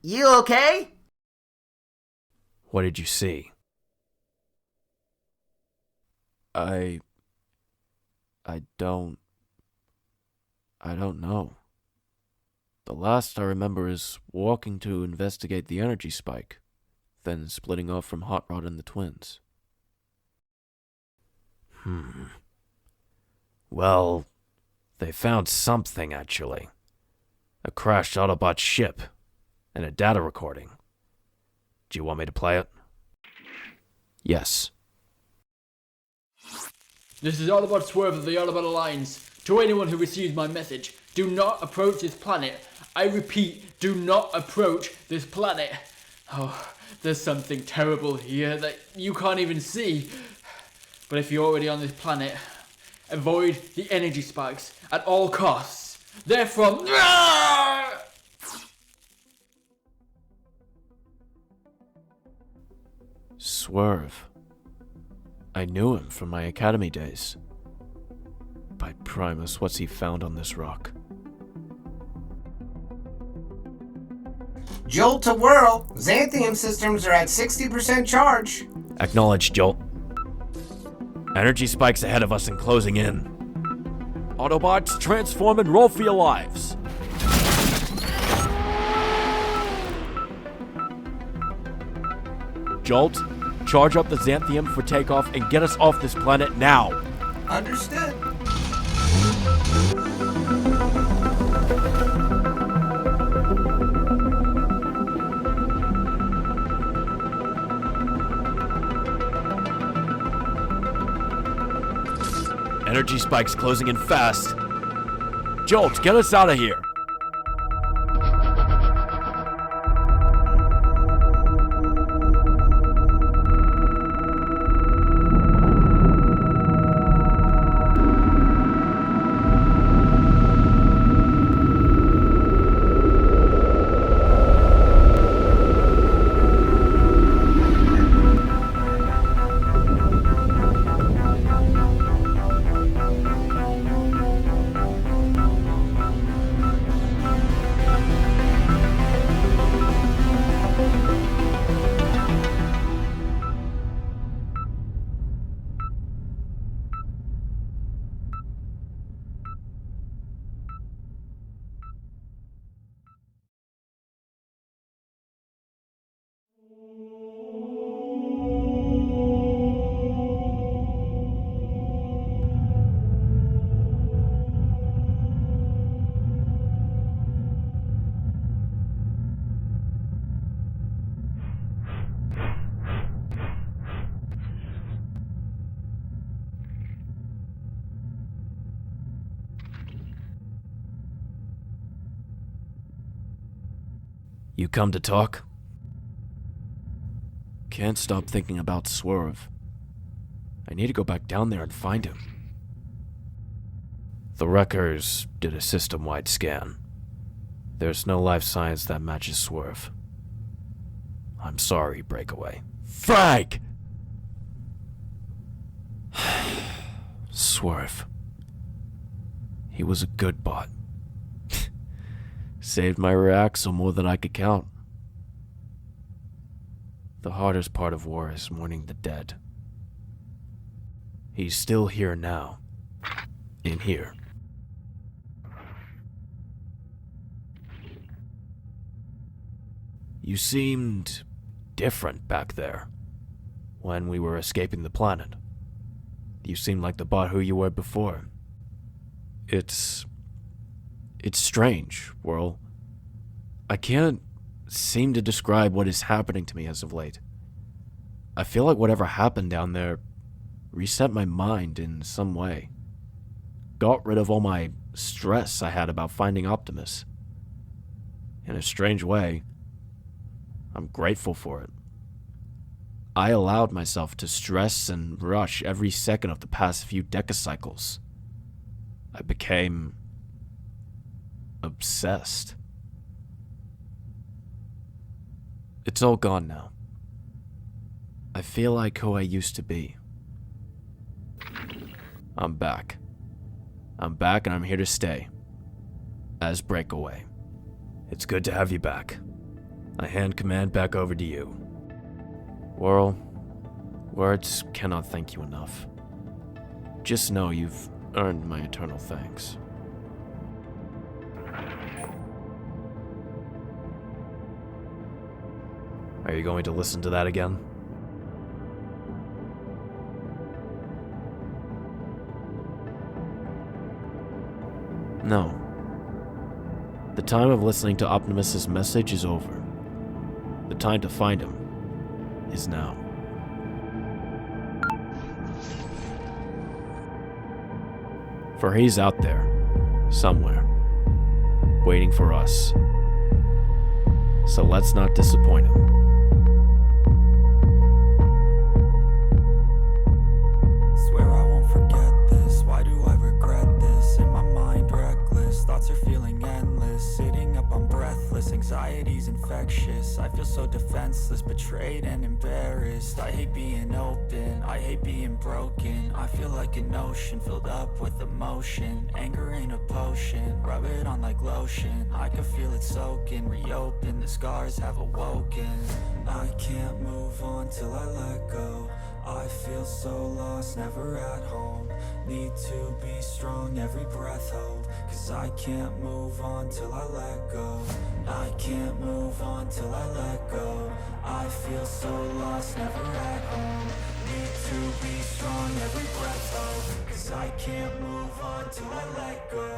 S15: You okay?
S3: What did you see? I don't know. The last I remember is walking to investigate the energy spike, then splitting off from Hot Rod and the twins. Well, they found something, actually. A crashed Autobot ship, and a data recording. Do you want me to play it? Yes.
S2: This is Autobot Swerve of the Autobot Alliance. To anyone who receives my message, do not approach this planet. I repeat, do not approach this planet. Oh, there's something terrible here that you can't even see. But if you're already on this planet, avoid the energy spikes at all costs. They're from...
S3: Swerve. I knew him from my academy days. By Primus, what's he found on this rock?
S20: Jolt to whirl. Xanthium systems are at 60% charge.
S3: Acknowledge, Jolt. Energy spikes ahead of us and closing in. Autobots, transform and roll for your lives. Jolt, charge up the Xanthium for takeoff and get us off this planet now.
S20: Understood.
S3: Energy spikes closing in fast. Jolt, get us out of here. You come to talk? Can't stop thinking about Swerve. I need to go back down there and find him. The Wreckers did a system-wide scan. There's no life science that matches Swerve. I'm sorry, Breakaway. Frank! Swerve. He was a good bot. Saved my rear axle more than I could count. The hardest part of war is mourning the dead. He's still here now. In here. You seemed different back there, when we were escaping the planet. You seemed like the bot who you were before. It's strange, Whirl. I can't seem to describe what is happening to me as of late. I feel like whatever happened down there reset my mind in some way. Got rid of all my stress I had about finding Optimus. In a strange way, I'm grateful for it. I allowed myself to stress and rush every second of the past few decacycles. I became obsessed. It's all gone now. I feel like who I used to be. I'm back. I'm back and I'm here to stay. As Breakaway. It's good to have you back. I hand command back over to you. Whirl, words cannot thank you enough. Just know you've earned my eternal thanks. Are you going to listen to that again? No. The time of listening to Optimus's message is over. The time to find him is now. For he's out there, somewhere, waiting for us. So let's not disappoint him.
S1: Swear I won't forget this. Why do I regret this? In my mind reckless, thoughts are feeling endless. Sitting up, I'm breathless, anxiety's infectious. I feel so defenseless, betrayed and embarrassed. I hate being open, I hate being broken. I feel like an ocean filled up with emotion. Anger ain't a potion, rub it on like lotion. I can feel it soaking, reopen, the scars have awoken. I can't move on till I let go. I feel so lost, never at home. Need to be strong, every breath hold. Cause I can't move on till I let go. I can't move on till I let go. I feel so lost, never at home. Need to be strong, every breath hold. Cause I can't move on till I let go.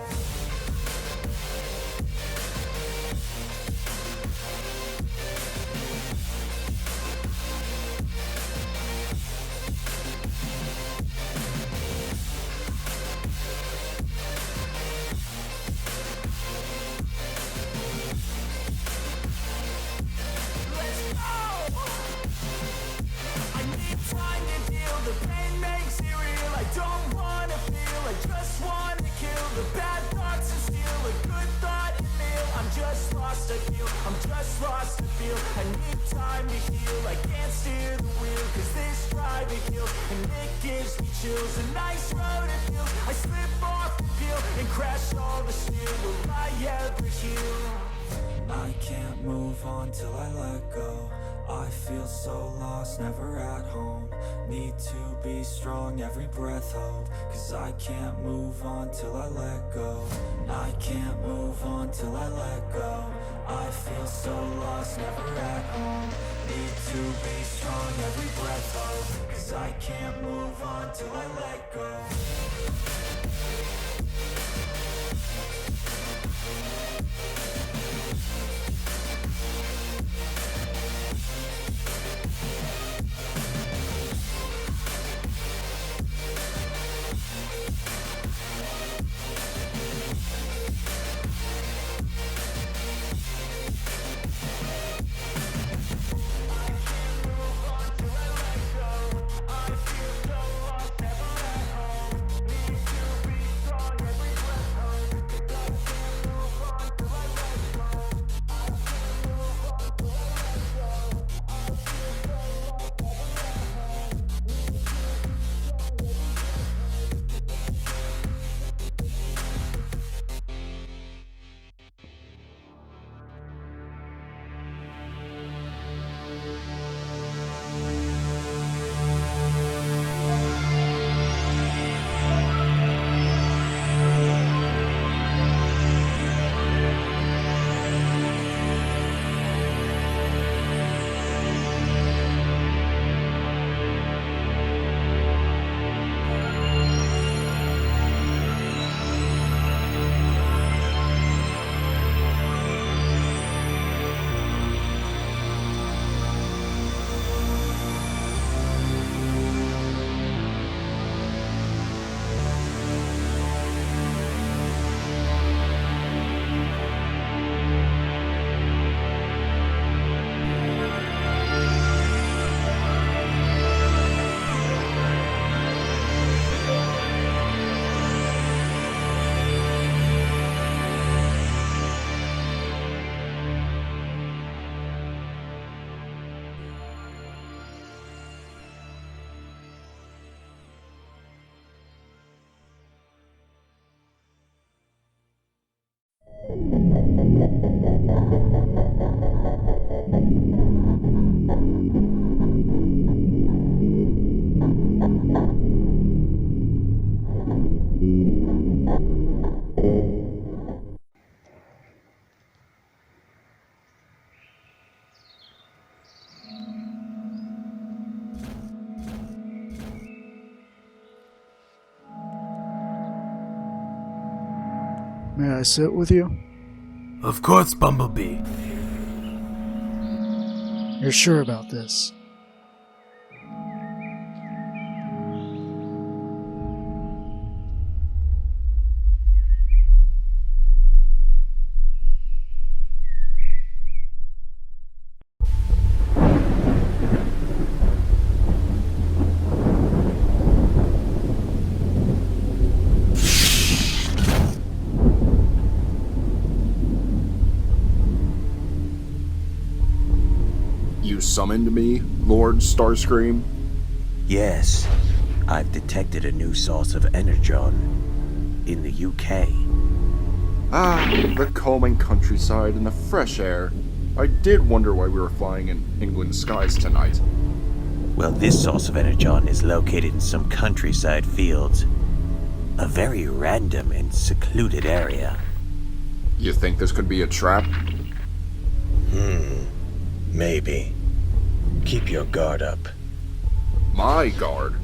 S1: I can't move on till I let go. I feel so lost, never at home. Need to be strong, every breath hold. Cause I can't move on till I let go. I can't move on till I let go. I feel so lost, never at home. Need to be strong, every breath hold. Cause I can't move on till I let go.
S13: May I sit with you?
S18: Of course, Bumblebee.
S13: You're sure about this?
S21: You summoned me, Lord Starscream?
S22: Yes, I've detected a new source of energon in the UK.
S21: Ah, the calming countryside and the fresh air. I did wonder why we were flying in England's skies tonight.
S22: Well, this source of energon is located in some countryside fields. A very random and secluded area.
S21: You think this could be a trap?
S22: Maybe. Keep your guard up.
S21: My guard?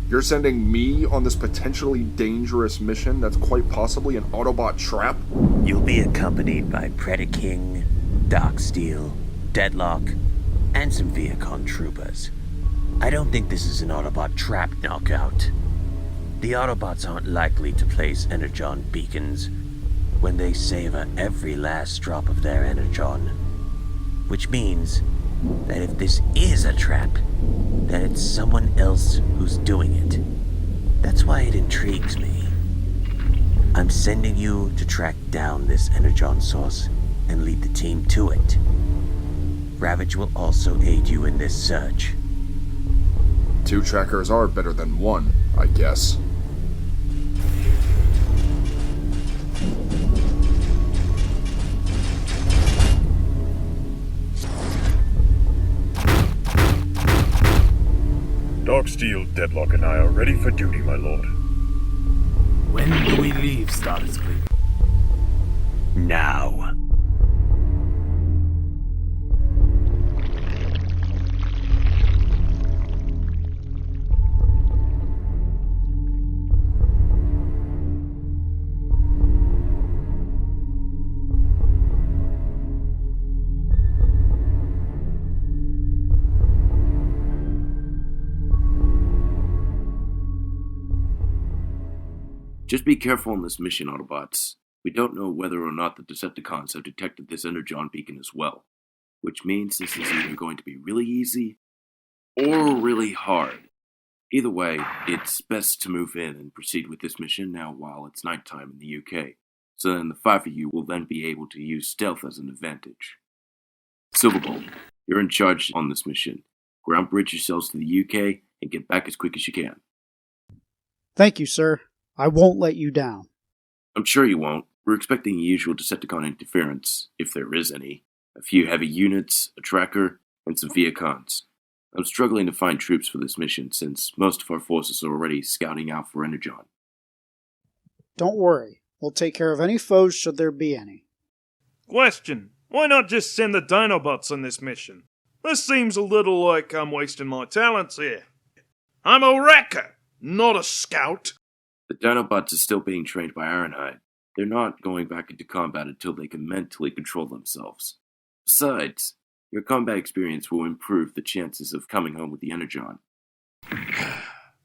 S21: You're sending me on this potentially dangerous mission that's quite possibly an Autobot trap?
S22: You'll be accompanied by Predaking, Darksteel, Deadlock, and some Viacon troopers. I don't think this is an Autobot trap knockout. The Autobots aren't likely to place energon beacons when they savor every last drop of their energon. Which means that if this is a trap, then it's someone else who's doing it. That's why it intrigues me. I'm sending you to track down this energon source and lead the team to it. Ravage will also aid you in this search.
S21: 2 trackers are better than 1, I guess.
S24: Darksteel, Deadlock, and I are ready for duty, my lord.
S18: When do we leave, Starscream?
S22: Now.
S3: Just be careful on this mission, Autobots. We don't know whether or not the Decepticons have detected this energon beacon as well, which means this is either going to be really easy or really hard. Either way, it's best to move in and proceed with this mission now while it's nighttime in the UK, so then the 5 of you will then be able to use stealth as an advantage. Silverbolt, you're in charge on this mission. Ground bridge yourselves to the UK and get back as quick as you can.
S13: Thank you, sir. I won't let you down.
S3: I'm sure you won't. We're expecting the usual Decepticon interference, if there is any. A few heavy units, a tracker, and some Viacons. I'm struggling to find troops for this mission, since most of our forces are already scouting out for energon.
S13: Don't worry. We'll take care of any foes should there be any.
S25: Question. Why not just send the Dinobots on this mission? This seems a little like I'm wasting my talents here. I'm a wrecker, not a scout.
S3: The Dinobots are still being trained by Ironhide. They're not going back into combat until they can mentally control themselves. Besides, your combat experience will improve the chances of coming home with the energon.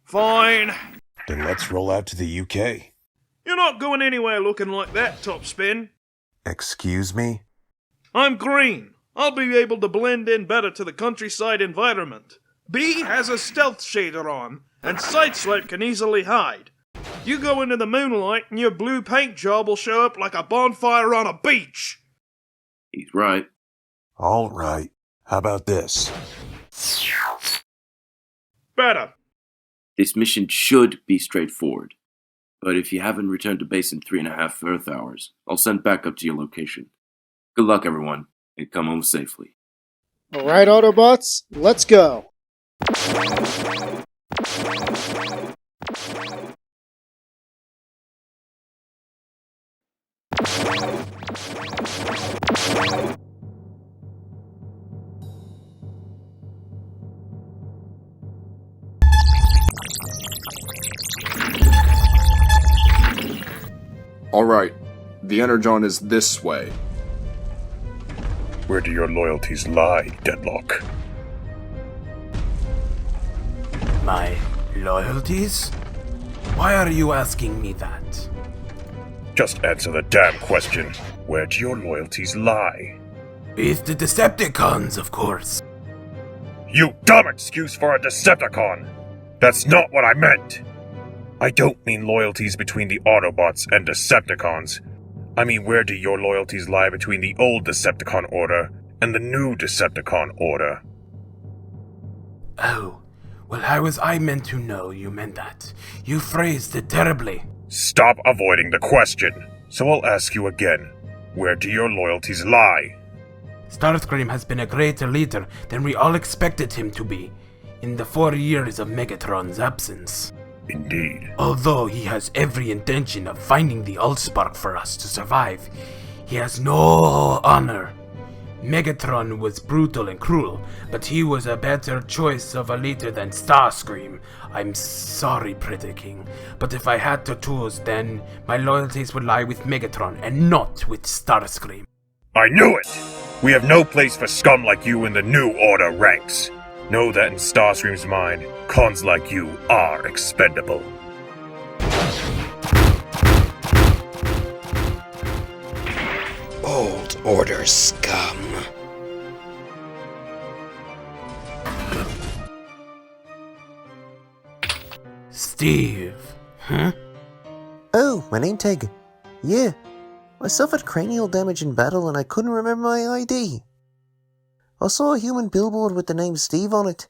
S25: Fine.
S26: Then let's roll out to the UK.
S25: You're not going anywhere looking like that, Topspin.
S26: Excuse me?
S25: I'm green. I'll be able to blend in better to the countryside environment. B has a stealth shader on, and Sideswipe can easily hide. You go into the moonlight and your blue paint job will show up like a bonfire on a beach.
S3: He's right.
S26: All right. How about this?
S25: Better.
S3: This mission should be straightforward. But if you haven't returned to base in 3.5 Earth hours, I'll send backup to your location.
S4: Good luck, everyone, and come home safely.
S13: Alright, Autobots, let's go!
S21: Alright, the Energon is this way.
S24: Where do your loyalties lie, Deadlock?
S18: My loyalties? Why are you asking me that?
S24: Just answer the damn question. Where do your loyalties lie?
S18: With the Decepticons, of course.
S24: You dumb excuse for a Decepticon! That's not what I meant! I don't mean loyalties between the Autobots and Decepticons. I mean, where do your loyalties lie between the old Decepticon Order and the new Decepticon Order?
S18: Oh, well, how was I meant to know you meant that? You phrased it terribly.
S24: Stop avoiding the question. So I'll ask you again. Where do your loyalties lie?
S18: Starscream has been a greater leader than we all expected him to be in the 4 years of Megatron's absence.
S24: Indeed.
S18: Although he has every intention of finding the Allspark for us to survive, he has no honor. Megatron was brutal and cruel, but he was a better choice of a leader than Starscream. I'm sorry, Predaking, but if I had to choose, then my loyalties would lie with Megatron and not with Starscream.
S24: I knew it! We have no place for scum like you in the New Order ranks. Know that in Starscream's mind, cons like you are expendable.
S6: Old Order scum.
S18: Steve, huh?
S7: Oh, my name Teg. Yeah, I suffered cranial damage in battle and I couldn't remember my ID. I saw a human billboard with the name Steve on it.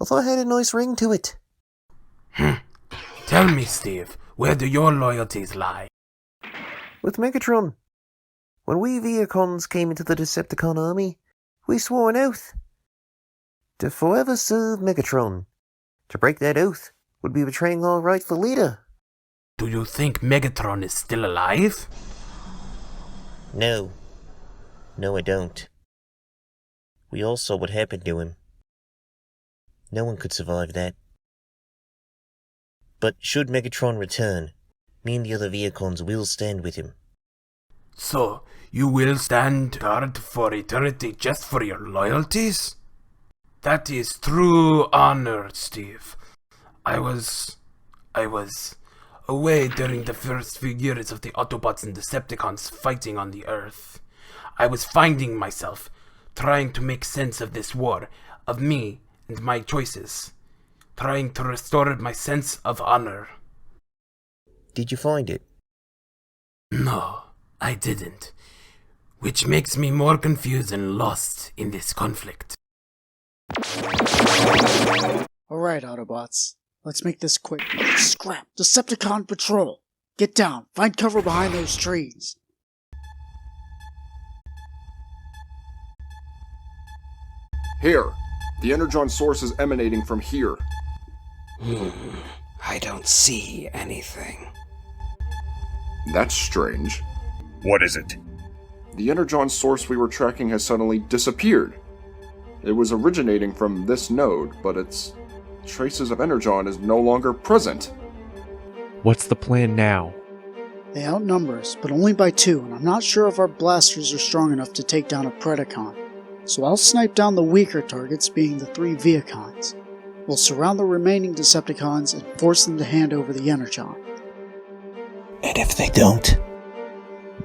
S7: I thought it had a nice ring to it.
S18: Tell me, Steve, where do your loyalties lie?
S7: With Megatron. When we Viacons came into the Decepticon army, we swore an oath to forever serve Megatron. To break that oath would be betraying our rightful leader.
S18: Do you think Megatron is still alive?
S7: No. No, I don't. We all saw what happened to him. No one could survive that. But should Megatron return, me and the other Viacons will stand with him.
S18: So, you will stand guard for eternity just for your loyalties? That is true honor, Steve. I was away during the first few years of the Autobots and Decepticons fighting on the Earth. I was finding myself, trying to make sense of this war, of me and my choices, trying to restore my sense of honor.
S7: Did you find it?
S18: No, I didn't. Which makes me more confused and lost in this conflict.
S13: Alright, Autobots. Let's make this quick. Scrap! Decepticon patrol! Get down! Find cover behind those trees!
S21: Here. The Energon source is emanating from here.
S6: I don't see anything.
S21: That's strange.
S24: What is it?
S21: The Energon source we were tracking has suddenly disappeared. It was originating from this node, but its traces of Energon is no longer present.
S9: What's the plan now?
S13: They outnumber us, but only by 2, and I'm not sure if our blasters are strong enough to take down a Predacon. So I'll snipe down the weaker targets, being the 3 Viacons. We'll surround the remaining Decepticons and force them to hand over the Energon.
S6: And if they don't?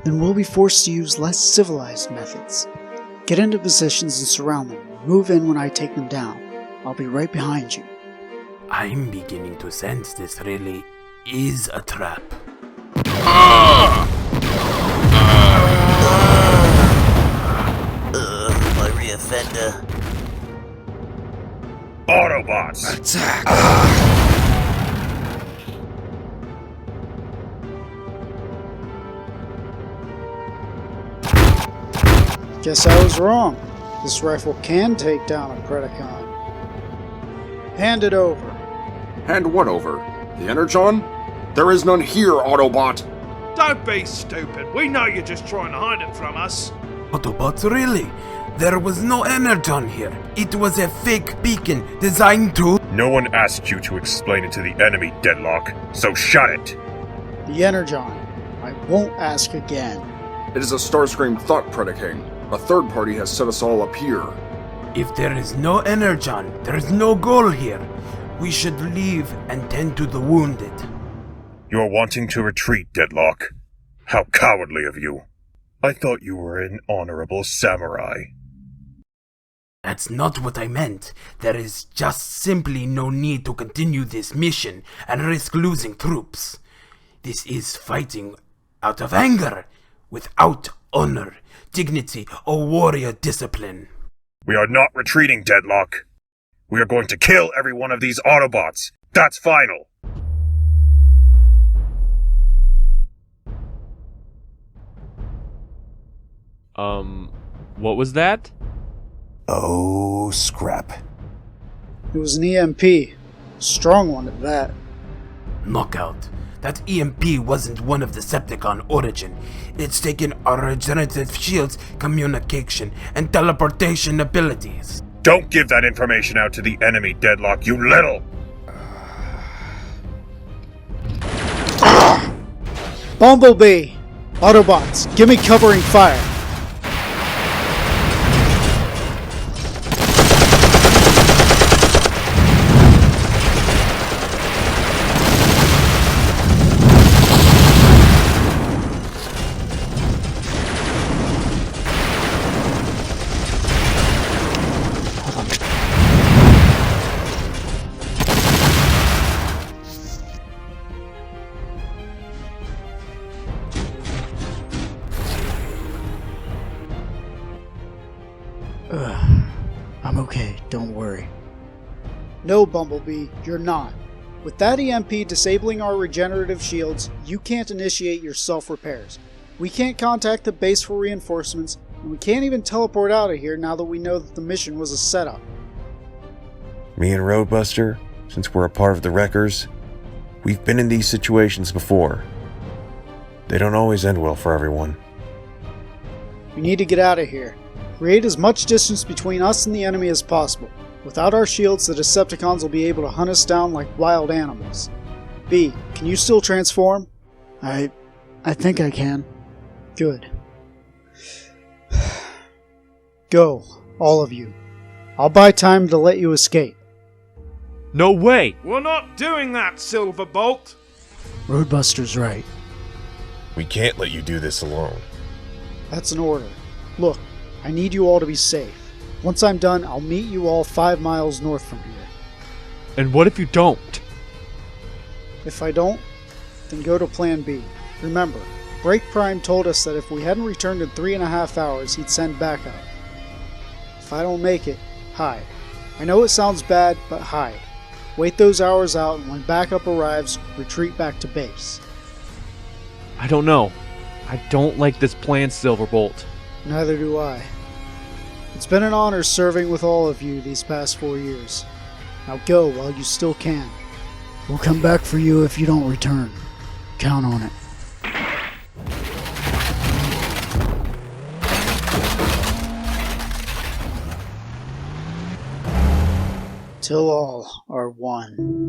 S13: Then we'll be forced to use less civilized methods. Get into positions and surround them. Move in when I take them down. I'll be right behind you.
S18: I'm beginning to sense this really is a trap.
S7: My rear fender.
S24: Autobots!
S6: Attack!
S13: Guess I was wrong. This rifle can take down a Predacon. Hand it over.
S21: Hand what over? The Energon? There is none here, Autobot!
S25: Don't be stupid. We know you're just trying to hide it from us.
S18: Autobots, really? There was no Energon here. It was a fake beacon designed to...
S24: No one asked you to explain it to the enemy, Deadlock, so shut it!
S13: The Energon. I won't ask again.
S21: It is a Starscream thought, Predaking. A third party has set us all up here.
S18: If there is no Energon, there is no goal here. We should leave and tend to the wounded.
S24: You're wanting to retreat, Deadlock. How cowardly of you. I thought you were an honorable samurai.
S18: That's not what I meant. There is just simply no need to continue this mission and risk losing troops. This is fighting out of anger, without honor, dignity, or warrior discipline.
S24: We are not retreating, Deadlock. We are going to kill every one of these Autobots. That's final.
S9: What was that?
S26: Oh, scrap.
S13: It was an EMP. Strong one at that.
S18: Knockout. That EMP wasn't one of Decepticon origin. It's taken our regenerative shields, communication, and teleportation abilities.
S24: Don't give that information out to the enemy, Deadlock, you little...
S13: Bumblebee! Autobots, give me covering fire. I'm okay, don't worry. No, Bumblebee, you're not. With that EMP disabling our regenerative shields, you can't initiate your self-repairs. We can't contact the base for reinforcements, and we can't even teleport out of here now that we know that the mission was a setup.
S26: Me and Roadbuster, since we're a part of the Wreckers, we've been in these situations before. They don't always end well for everyone.
S13: We need to get out of here. Create as much distance between us and the enemy as possible. Without our shields, the Decepticons will be able to hunt us down like wild animals. B, can you still transform? I think I can. Good. Go, all of you. I'll buy time to let you escape.
S9: No way!
S25: We're not doing that, Silverbolt!
S13: Roadbuster's right.
S26: We can't let you do this alone.
S13: That's an order. Look, I need you all to be safe. Once I'm done, I'll meet you all 5 miles north from here.
S9: And what if you don't?
S13: If I don't, then go to Plan B. Remember, BreakPrime told us that if we hadn't returned in 3.5 hours, he'd send backup. If I don't make it, hide. I know it sounds bad, but hide. Wait those hours out, and when backup arrives, retreat back to base.
S9: I don't know. I don't like this plan, Silverbolt.
S13: Neither do I. It's been an honor serving with all of you these past 4 years. Now go while you still can. We'll come back for you if you don't return. Count on it. Till all are one.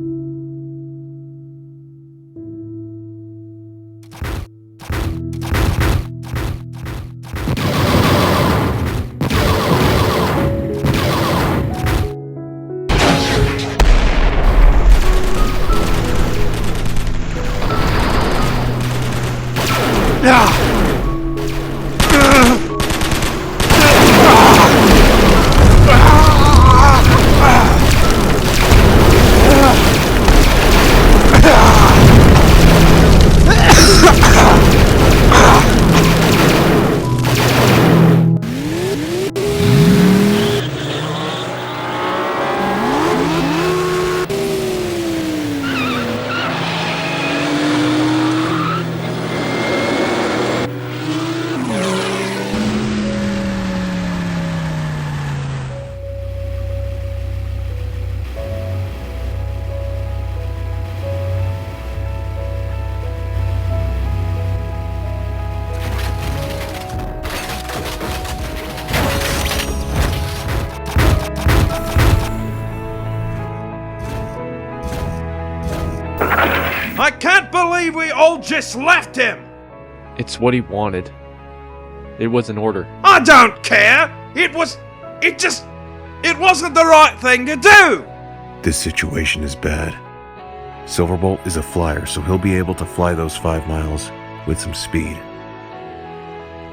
S25: I can't believe we all just left him!
S9: It's what he wanted. It was an order.
S25: I don't care! It wasn't the right thing to do!
S26: This situation is bad. Silverbolt is a flyer, so he'll be able to fly those 5 miles with some speed.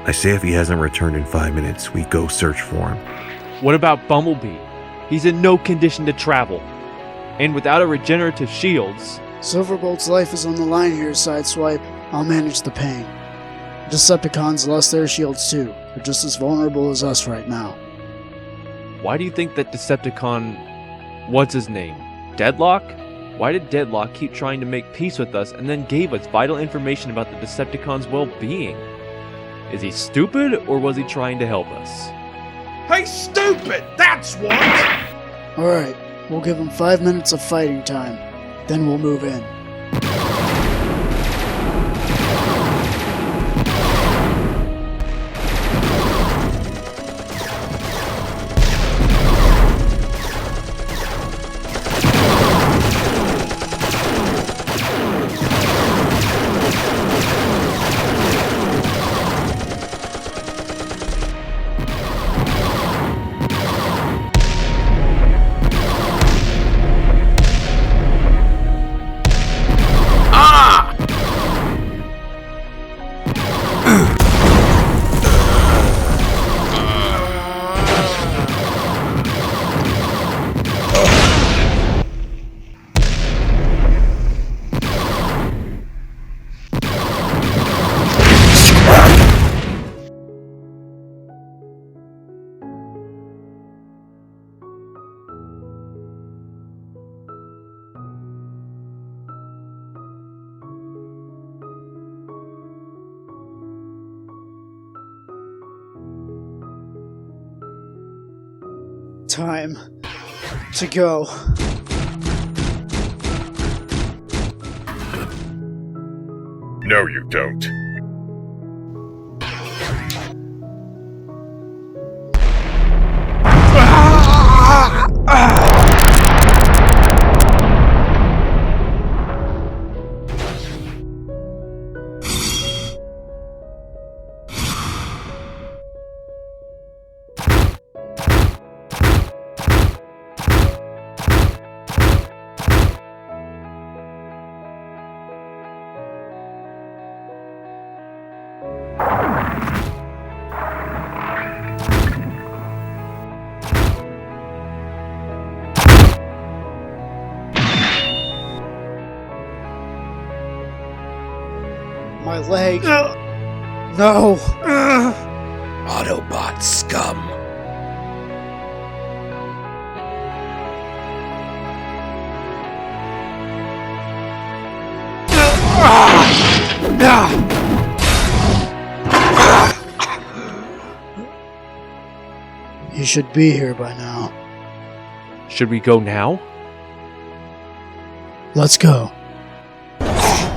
S26: I say if he hasn't returned in 5 minutes, we go search for him.
S9: What about Bumblebee? He's in no condition to travel. And without a regenerative shields...
S13: Silverbolt's life is on the line here, Sideswipe. I'll manage the pain. Decepticons lost their shields too. They're just as vulnerable as us right now.
S9: Why do you think that Decepticon... What's his name? Deadlock? Why did Deadlock keep trying to make peace with us and then gave us vital information about the Decepticons' well-being? Is he stupid, or was he trying to help us?
S25: Hey, stupid! That's what!
S13: Alright, we'll give him 5 minutes of fighting time. Then we'll move in. Time to go.
S24: No, you don't.
S13: My leg. No.
S6: Autobot scum.
S13: You should be here by now.
S9: Should we go now?
S13: Let's go.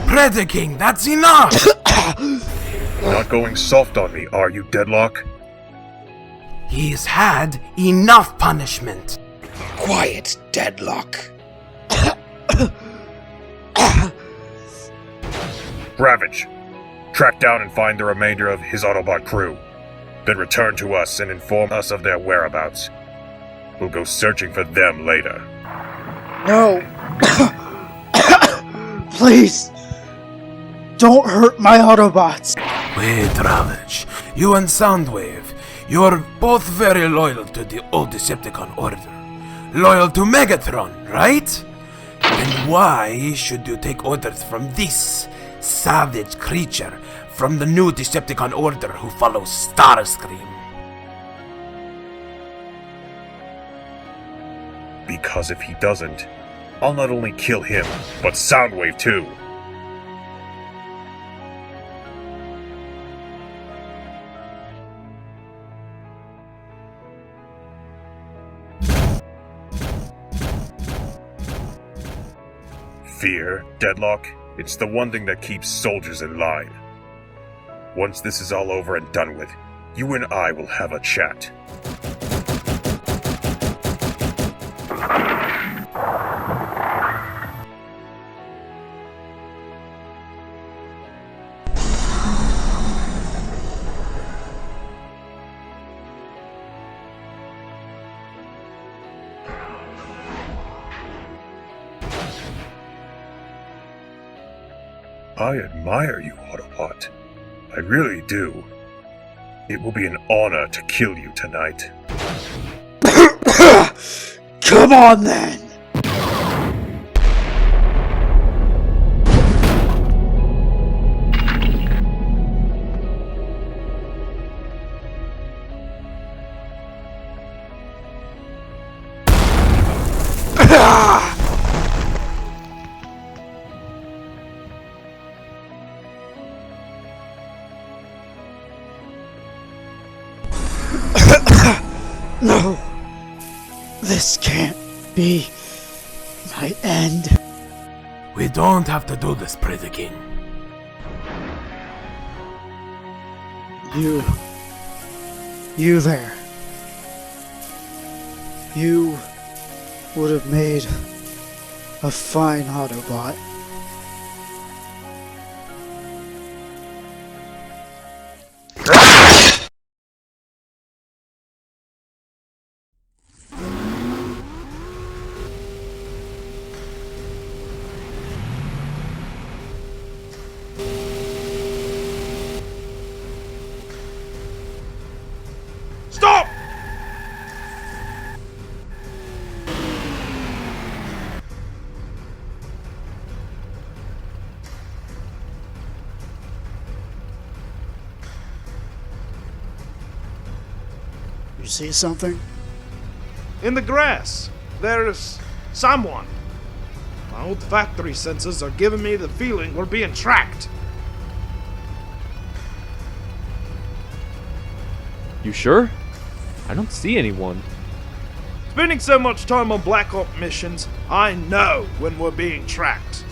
S18: Predaking, that's enough!
S24: Not going soft on me, are you, Deadlock?
S18: He's had enough punishment.
S6: Quiet, Deadlock.
S24: Ravage, track down and find the remainder of his Autobot crew. Then return to us and inform us of their whereabouts. We'll go searching for them later.
S13: No. Please. Don't hurt my Autobots.
S18: Wait, Ravage. You and Soundwave, you're both very loyal to the old Decepticon order. Loyal to Megatron, right? Then why should you take orders from this savage creature from the new Decepticon order who follows Starscream?
S24: Because if he doesn't, I'll not only kill him, but Soundwave too. Fear, Deadlock, it's the one thing that keeps soldiers in line. Once this is all over and done with, you and I will have a chat. I admire you, Autobot. I really do. It will be an honor to kill you tonight.
S13: Come on then! No! This can't be my end.
S18: We don't have to do this, Pretty King.
S13: You there. You would have made a fine Autobot.
S25: Stop!
S13: You see something?
S25: In the grass, there's someone. My olfactory senses are giving me the feeling we're being tracked.
S9: You sure? I don't see anyone.
S25: Spending so much time on Black Op missions, I know when we're being tracked.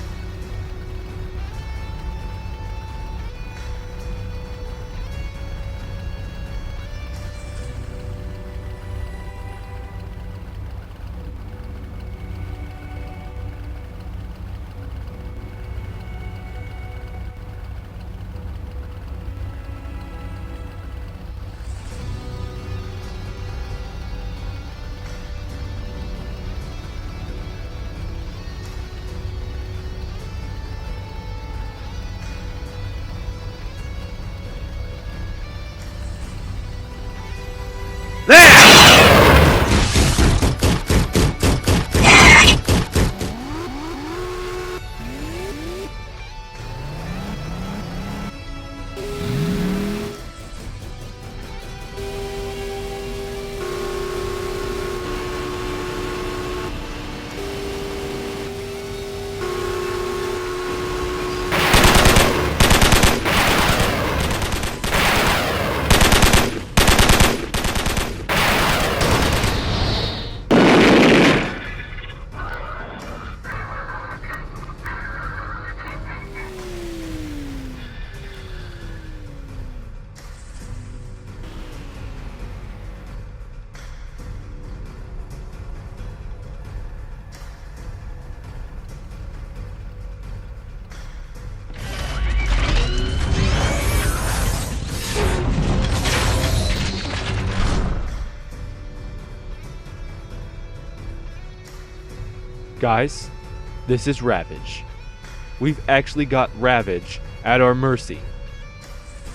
S9: Guys, this is Ravage. We've actually got Ravage at our mercy.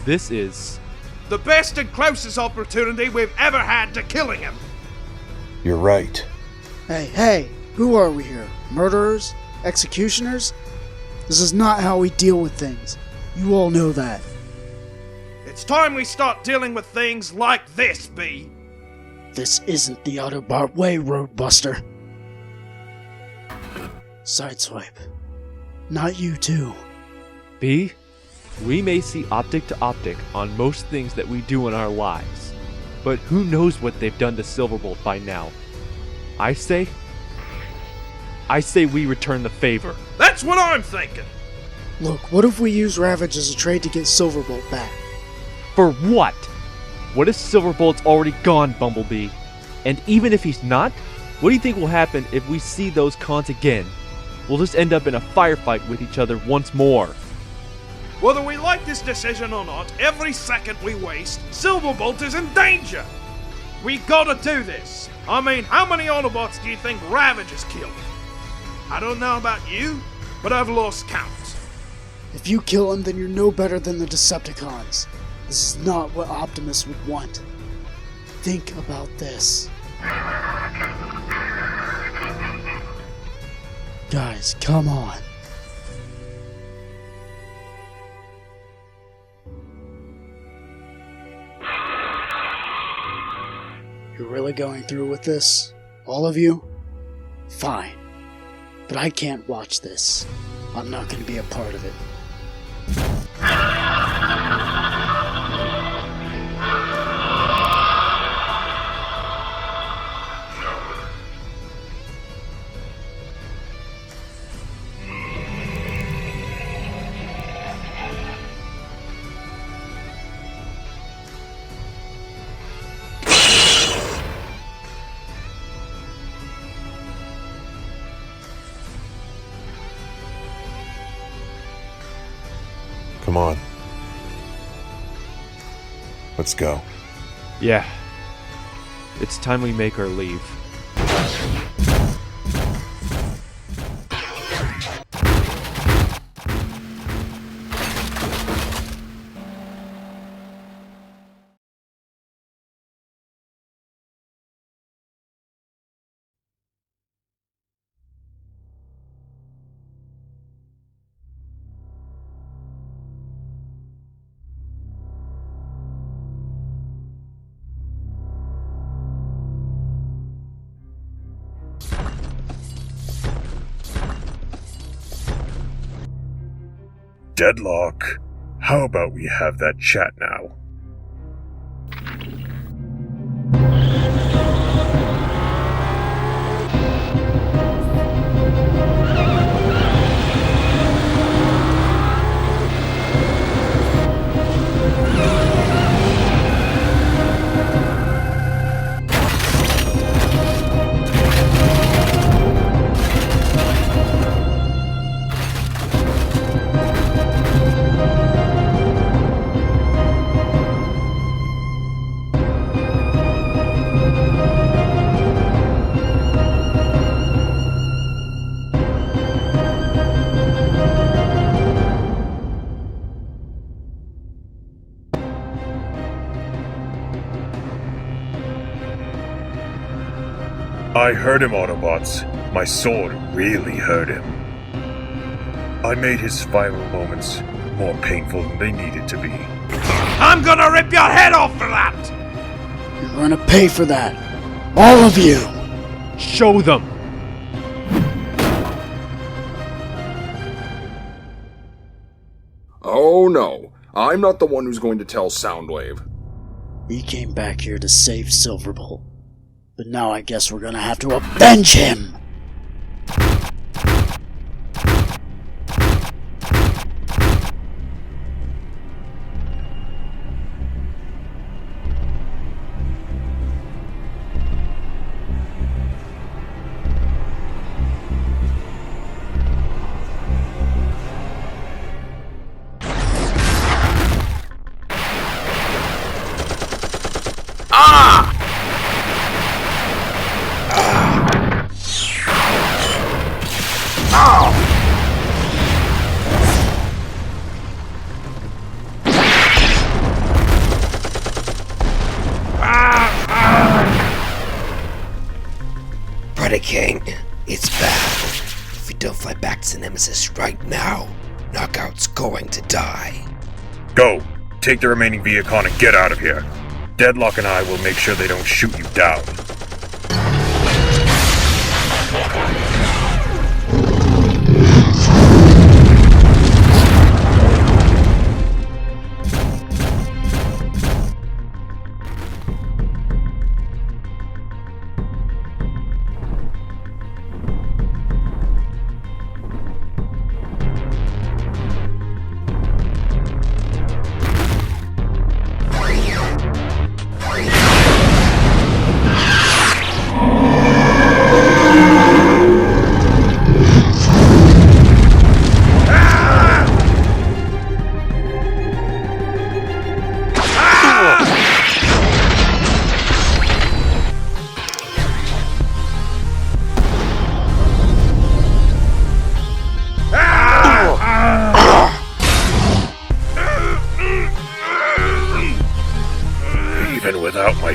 S9: This is
S25: the best and closest opportunity we've ever had to killing him.
S14: You're right.
S13: Hey, who are we here? Murderers? Executioners? This is not how we deal with things. You all know that.
S25: It's time we start dealing with things like this, B.
S13: This isn't the Autobot way, Roadbuster. Sideswipe. Not you too.
S9: B, we may see optic to optic on most things that we do in our lives, but who knows what they've done to Silverbolt by now. I say we return the favor.
S25: That's what I'm thinking.
S13: Look, what if we use Ravage as a trade to get Silverbolt back?
S9: For what? What if Silverbolt's already gone, Bumblebee? And even if he's not, what do you think will happen if we see those cons again? We'll just end up in a firefight with each other once more.
S25: Whether we like this decision or not, every second we waste, Silverbolt is in danger! We gotta do this! I mean, how many Autobots do you think Ravage has killed? I don't know about you, but I've lost count.
S13: If you kill him, then you're no better than the Decepticons. This is not what Optimus would want. Think about this. Guys, come on. You're really going through with this? All of you? Fine. But I can't watch this. I'm not going to be a part of it.
S26: Come on. Let's go.
S9: Yeah. It's time we make our leave.
S24: Deadlock, how about we have that chat now? I heard him, Autobots. My sword really hurt him. I made his final moments more painful than they needed to be.
S25: I'm gonna rip your head off for that!
S13: You're gonna pay for that. All of you!
S9: Show them!
S21: Oh no, I'm not the one who's going to tell Soundwave.
S13: We came back here to save Silverbolt. But now I guess we're gonna have to avenge him!
S21: Ah!
S6: King, it's bad. If we don't fly back to Nemesis right now, Knockout's going to die.
S24: Go! Take the remaining Viacon and get out of here. Deadlock and I will make sure they don't shoot you down.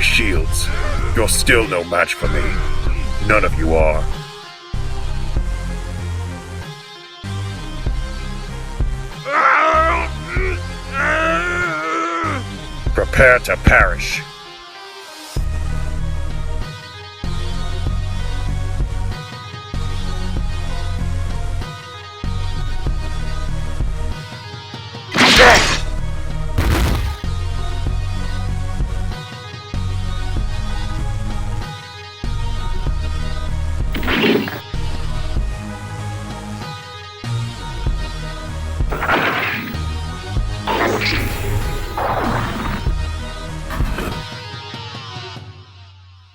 S24: shields. You're still no match for me. None of you are. Prepare to perish.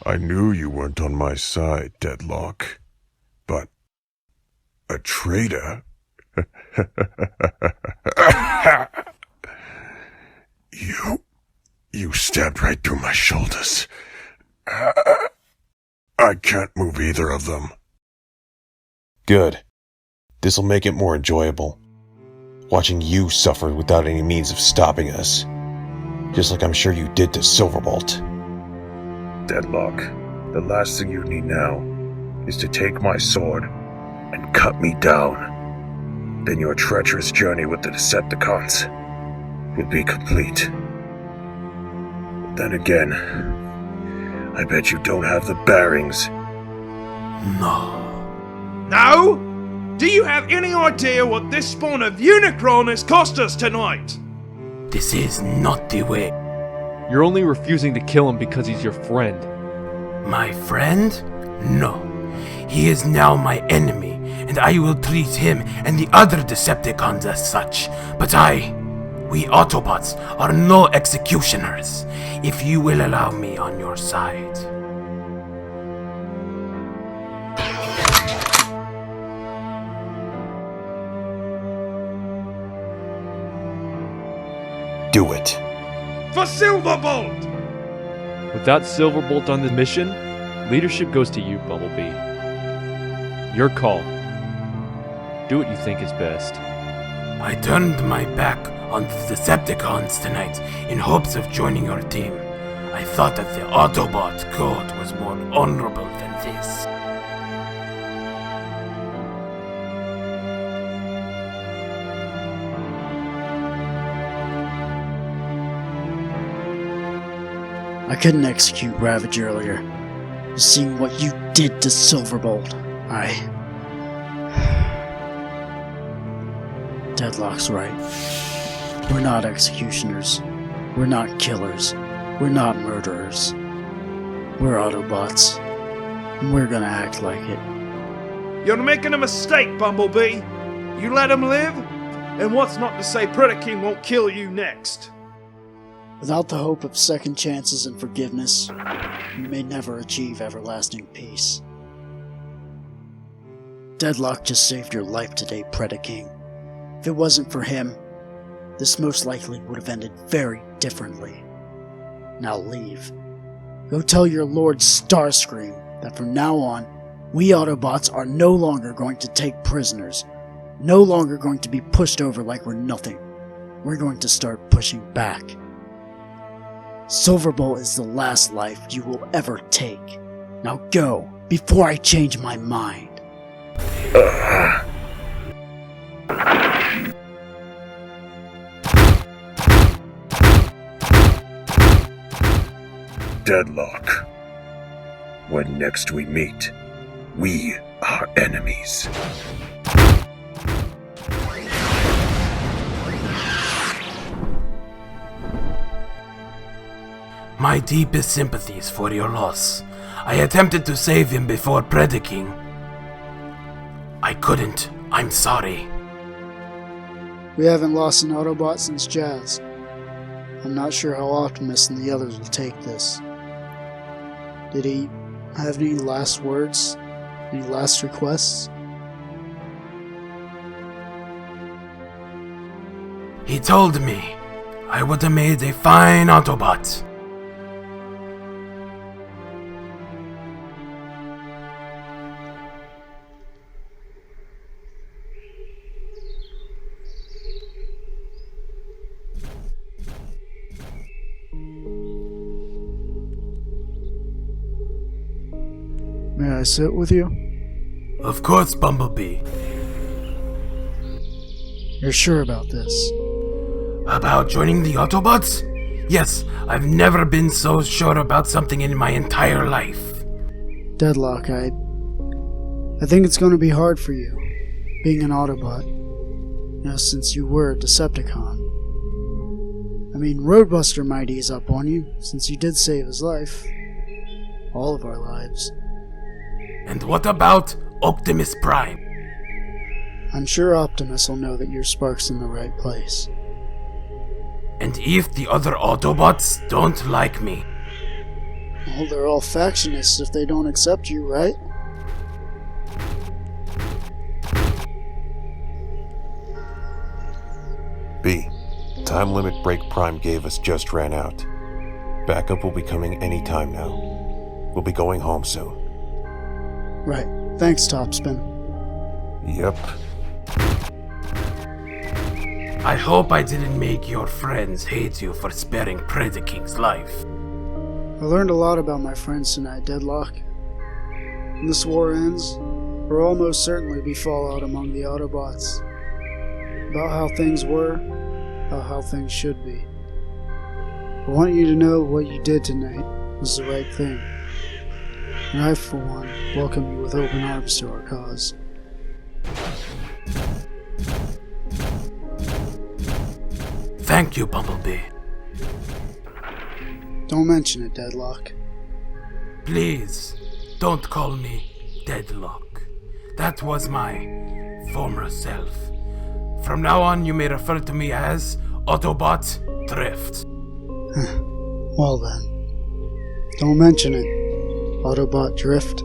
S14: I knew you weren't on my side, Deadlock. But a traitor? You stabbed right through my shoulders. I can't move either of them.
S26: Good. This'll make it more enjoyable. Watching you suffer without any means of stopping us. Just like I'm sure you did to Silverbolt.
S24: Deadlock, the last thing you need now is to take my sword and cut me down. Then your treacherous journey with the Decepticons will be complete. Then again, I bet you don't have the bearings.
S25: No. No? Do you have any idea what this spawn of Unicron has cost us tonight?
S18: This is not the way.
S9: You're only refusing to kill him because he's your friend.
S18: My friend? No. He is now my enemy, and I will treat him and the other Decepticons as such. But we Autobots, are no executioners, if you will allow me on your side.
S26: Do it.
S25: For Silverbolt!
S9: Without Silverbolt on the mission, leadership goes to you, Bumblebee. Your call. Do what you think is best.
S18: I turned my back on the Decepticons tonight in hopes of joining your team. I thought that the Autobot code was more honorable than this.
S13: I couldn't execute Ravage earlier. Seeing what you did to Silverbolt, Deadlock's right. We're not executioners. We're not killers. We're not murderers. We're Autobots. And we're gonna act like it.
S25: You're making a mistake, Bumblebee. You let him live, and what's not to say Predaking won't kill you next?
S13: Without the hope of second chances and forgiveness, we may never achieve everlasting peace. Deadlock just saved your life today, Predaking. If it wasn't for him, this most likely would have ended very differently. Now leave. Go tell your Lord Starscream that from now on, we Autobots are no longer going to take prisoners, no longer going to be pushed over like we're nothing. We're going to start pushing back. Silverbolt is the last life you will ever take. Now go, before I change my mind.
S24: Deadlock. When next we meet, we are enemies.
S18: My deepest sympathies for your loss. I attempted to save him before Predaking. I couldn't. I'm sorry.
S13: We haven't lost an Autobot since Jazz. I'm not sure how Optimus and the others will take this. Did he have any last words? Any last requests?
S18: He told me I would have made a fine Autobot.
S13: sit with you?
S18: Of course, Bumblebee.
S13: You're sure about this?
S18: About joining the Autobots? Yes, I've never been so sure about something in my entire life.
S13: Deadlock, I think it's going to be hard for you, being an Autobot. Since you were a Decepticon. I mean, Roadbuster might ease up on you, since you did save his life. All of our lives.
S18: And what about Optimus Prime?
S13: I'm sure Optimus will know that your spark's in the right place.
S18: And if the other Autobots don't like me?
S13: Well, they're all factionists if they don't accept you, right?
S26: B. Time limit break Prime gave us just ran out. Backup will be coming any time now. We'll be going home soon.
S13: Right. Thanks, Topspin.
S26: Yep.
S18: I hope I didn't make your friends hate you for sparing Predaking's life.
S13: I learned a lot about my friends tonight, Deadlock. When this war ends, there will almost certainly be fallout among the Autobots. About how things were, about how things should be. I want you to know what you did tonight was the right thing. And I, for one, welcome you with open arms to our cause.
S18: Thank you, Bumblebee.
S13: Don't mention it, Deadlock.
S18: Please, don't call me Deadlock. That was my former self. From now on, you may refer to me as Autobot Drift.
S13: Well then, don't mention it, Autobot Drift.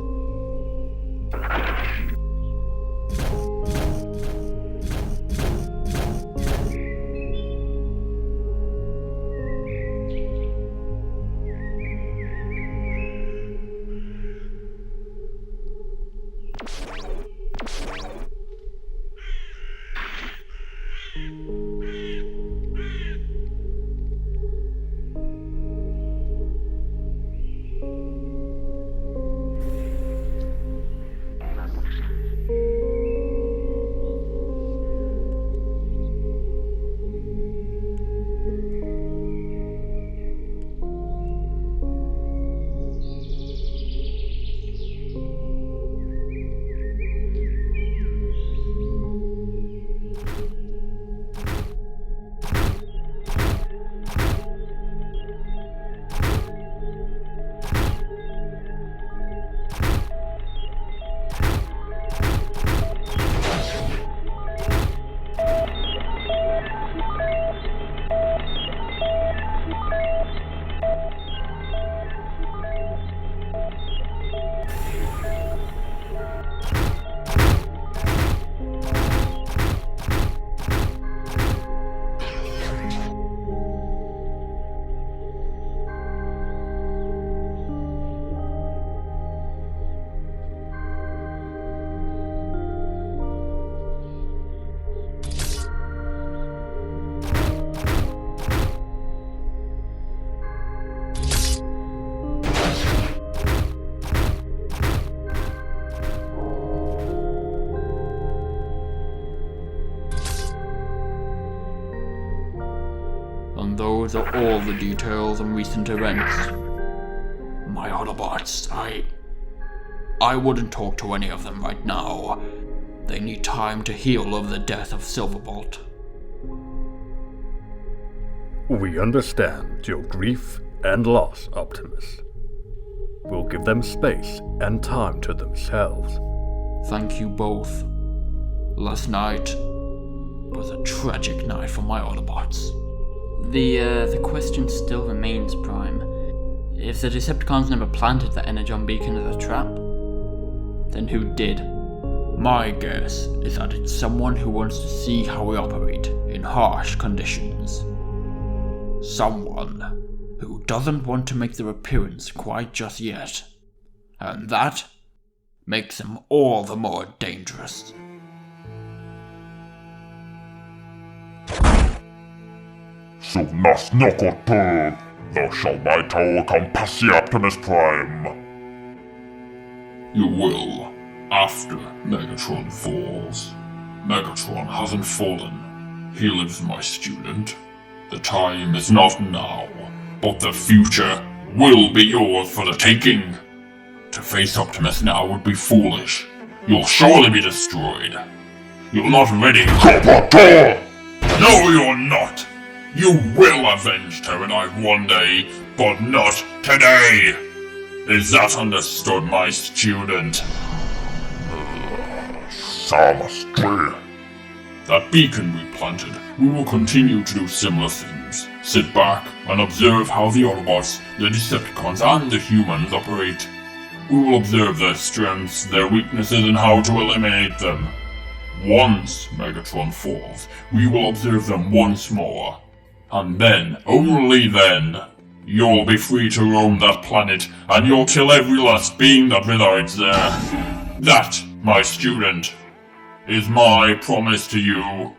S8: And those are all the details on recent events. My Autobots, I wouldn't talk to any of them right now. They need time to heal over the death of Silverbolt.
S10: We understand your grief and loss, Optimus. We'll give them space and time to themselves.
S8: Thank you both. Last night was a tragic night for my Autobots.
S2: The question still remains, Prime. If the Decepticons never planted the Energon beacon as a trap, then who did?
S8: My guess is that it's someone who wants to see how we operate in harsh conditions. Someone who doesn't want to make their appearance quite just yet. And that makes them all the more dangerous.
S14: Sovnas något på, då shall my toe compassi Optimus Prime.
S5: You will, after Megatron falls. Megatron hasn't fallen. He lives, my student. The time is not now, but the future will be yours for the taking. To face Optimus now would be foolish. You'll surely be destroyed. You're not ready. No, you're not! You will avenge Terranite one day, but not today! Is that understood, my student?
S14: Samastri.
S5: That beacon we planted, we will continue to do similar things. Sit back and observe how the Autobots, the Decepticons, and the humans operate. We will observe their strengths, their weaknesses, and how to eliminate them. Once Megatron falls, we will observe them once more. And then, only then, you'll be free to roam that planet, and you'll kill every last being that resides there. That, my student, is my promise to you.